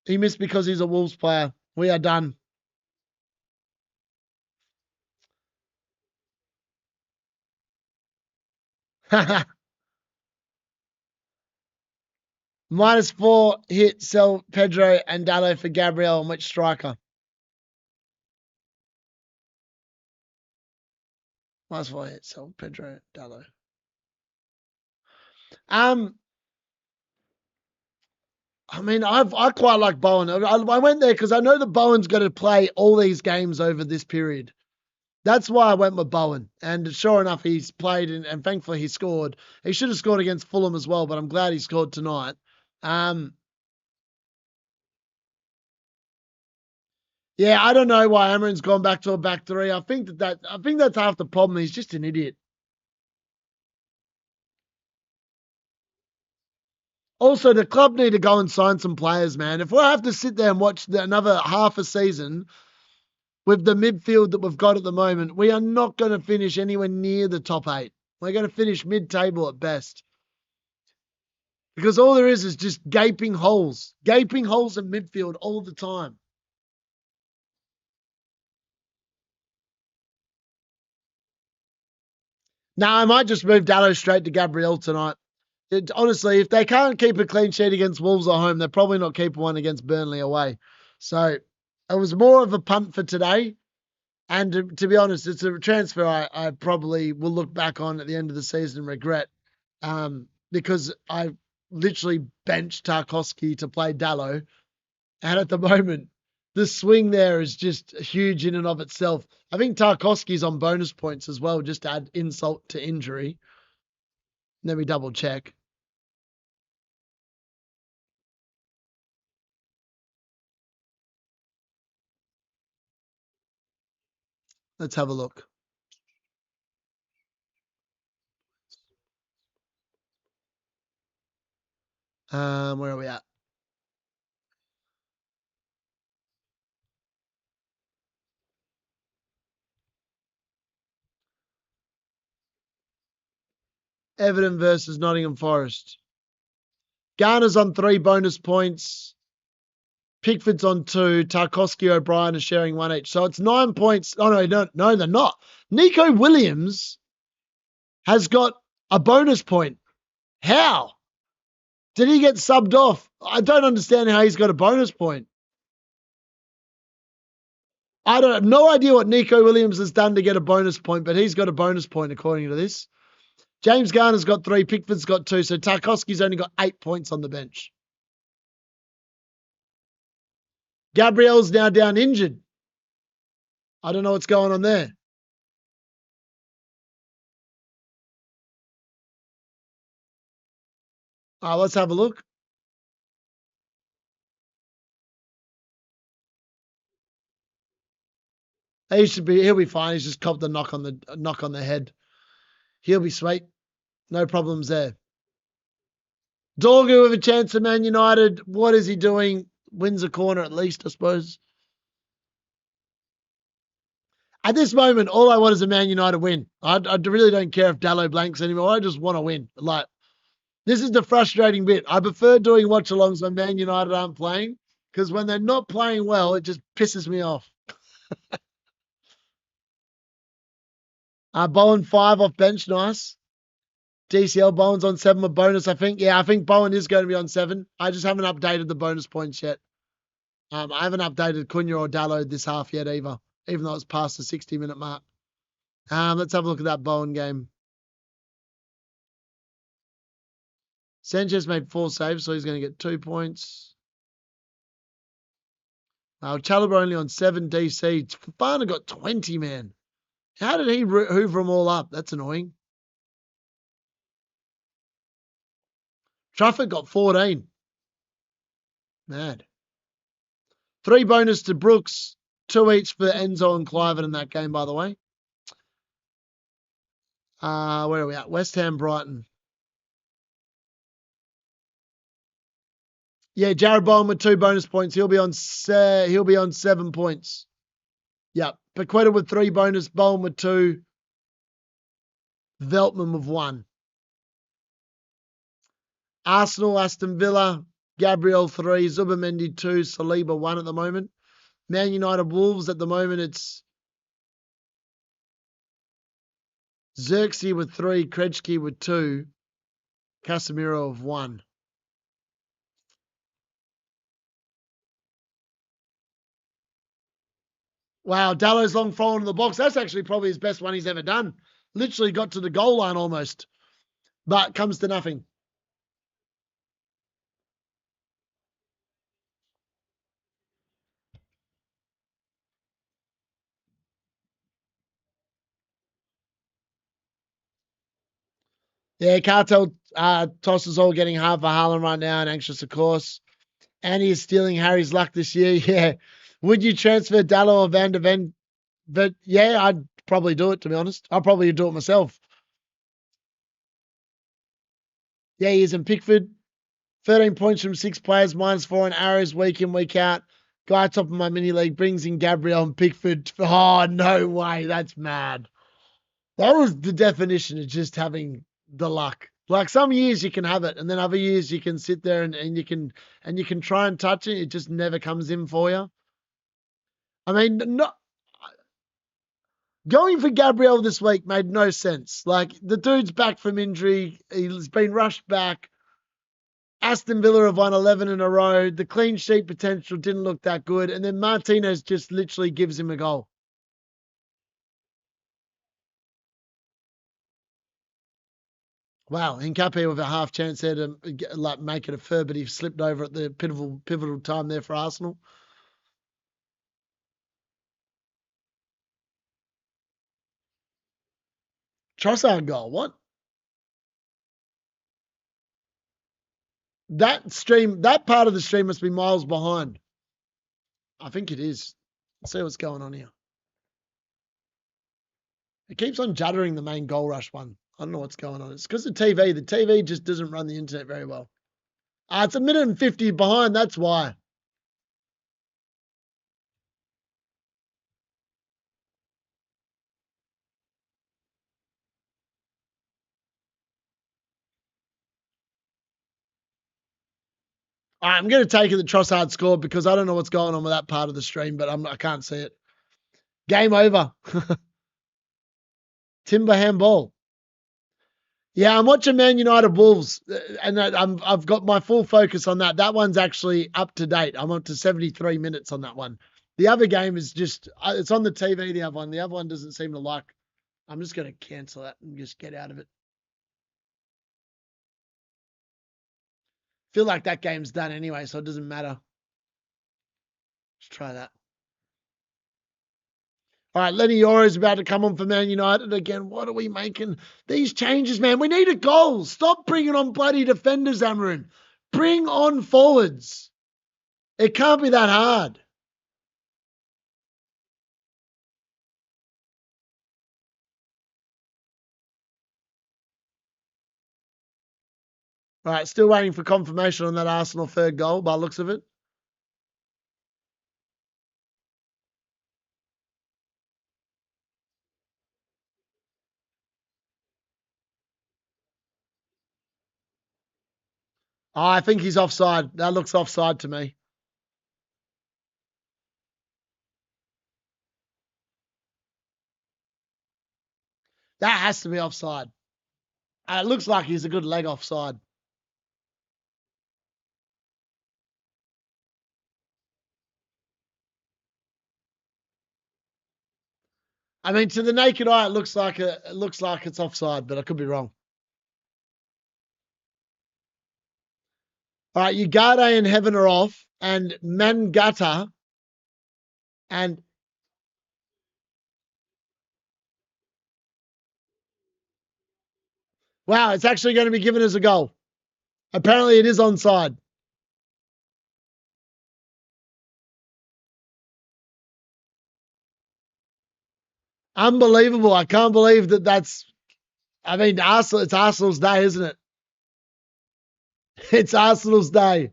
He missed because he's a Wolves player. We are done. -4 hit, sell Pedro and Dalot for Gabriel, and which striker? -4 hit, sell Pedro, Dalot. I mean, I quite like Bowen. I went there because I know that Bowen's going to play all these games over this period. That's why I went with Bowen. And sure enough, he's played and thankfully he scored. He should have scored against Fulham as well, but I'm glad he scored tonight. Yeah, I don't know why Amarin's gone back to a back three. I think that's half the problem. He's just an idiot. Also, the club need to go and sign some players, man. If we have to sit there and watch another half a season with the midfield that we've got at the moment, we are not going to finish anywhere near the top 8. We're going to finish mid-table at best. Because all there is just gaping holes in midfield all the time. Now, I might just move Dalot straight to Gabriel tonight. Honestly, if they can't keep a clean sheet against Wolves at home, they're probably not keeping one against Burnley away. So it was more of a punt for today. And to be honest, it's a transfer I probably will look back on at the end of the season and regret, because I literally benched Tarkowski to play Dalot. And at the moment, the swing there is just huge in and of itself. I think Tarkowski's on bonus points as well, just to add insult to injury. Let me double check. Let's have a look. Where are we at? Everton versus Nottingham Forest. Garner's on 3 bonus points. Pickford's on 2. Tarkowski, O'Brien are sharing 1 each. So it's 9 points. Oh, no, they're not. Nico Williams has got a bonus point. How? Did he get subbed off? I don't understand how he's got a bonus point. I have no idea what Nico Williams has done to get a bonus point, but he's got a bonus point according to this. James Garner's got 3, Pickford's got 2, so Tarkowski's only got 8 points on the bench. Gabriel's now down injured. I don't know what's going on there. Let's have a look. He'll be fine. He's just copped a knock on the head. He'll be sweet. No problems there. Dorgu with a chance of Man United. What is he doing? Wins a corner at least, I suppose. At this moment, all I want is a Man United win. I really don't care if Dalot blanks anymore. I just want to win. Like, this is the frustrating bit. I prefer doing watch-alongs when Man United aren't playing, because when they're not playing well, it just pisses me off. Bowen 5 off bench, nice. DCL Bowen's on 7 with bonus, I think. Yeah, I think Bowen is going to be on 7. I just haven't updated the bonus points yet. I haven't updated Cunha or Dalot this half yet either, even though it's past the 60-minute mark. Let's have a look at that Bowen game. Sanchez made 4 saves, so he's going to get 2 points. Chalobah only on 7 DC. Fafana got 20, man. How did he hoover them all up? That's annoying. Trafford got 14. Mad. 3 bonus to Brooks. 2 each for Enzo and Clivert in that game, by the way. Where are we at? West Ham, Brighton. Yeah, Jared Bowen with 2 bonus points. He'll be on 7 points. Yep. Paqueta with 3 bonus. Bowen with 2. Veltman with 1. Arsenal, Aston Villa, Gabriel 3, Zubamendi 2, Saliba 1 at the moment. Man United Wolves at the moment, it's Zirkzee with 3, Krejci with 2, Casemiro of 1. Wow, Dalot's long throw in the box. That's actually probably his best one he's ever done. Literally got to the goal line almost, but comes to nothing. Yeah, Cartel tosses all getting hard for Haaland right now and anxious, of course. And he is stealing Harry's luck this year. Yeah. Would you transfer Dalot or Van de Ven? But yeah, I'd probably do it, to be honest. I'll probably do it myself. Yeah, he is in Pickford. 13 points from 6 players, -4 on arrows week in, week out. Guy top of my mini league brings in Gabriel and Pickford. Oh, no way. That's mad. That was the definition of just having the luck. Like, some years you can have it, and then other years you can sit there and you can try and touch it. It just never comes in for you. I mean, not going for Gabriel this week made no sense. Like, the dude's back from injury. He's been rushed back. Aston Villa have won 11 in a row. The clean sheet potential didn't look that good. And then Martinez just literally gives him a goal. Wow. Hincapié with a half chance there to like make it a fur, but he slipped over at the pivotal time there for Arsenal. Trossard goal. What? That part of the stream must be miles behind. I think it is. Let's see what's going on here. It keeps on juddering the main goal rush one. I don't know what's going on. It's because of TV. The TV just doesn't run the internet very well. It's a minute and 50 behind. That's why. I'm going to take it that Trossard scored because I don't know what's going on with that part of the stream, but I can't see it. Game over. Timber handball. Yeah, I'm watching Man United Wolves, and I've got my full focus on that. That one's actually up to date. I'm up to 73 minutes on that one. The other game is just, it's on the TV, the other one. The other one doesn't seem to like. I'm just going to cancel that and just get out of it. Feel like that game's done anyway, so it doesn't matter. Let's try that. All right, Lenny Yoro's about to come on for Man United again. What are we making? These changes, man. We need a goal. Stop bringing on bloody defenders, Amarin. Bring on forwards. It can't be that hard. All right, still waiting for confirmation on that Arsenal third goal by the looks of it. Oh, I think he's offside. That looks offside to me. That has to be offside. It looks like he's a good leg offside. I mean, to the naked eye, it looks like it's offside, but I could be wrong. All right, Ugarte and Heaven are off, and Mangata and wow, it's actually going to be given as a goal. Apparently, it is onside. Unbelievable! I can't believe that. I mean, Arsenal. It's Arsenal's day, isn't it? It's Arsenal's day.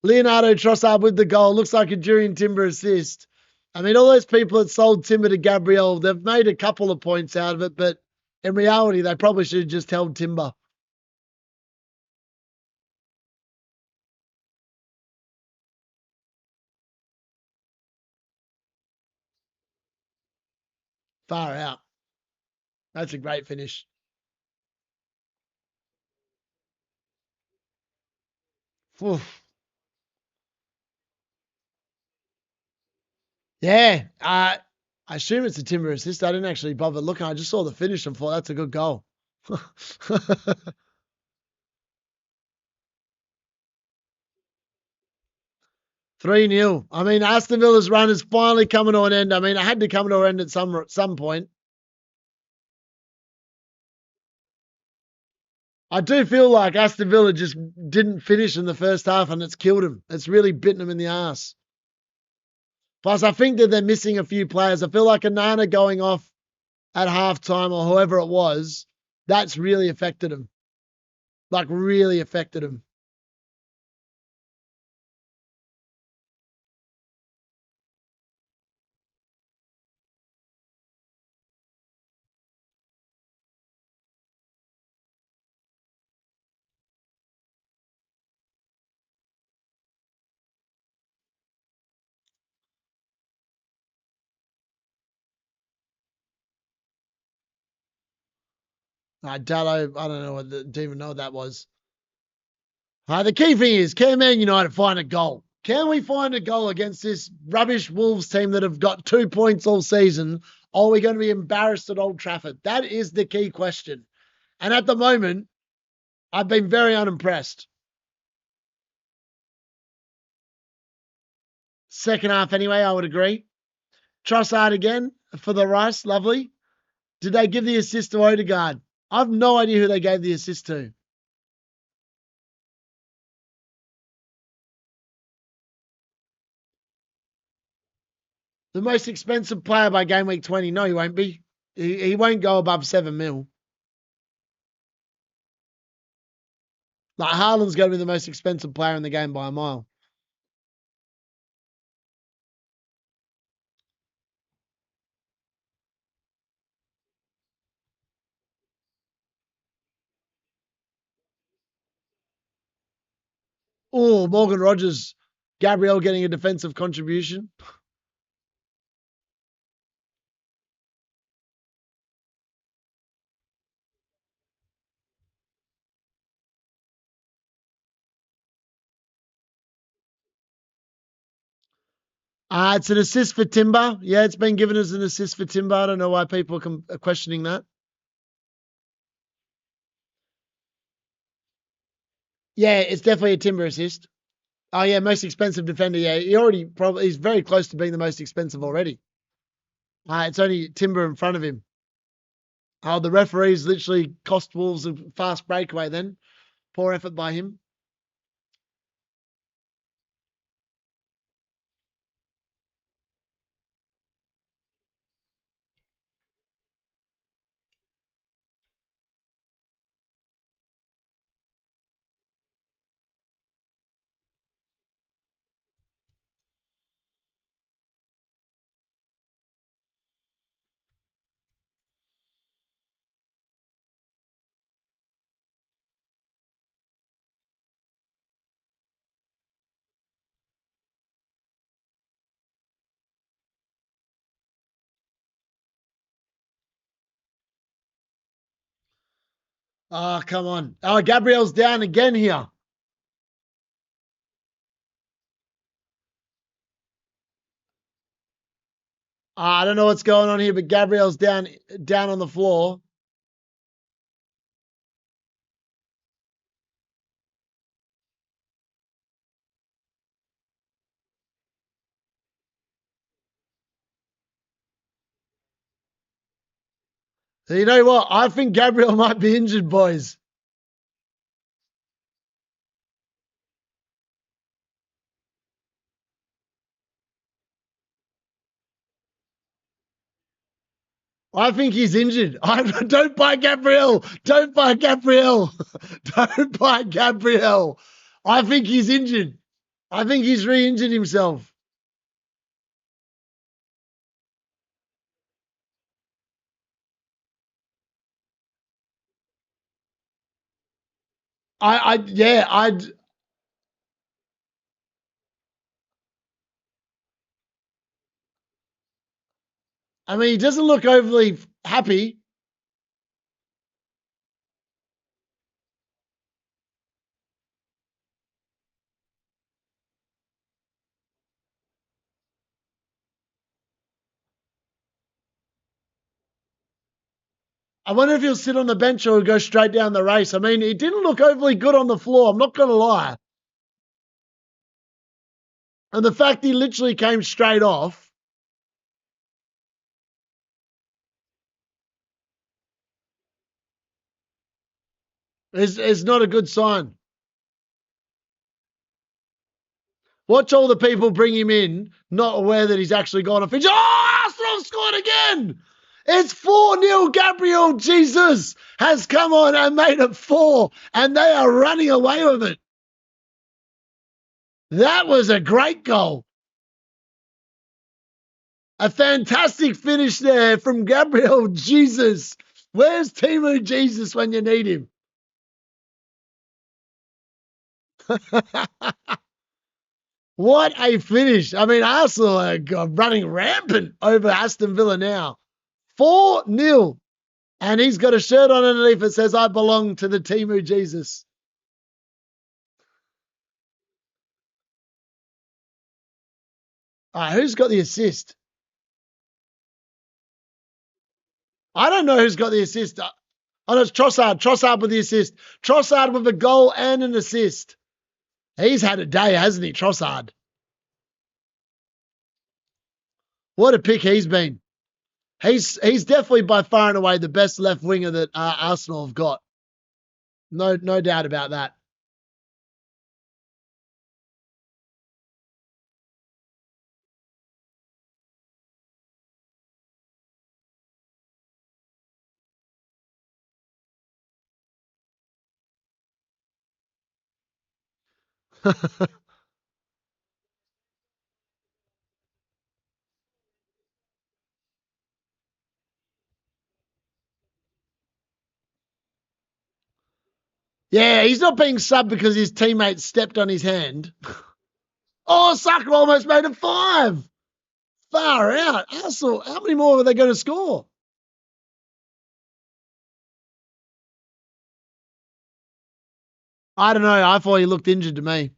Leonardo Trossard with the goal. Looks like a Jurriën Timber assist. I mean, all those people that sold Timber to Gabriel, they've made a couple of points out of it, but in reality, they probably should have just held Timber. Far out. That's a great finish. Oof. Yeah. I assume it's a Timber assist. I didn't actually bother looking. I just saw the finish and thought that's a good goal. 3-0. I mean, Aston Villa's run is finally coming to an end. I mean, it had to come to an end at some point. I do feel like Aston Villa just didn't finish in the first half and it's killed him. It's really bitten him in the ass. Plus, I think that they're missing a few players. I feel like Anana going off at halftime or whoever it was, that's really affected him. Like, really affected him. Dalot, I don't know didn't even know what that was. The key thing is, can Man United find a goal? Can we find a goal against this rubbish Wolves team that have got 2 points all season? Or are we going to be embarrassed at Old Trafford? That is the key question. And at the moment, I've been very unimpressed. Second half, anyway, I would agree. Trossard again for the Rice, lovely. Did they give the assist to Odegaard? I have no idea who they gave the assist to. The most expensive player by game week 20. No, he won't be. He won't go above 7 mil. Like, Haaland's going to be the most expensive player in the game by a mile. Oh, Morgan Rogers, Gabriel getting a defensive contribution. It's an assist for Timber. Yeah, it's been given as an assist for Timber. I don't know why people are questioning that. Yeah, it's definitely a Timber assist. Oh yeah, most expensive defender. Yeah, he's very close to being the most expensive already. It's only Timber in front of him. Oh, the referee's literally cost Wolves a fast breakaway then. Poor effort by him. Oh, come on. Oh, Gabriel's down again here. I don't know what's going on here, but Gabriel's down on the floor. You know what? I think Gabriel might be injured, boys. I think he's injured. Don't buy Gabriel. Don't buy Gabriel. Don't buy Gabriel. I think he's injured. I think he's re-injured himself. Yeah, I mean, he doesn't look overly happy. I wonder if he'll sit on the bench or go straight down the race. I mean, he didn't look overly good on the floor. I'm not going to lie. And the fact he literally came straight off is not a good sign. Watch all the people bring him in, not aware that he's actually gone off. Oh, Arsenal scored again! It's 4-0. Gabriel Jesus has come on and made it 4, and they are running away with it. That was a great goal. A fantastic finish there from Gabriel Jesus. Where's Timu Jesus when you need him? What a finish. I mean, Arsenal are running rampant over Aston Villa now. 4-0. And he's got a shirt on underneath that says, I belong to the Timu Jesus. All right, who's got the assist? I don't know who's got the assist. Oh, no, it's Trossard. Trossard with the assist. Trossard with a goal and an assist. He's had a day, hasn't he, Trossard? What a pick he's been. He's definitely by far and away the best left winger that Arsenal have got. No doubt about that. Yeah, he's not being subbed because his teammate stepped on his hand. Oh, Saka almost made it 5. Far out. Arsenal, how many more are they going to score? I don't know. I thought he looked injured to me.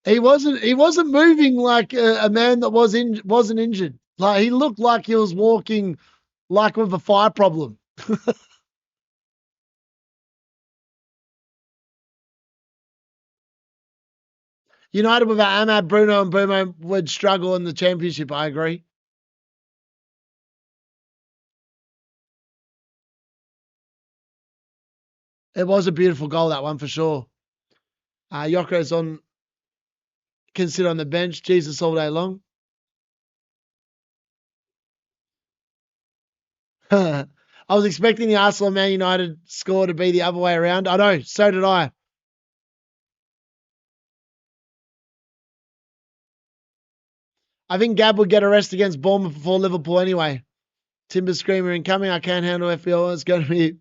He wasn't moving like a man that wasn't injured. Like he looked like he was walking like with a fire problem. United without Ahmad, Bruno, and Bruno would struggle in the championship. I agree. It was a beautiful goal, that one, for sure. Yoko's can sit on the bench. Jesus all day long. I was expecting the Arsenal Man United score to be the other way around. I know, so did I. I think Gab would get a rest against Bournemouth before Liverpool anyway. Timber Screamer incoming. I can't handle FPL. It's going to be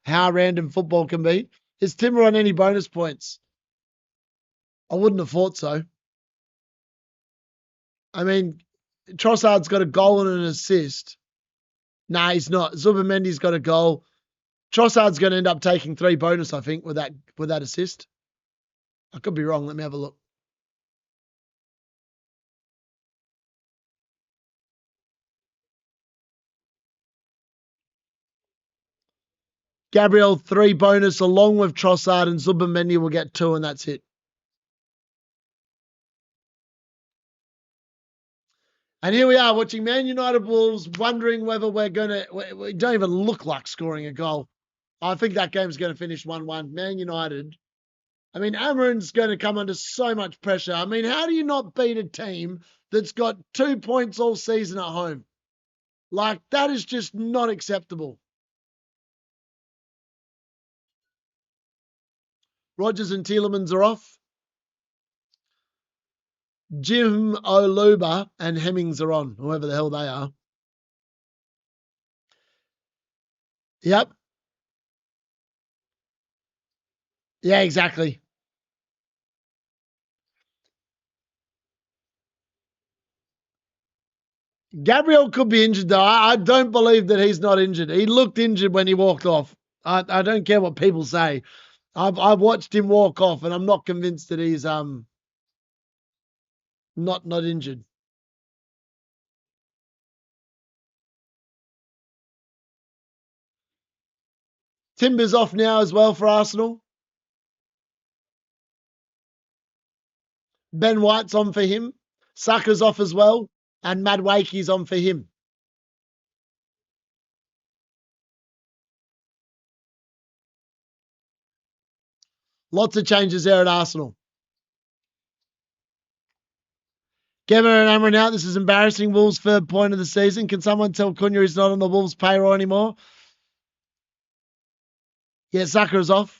how random football can be. Is Timber on any bonus points? I wouldn't have thought so. I mean, Trossard's got a goal and an assist. Nah, he's not. Zubimendi's got a goal. Trossard's going to end up taking 3 bonus, I think, with that assist. I could be wrong. Let me have a look. Gabriel 3 bonus along with Trossard, and Zubimendi will get 2, and that's it. And here we are watching Man United Wolves, wondering whether we don't even look like scoring a goal. I think that game's going to finish 1-1. Man United. I mean, Amarin's going to come under so much pressure. I mean, how do you not beat a team that's got 2 points all season at home? Like, that is just not acceptable. Rodgers and Tielemans are off. Jim Oluba and Hemmings are on, whoever the hell they are. Yep. Yeah, exactly. Gabriel could be injured, though. I don't believe that he's not injured. He looked injured when he walked off. I don't care what people say. I've watched him walk off, and I'm not convinced that he's not injured. Timber's off now as well for Arsenal. Ben White's on for him. Saka's off as well. And Madueke's on for him. Lots of changes there at Arsenal. Gemma and Amrin out. This is embarrassing. Wolves' 3rd point of the season. Can someone tell Cunha he's not on the Wolves' payroll anymore? Yeah, Saka is off.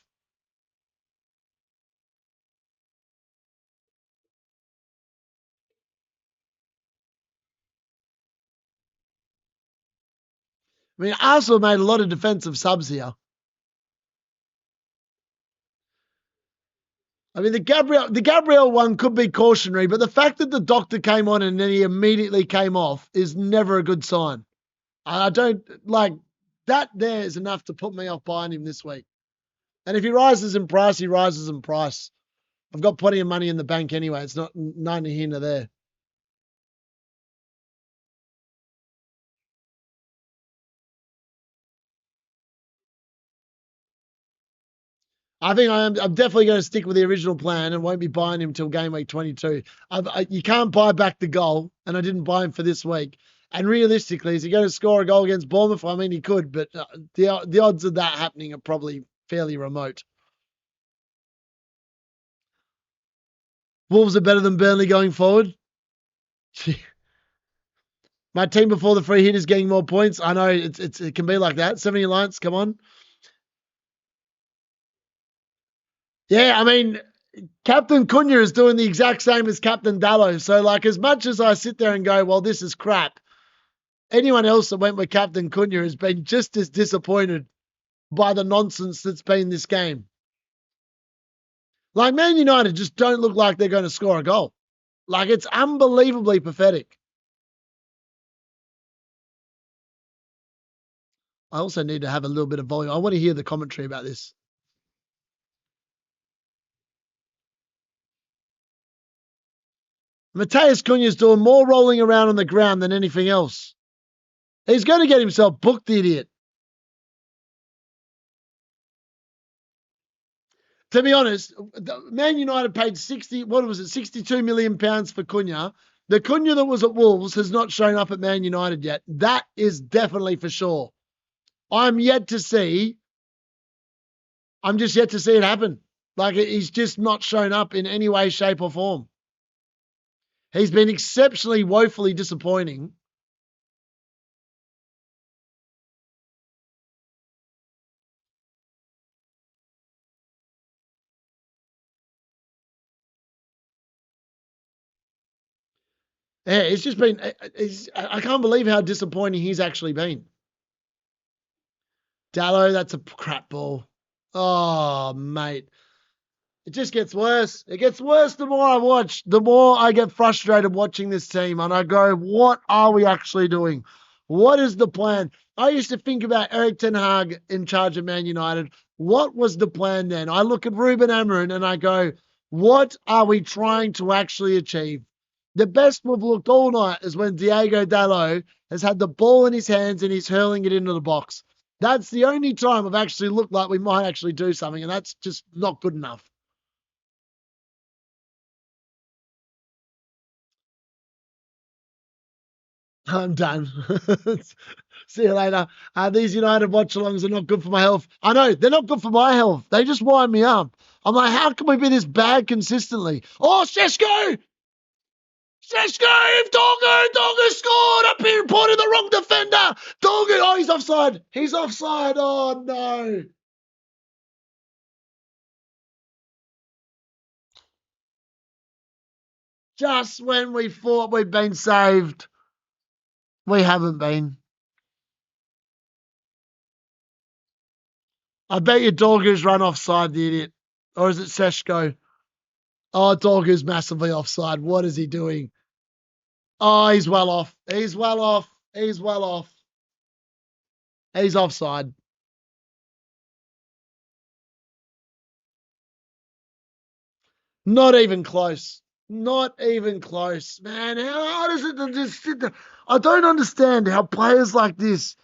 I mean, Arsenal made a lot of defensive subs here. I mean, the Gabriel one could be cautionary, but the fact that the doctor came on and then he immediately came off is never a good sign. I don't like that. There is enough to put me off buying him this week. And if he rises in price, he rises in price. I've got plenty of money in the bank anyway. It's not neither here nor there. I think I'm definitely going to stick with the original plan and won't be buying him till game week 22. You can't buy back the goal, and I didn't buy him for this week. And realistically, is he going to score a goal against Bournemouth? I mean, he could, but the odds of that happening are probably fairly remote. Wolves are better than Burnley going forward. My team before the free hit is getting more points. I know it can be like that. 70 Alliance, come on. Yeah, I mean, Captain Cunha is doing the exact same as Captain Dalot. So, like, as much as I sit there and go, well, this is crap, anyone else that went with Captain Cunha has been just as disappointed by the nonsense that's been this game. Like, Man United just don't look like they're going to score a goal. Like, it's unbelievably pathetic. I also need to have a little bit of volume. I want to hear the commentary about this. Mateus Cunha's doing more rolling around on the ground than anything else. He's going to get himself booked, the idiot. To be honest, Man United paid 62 million pounds for Cunha. The Cunha that was at Wolves has not shown up at Man United yet. That is definitely for sure. I'm yet to see I'm just yet to see it happen. Like, he's just not shown up in any way, shape, or form. He's been exceptionally, woefully disappointing. Yeah, it's just been. I can't believe how disappointing he's actually been. Dalot, that's a crap ball. Oh, mate. It just gets worse. It gets worse the more I watch. The more I get frustrated watching this team. And I go, what are we actually doing? What is the plan? I used to think about Eric Ten Hag in charge of Man United. What was the plan then? I look at Ruben Amorim and I go, what are we trying to actually achieve? The best we've looked all night is when Diego Dalot has had the ball in his hands and he's hurling it into the box. That's the only time I've actually looked like we might actually do something, and that's just not good enough. I'm done. See you later. These United watch-alongs are not good for my health. I know, they're not good for my health. They just wind me up. I'm like, how can we be this bad consistently? Oh, Sesko! Sesko! Doggo scored! Up here, pointed the wrong defender! Doggo! Oh, he's offside! He's offside! Oh, no! Just when we thought we'd been saved, we haven't been. I bet your Doggo's run offside, the idiot. Or is it Seshko? Oh, Doggo's massively offside. What is he doing? Oh, he's well off. He's well off. He's well off. He's offside. Not even close. Not even close. Man, how does it just sit there? I don't understand how players like this.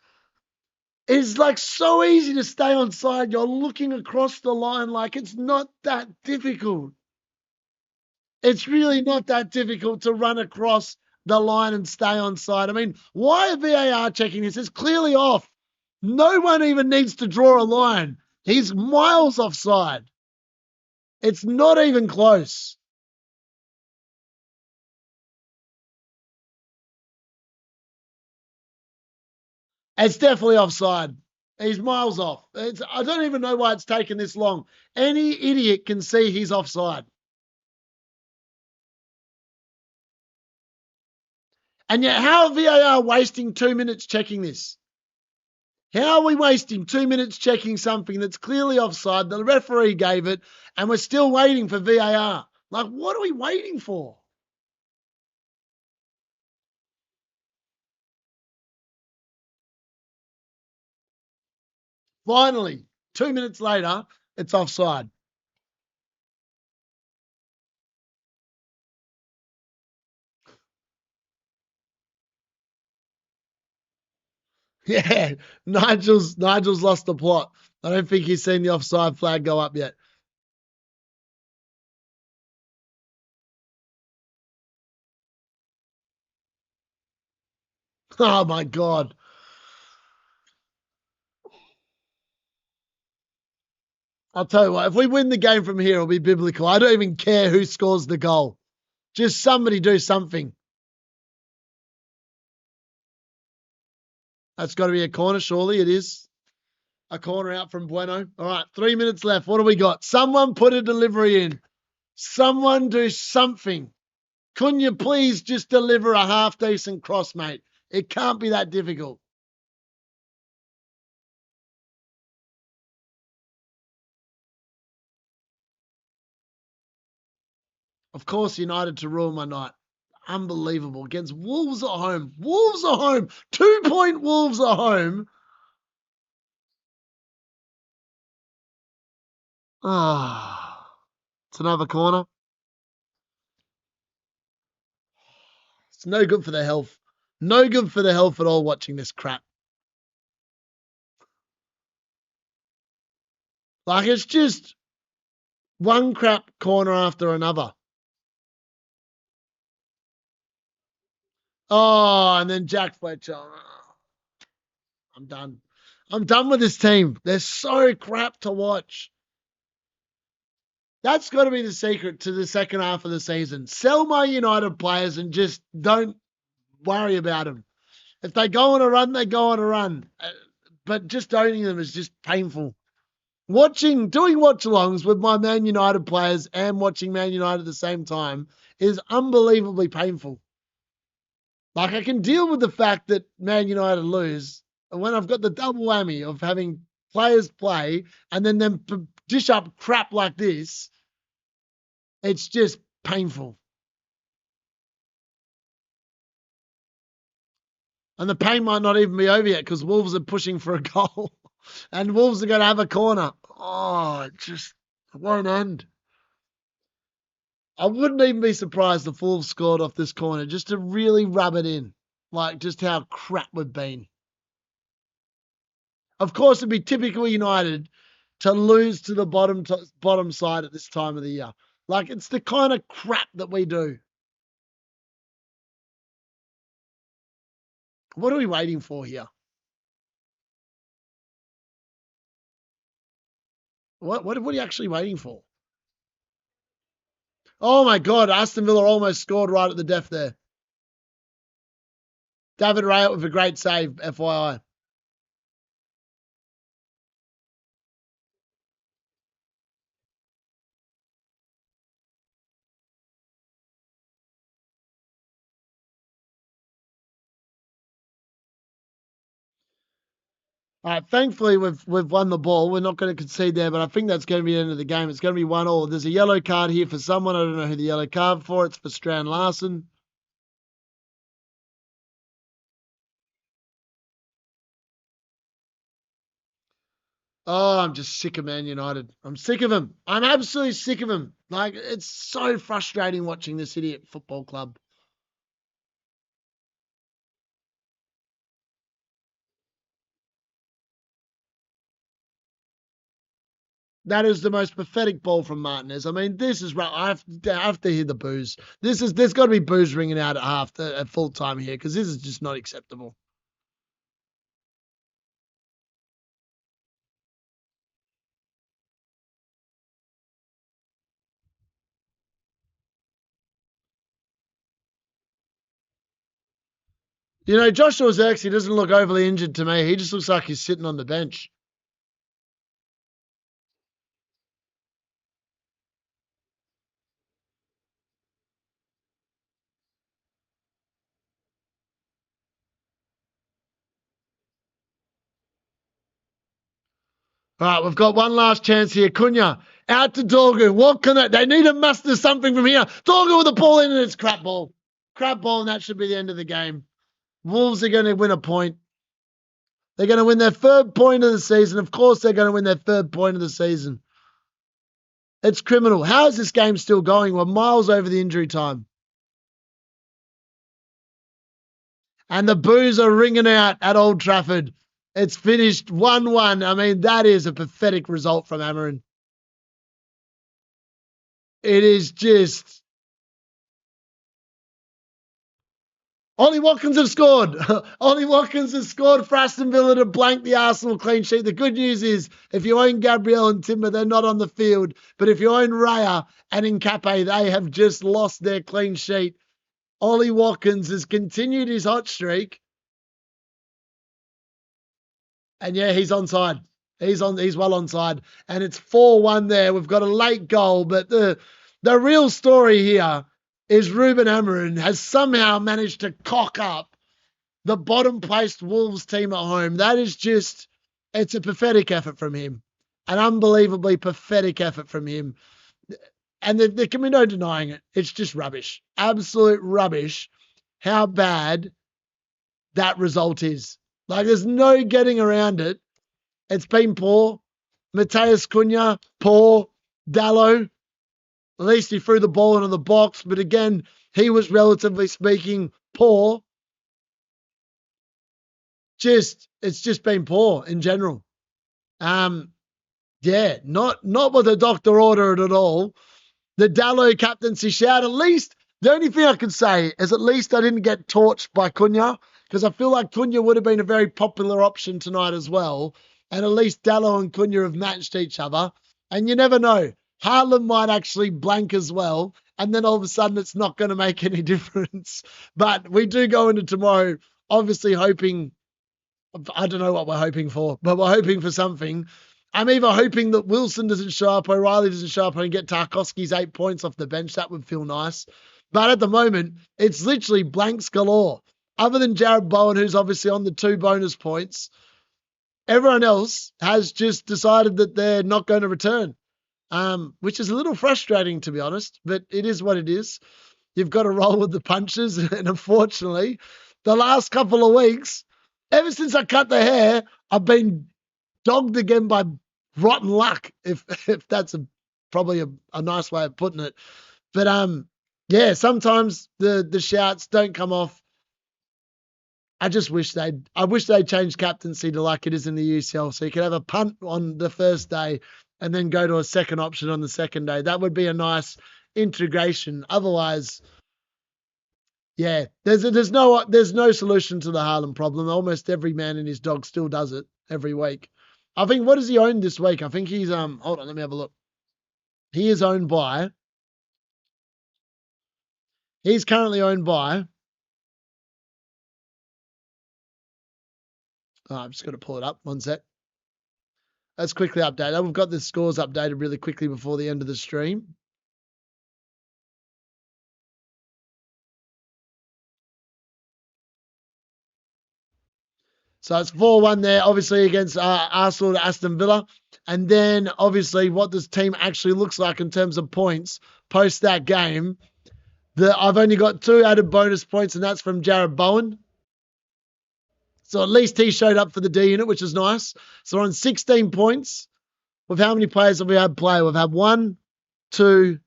It's like so easy to stay on side. You're looking across the line like it's not that difficult. It's really not that difficult to run across the line and stay on side. I mean, why are VAR checking this? It's clearly off. No one even needs to draw a line. He's miles offside. It's not even close. It's definitely offside. He's miles off. I don't even know why it's taken this long. Any idiot can see he's offside. And yet, how are VAR wasting 2 minutes checking this? How are we wasting 2 minutes checking something that's clearly offside? The referee gave it, and we're still waiting for VAR. Like, what are we waiting for? Finally, 2 minutes later, it's offside. Yeah, Nigel's lost the plot. I don't think he's seen the offside flag go up yet. Oh my god. I'll tell you what, if we win the game from here, it'll be biblical. I don't even care who scores the goal. Just somebody do something. That's got to be a corner, surely it is. A corner out from Bueno. All right, 3 minutes left. What do we got? Someone put a delivery in. Someone do something. Couldn't you please just deliver a half decent cross, mate? It can't be that difficult. Of course, United to ruin my night. Unbelievable. Against Wolves at home. Wolves at home. 2-point Wolves at home. Ah, it's another corner. It's no good for the health. No good for the health at all watching this crap. Like, it's just one crap corner after another. Oh, and then Jack Fletcher. I'm done. I'm done with this team. They're so crap to watch. That's got to be the secret to the second half of the season. Sell my United players and just don't worry about them. If they go on a run, they go on a run. But just owning them is just painful. Doing watch-alongs with my Man United players and watching Man United at the same time is unbelievably painful. Like, I can deal with the fact that Man United lose, and when I've got the double whammy of having players play and then them dish up crap like this, it's just painful. And the pain might not even be over yet because Wolves are pushing for a goal. And Wolves are going to have a corner. Oh, it won't end. I wouldn't even be surprised if Wolves scored off this corner just to really rub it in. Like, just how crap we've been. Of course, it'd be typical United to lose to the bottom side at this time of the year. Like, it's the kind of crap that we do. What are we waiting for here? What are you actually waiting for? Oh my God, Aston Villa almost scored right at the death there. David Raya with a great save, FYI. Thankfully, we've won the ball. We're not going to concede there, but I think that's going to be the end of the game. It's going to be 1-1. There's a yellow card here for someone. I don't know who the yellow card for. It's for Strand Larson. Oh, I'm just sick of Man United. I'm sick of him. I'm absolutely sick of him. Like, it's so frustrating watching this idiot football club. That is the most pathetic ball from Martinez. I mean, this is right. I have to hear the boos. There's got to be boos ringing out at full time here because this is just not acceptable. You know, Joshua Zirkzee doesn't look overly injured to me. He just looks like he's sitting on the bench. All right, we've got one last chance here. Cunha out to Dorgu. What can they need to muster something from here. Dorgu with the ball in and it's crap ball. Crap ball, and that should be the end of the game. Wolves are going to win a point. They're going to win their third point of the season. Of course, they're going to win their third point of the season. It's criminal. How is this game still going? We're miles over the injury time. And the boos are ringing out at Old Trafford. It's finished 1-1. I mean, that is a pathetic result from Amarin. It is just... Ollie Watkins have scored. Ollie Watkins has scored for Aston Villa to blank the Arsenal clean sheet. The good news is, if you own Gabriel and Timber, they're not on the field. But if you own Raya and Nkape, they have just lost their clean sheet. Ollie Watkins has continued his hot streak. And yeah, he's onside. He's well onside. And it's 4-1 there. We've got a late goal, but the real story here is Ruben Amorim has somehow managed to cock up the bottom placed Wolves team at home. That is just, it's a pathetic effort from him. An unbelievably pathetic effort from him. And there can be no denying it. It's just rubbish. Absolute rubbish how bad that result is. Like, there's no getting around it. It's been poor. Mateus Cunha, poor. Dalot, at least he threw the ball into the box. But again, he was, relatively speaking, poor. It's just been poor in general. Yeah, not what the doctor ordered at all. The Dalot captaincy shout, at least, the only thing I can say is at least I didn't get torched by Cunha, because I feel like Cunha would have been a very popular option tonight as well. And at least Dalot and Cunha have matched each other. And you never know. Haaland might actually blank as well. And then all of a sudden it's not going to make any difference. But we do go into tomorrow, obviously hoping, I don't know what we're hoping for, but we're hoping for something. I'm either hoping that Wilson doesn't show up, O'Reilly doesn't show up, and get Tarkowski's 8 points off the bench. That would feel nice. But at the moment, it's literally blanks galore. Other than Jared Bowen, who's obviously on the 2 bonus points, everyone else has just decided that they're not going to return, which is a little frustrating, to be honest, but it is what it is. You've got to roll with the punches, and unfortunately, the last couple of weeks, ever since I cut the hair, I've been dogged again by rotten luck, if that's probably a nice way of putting it. But yeah, sometimes the shouts don't come off. I wish they'd change captaincy to like it is in the UCL, so you could have a punt on the first day and then go to a second option on the second day. That would be a nice integration. Otherwise, yeah, there's no solution to the Haaland problem. Almost every man and his dog still does it every week. I think, what does he own this week? I think he's hold on, let me have a look. He's currently owned by, I'm just going to pull it up. One sec. Let's quickly update. We've got the scores updated really quickly before the end of the stream. So it's 4-1 there, obviously, against Arsenal to Aston Villa. And then, obviously, what this team actually looks like in terms of points post that game. I've only got 2 added bonus points, and that's from Jared Bowen. So at least he showed up for the D-Unit, which is nice. So we're on 16 points. With how many players have we had play? We've had 1, 2,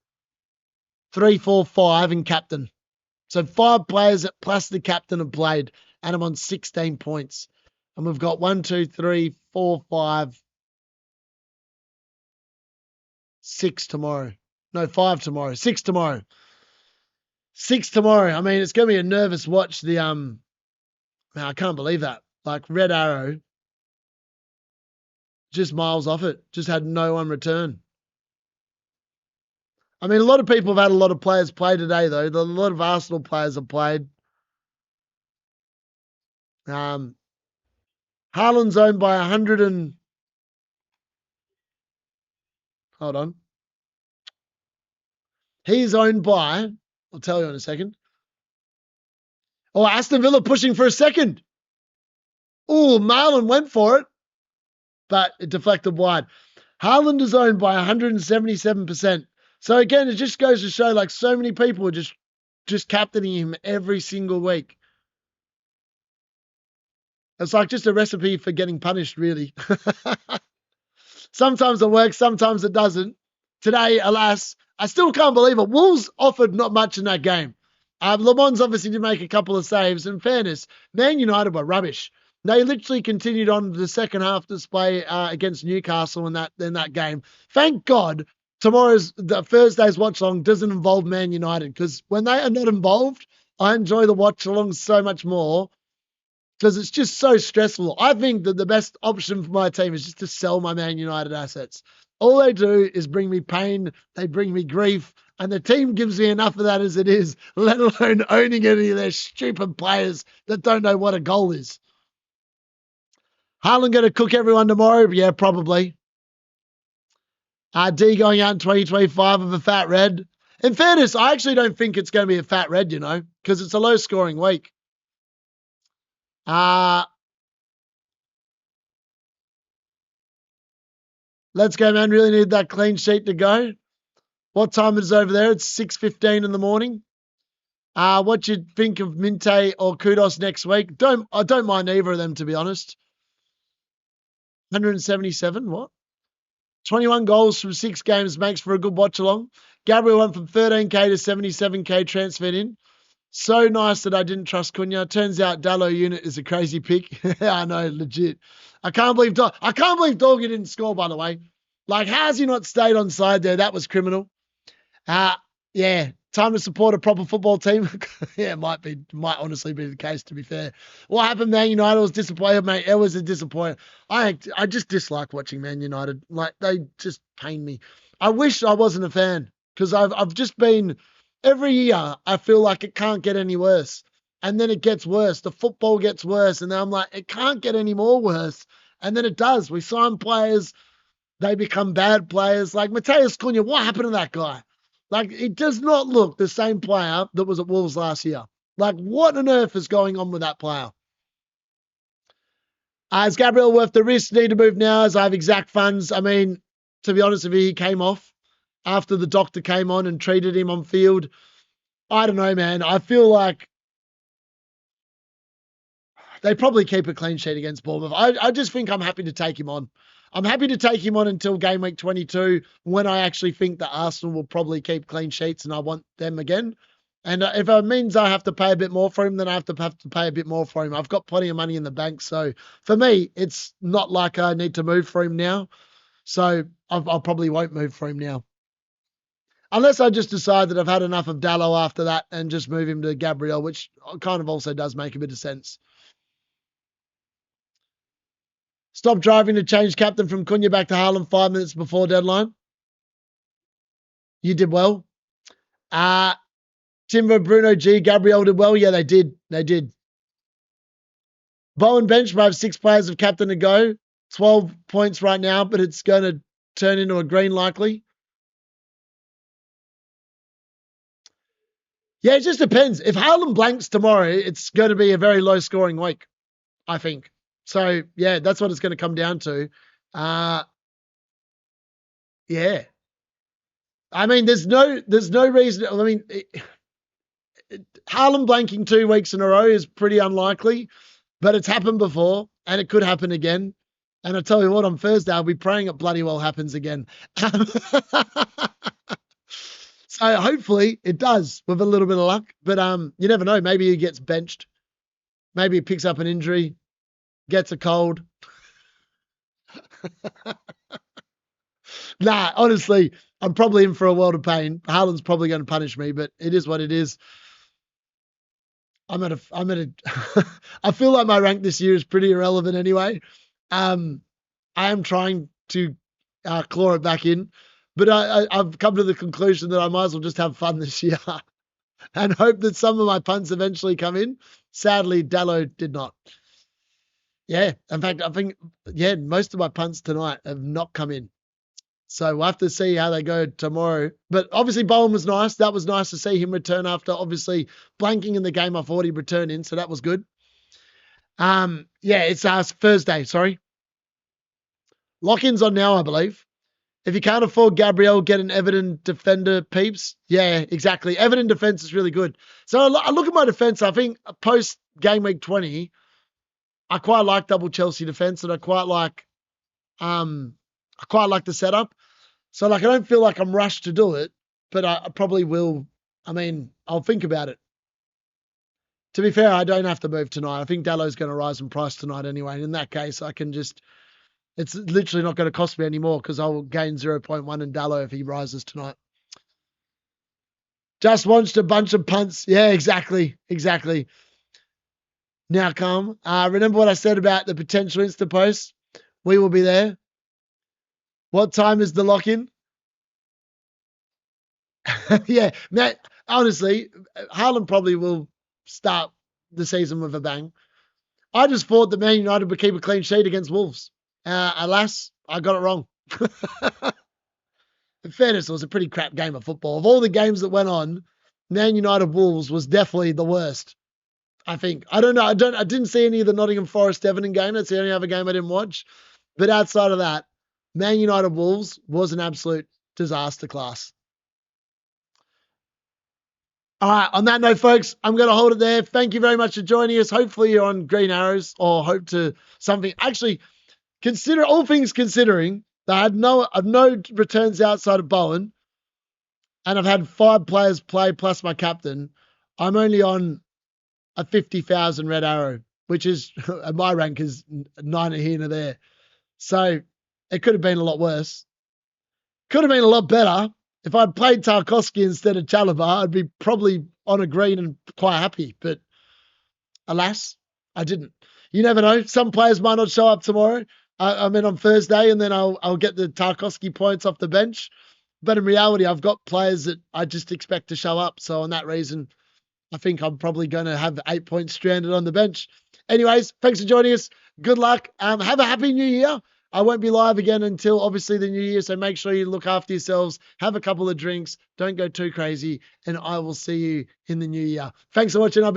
3, 4, 5, and captain. So 5 players plus the captain have played, and I'm on 16 points. And we've got 1, 2, 3, 4, 5, 6 tomorrow. No, 5 tomorrow. 6 tomorrow. 6 tomorrow. I mean, it's going to be a nervous watch. Man, I can't believe that. Like, Red Arrow, just miles off it. Just had no one return. I mean, a lot of people have had a lot of players play today, though. A lot of Arsenal players have played. Haaland's owned by 100 and... Hold on. He's owned by... I'll tell you in a second. Oh, Aston Villa pushing for a second. Oh, Marlon went for it, but it deflected wide. Haaland is owned by 177%. So again, it just goes to show, like, so many people are just captaining him every single week. It's like just a recipe for getting punished, really. Sometimes it works, sometimes it doesn't. Today, alas, I still can't believe it. Wolves offered not much in that game. Le Mans obviously did make a couple of saves. In fairness, Man United were rubbish. They literally continued on the second half display against Newcastle in that game. Thank God Thursday's watch along doesn't involve Man United, because when they are not involved, I enjoy the watch along so much more, because it's just so stressful. I think that the best option for my team is just to sell my Man United assets. All they do is bring me pain, they bring me grief, and the team gives me enough of that as it is, let alone owning any of their stupid players that don't know what a goal is. Haaland going to cook everyone tomorrow? Yeah, probably. D going out in 2025 of a fat red. In fairness, I actually don't think it's going to be a fat red, because it's a low-scoring week. Let's go, man. Really need that clean sheet to go. What time is it over there? It's 6:15 in the morning. What you think of Minte or Kudos next week? I don't mind either of them, to be honest. 177, what? 21 goals from 6 games makes for a good watch along. Gabriel went from 13k to 77k transferred in. So nice that I didn't trust Cunha. Turns out Dalot unit is a crazy pick. I know, legit. I can't believe Dorgan didn't score, by the way. Like, how has he not stayed on side there? That was criminal. Yeah, time to support a proper football team. Yeah, might honestly be the case, to be fair. What happened, Man United? Was disappointed, mate. It was a disappointment. I just dislike watching Man United. Like, they just pain me. I wish I wasn't a fan because I've just been every year. I feel like it can't get any worse, and then it gets worse. The football gets worse, and then I'm like, it can't get any more worse, and then it does. We sign players, they become bad players. Like Mateus Cunha, what happened to that guy? Like, it does not look the same player that was at Wolves last year. Like, what on earth is going on with that player? Is Gabriel worth the risk? Need to move now as I have exact funds. I mean, to be honest with you, he came off after the doctor came on and treated him on field. I don't know, man. I feel like they probably keep a clean sheet against Bournemouth. I just think I'm happy to take him on. I'm happy to take him on until game week 22 when I actually think that Arsenal will probably keep clean sheets and I want them again. And if it means I have to pay a bit more for him, then I have to pay a bit more for him. I've got plenty of money in the bank. So for me, it's not like I need to move for him now. So I'll probably won't move for him now. Unless I just decide that I've had enough of Dalot after that and just move him to Gabriel, which kind of also does make a bit of sense. Stop driving to change captain from Cunha back to Haaland 5 minutes before deadline. You did well. Timber, Bruno G, Gabriel did well. Yeah, they did. They did. Bowen bench, I have 6 players of captain to go. 12 points right now, but it's going to turn into a green likely. Yeah, it just depends. If Haaland blanks tomorrow, it's going to be a very low scoring week, I think. So, yeah, that's what it's going to come down to. Yeah. I mean, there's no reason. I mean, Haaland blanking 2 weeks in a row is pretty unlikely, but it's happened before and it could happen again. And I tell you what, on Thursday, I'll be praying it bloody well happens again. So hopefully it does with a little bit of luck, but you never know. Maybe he gets benched. Maybe he picks up an injury, gets a cold. Nah, honestly, I'm probably in for a world of pain. Haaland's probably going to punish me, but it is what it is. I feel like my rank this year is pretty irrelevant anyway. I am trying to claw it back in, but I've come to the conclusion that I might as well just have fun this year and hope that some of my punts eventually come in. Sadly, Dalot did not. Yeah, in fact, I think, most of my punts tonight have not come in. So we'll have to see how they go tomorrow. But obviously Bowen was nice. That was nice to see him return after obviously blanking in the game. I thought he'd return in, so that was good. It's Thursday, sorry. Lock-in's on now, I believe. If you can't afford Gabriel, get an Everton defender, peeps. Yeah, exactly. Everton defense is really good. So I look at my defense. I think post game week 20, I quite like double Chelsea defense, and I quite like the setup. So I don't feel like I'm rushed to do it, but I probably will. I mean, I'll think about it. To be fair, I don't have to move tonight. I think Dalot's going to rise in price tonight anyway. And in that case, I can just, it's literally not going to cost me anymore because I'll gain 0.1 in Dalot if he rises tonight. Just watched a bunch of punts. Yeah, exactly. Now come. Remember what I said about the potential Insta post? We will be there. What time is the lock-in? Yeah, Matt, honestly, Haaland probably will start the season with a bang. I just thought that Man United would keep a clean sheet against Wolves. Alas, I got it wrong. In fairness, it was a pretty crap game of football. Of all the games that went on, Man United Wolves was definitely the worst. I think. I don't know. I didn't see any of the Nottingham Forest Everton game. That's the only other game I didn't watch. But outside of that, Man United Wolves was an absolute disaster class. All right. On that note, folks, I'm going to hold it there. Thank you very much for joining us. Hopefully you're on green arrows or hope to something. Actually, consider all things considering that I've no returns outside of Bowen and I've had 5 players play plus my captain. I'm only on a 50,000 red arrow, which is my rank is 9 here and there. So it could have been a lot worse. Could have been a lot better. If I'd played Tarkowski instead of Chalobah, I'd be probably on a green and quite happy. But alas, I didn't. You never know. Some players might not show up tomorrow. On Thursday, and then I'll get the Tarkowski points off the bench. But in reality, I've got players that I just expect to show up. So on that reason, I think I'm probably going to have 8 points stranded on the bench. Anyways, thanks for joining us. Good luck. Have a happy new year. I won't be live again until obviously the new year. So make sure you look after yourselves. Have a couple of drinks. Don't go too crazy. And I will see you in the new year. Thanks for watching.